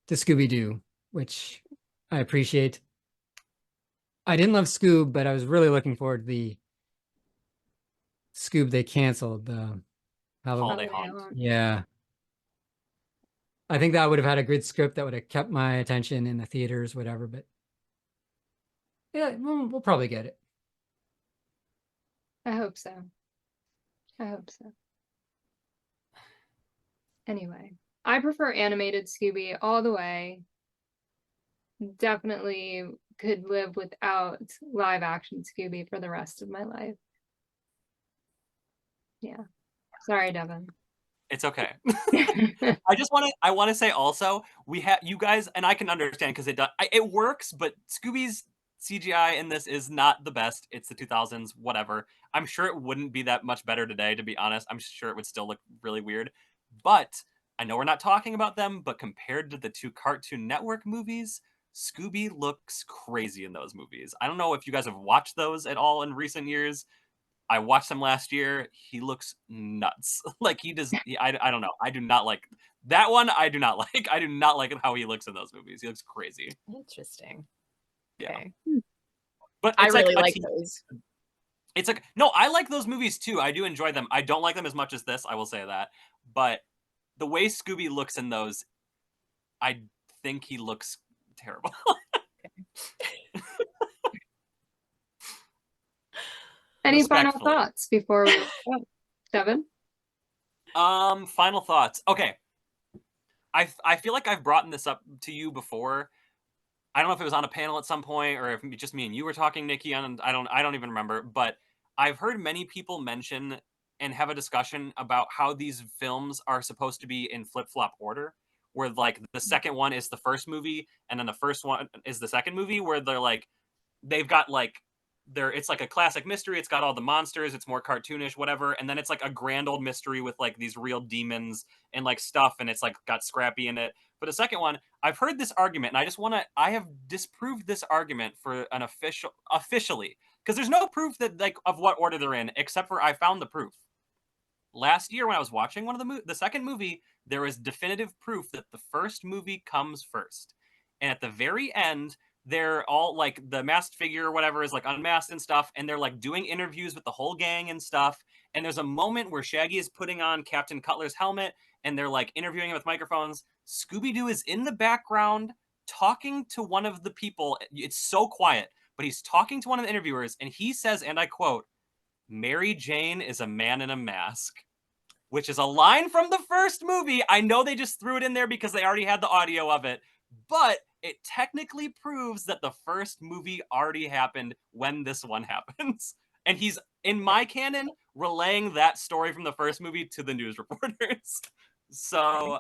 to Scooby-Doo, which I appreciate. I didn't love Scoob, but I was really looking forward to the Scoob they canceled. The Holiday Holiday Haunt. Haunt. Yeah. I think that would have had a good script that would have kept my attention in the theaters, whatever, but yeah, we'll probably get it. I hope so. I hope so. Anyway, I prefer animated Scooby all the way. Definitely could live without live action Scooby for the rest of my life. Yeah. Sorry, Devin. It's okay. I want to say also, we have you guys, and I can understand because it works, but Scooby's CGI in this is not the best. It's the 2000s, whatever. I'm sure it wouldn't be that much better today, to be honest. I'm sure it would still look really weird. But I know we're not talking about them, but compared to the two Cartoon Network movies, Scooby looks crazy in those movies. I don't know if you guys have watched those at all in recent years. I watched him last year. He looks nuts. Like I don't know. I do not like that one. I do not like. I do not like how he looks in those movies. He looks crazy. Interesting. Yeah. Okay. But I it's really like like those. it's like, no, I like those movies too. I do enjoy them. I don't like them as much as this, I will say that. But the way Scooby looks in those, I think he looks terrible. Any final Respectfully. thoughts before we Devin? Final thoughts. Okay. I feel like I've brought this up to you before. I don't know if it was on a panel at some point or if just me and you were talking, Nikki, and I don't even remember, but I've heard many people mention and have a discussion about how these films are supposed to be in flip-flop order, where like the second one is the first movie and then the first one is the second movie, where they're like they've got like it's like a classic mystery, it's got all the monsters, it's more cartoonish, whatever, and then it's like a grand old mystery with like these real demons and like stuff, and it's like got Scrappy in it. But the second one, I've heard this argument, and I have disproved this argument for an officially, because there's no proof that like of what order they're in, except for I found the proof. Last year when I was watching one of the second movie, there was definitive proof that the first movie comes first. And at the very end, they're all like the masked figure or whatever is like unmasked and stuff, and they're like doing interviews with the whole gang and stuff. And there's a moment where Shaggy is putting on Captain Cutler's helmet and they're like interviewing him with microphones. Scooby-Doo is in the background talking to one of the people. It's so quiet, but he's talking to one of the interviewers, and he says, and I quote, "Mary Jane is a man in a mask," which is a line from the first movie. I know they just threw it in there because they already had the audio of it, but it technically proves that the first movie already happened when this one happens. And he's, in my canon, relaying that story from the first movie to the news reporters. So,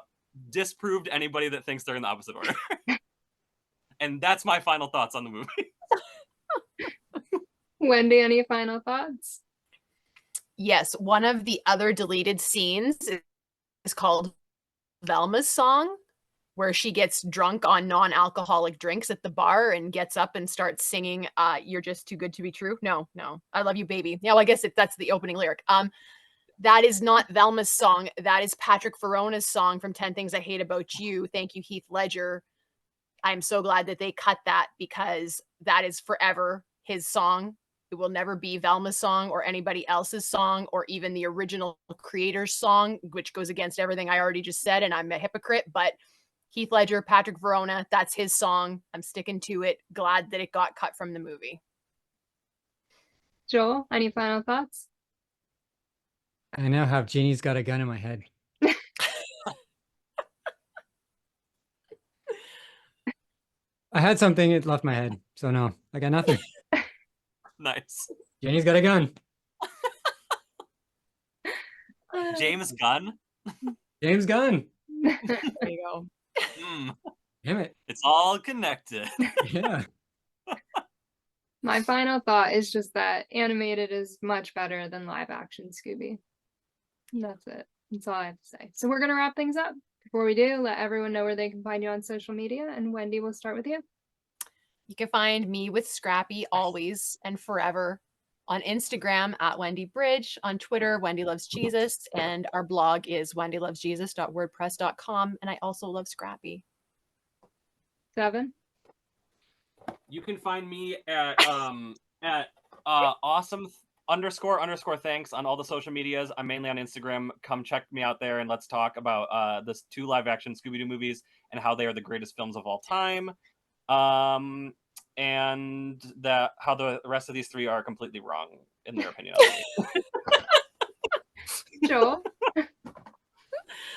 disproved anybody that thinks they're in the opposite order. And that's my final thoughts on the movie. Wendy, any final thoughts? Yes, one of the other deleted scenes is called Velma's song, where she gets drunk on non-alcoholic drinks at the bar and gets up and starts singing, "You're just too good to be true." No, I love you, baby. Yeah, well, I guess that's the opening lyric. That is not Velma's song. That is Patrick Verona's song from 10 Things I Hate About You. Thank you, Heath Ledger. I'm so glad that they cut that, because that is forever his song. It will never be Velma's song or anybody else's song or even the original creator's song, which goes against everything I already just said, and I'm a hypocrite. But Heath Ledger, Patrick Verona, that's his song. I'm sticking to it. Glad that it got cut from the movie. Joel, any final thoughts? I now have Jeannie's Got a Gun in my head. I had something, it left my head. So no, I got nothing. Nice. Jeannie's got a gun. James Gunn? James Gunn. There you go. Damn it. It's all connected. Yeah. My final thought is just that animated is much better than live action Scooby. And that's it. That's all I have to say. So we're going to wrap things up. Before we do, let everyone know where they can find you on social media. And Wendy, we'll start with you. You can find me with Scrappy always and forever on Instagram at WendyBridge, on Twitter, Wendy Loves Jesus, and our blog is wendylovesjesus.wordpress.com. And I also love Scrappy. Devin? You can find me at awesome__thanks on all the social medias. I'm mainly on Instagram. Come check me out there and let's talk about this 2 live-action Scooby-Doo movies and how they are the greatest films of all time. And that how the rest of these 3 are completely wrong in their opinion. Joel? You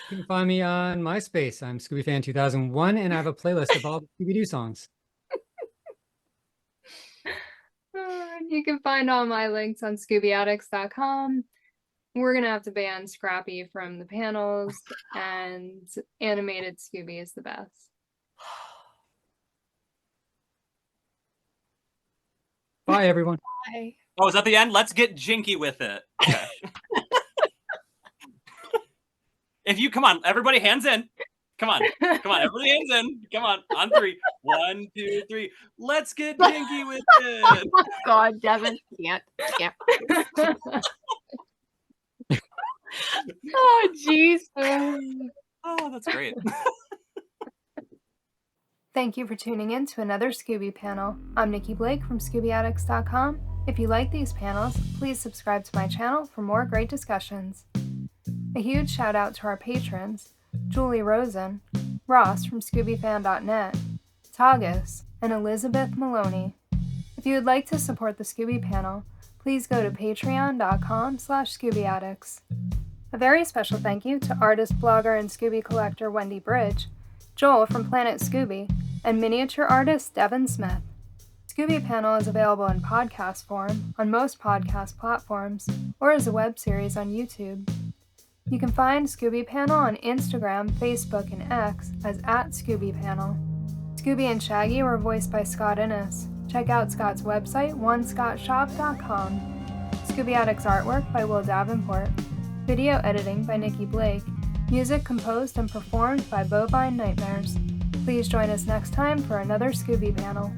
can find me on MySpace. I'm ScoobyFan2001, and I have a playlist of all the Scooby-Doo songs. You can find all my links on ScoobyAddicts.com. We're going to have to ban Scrappy from the panels, and animated Scooby is the best. Bye, everyone. Bye. Oh, is that the end? Let's get jinky with it. Okay. If you come on, everybody, hands in. Come on, everybody, hands in. Come on 3. 1, 2, 3. Let's get jinky with it. Oh God, Devin, can't. Oh, jeez. Oh, that's great. Thank you for tuning in to another Scooby panel. I'm Nikki Blake from ScoobyAddicts.com. If you like these panels, please subscribe to my channel for more great discussions. A huge shout out to our patrons, Julie Rosen, Ross from ScoobyFan.net, Tagus, and Elizabeth Maloney. If you would like to support the Scooby panel, please go to patreon.com/ScoobyAddicts. A very special thank you to artist, blogger, and Scooby collector Wendy Bridge, Joel from Planet Scooby, and miniature artist Devin Smith. Scooby Panel is available in podcast form on most podcast platforms or as a web series on YouTube. You can find Scooby Panel on Instagram, Facebook, and X as @ScoobyPanel. Scooby and Shaggy were voiced by Scott Innes. Check out Scott's website, onescottshop.com. Scooby Addicts artwork by Will Davenport. Video editing by Nikki Blake. Music composed and performed by Bovine Nightmares. Please join us next time for another Scooby panel.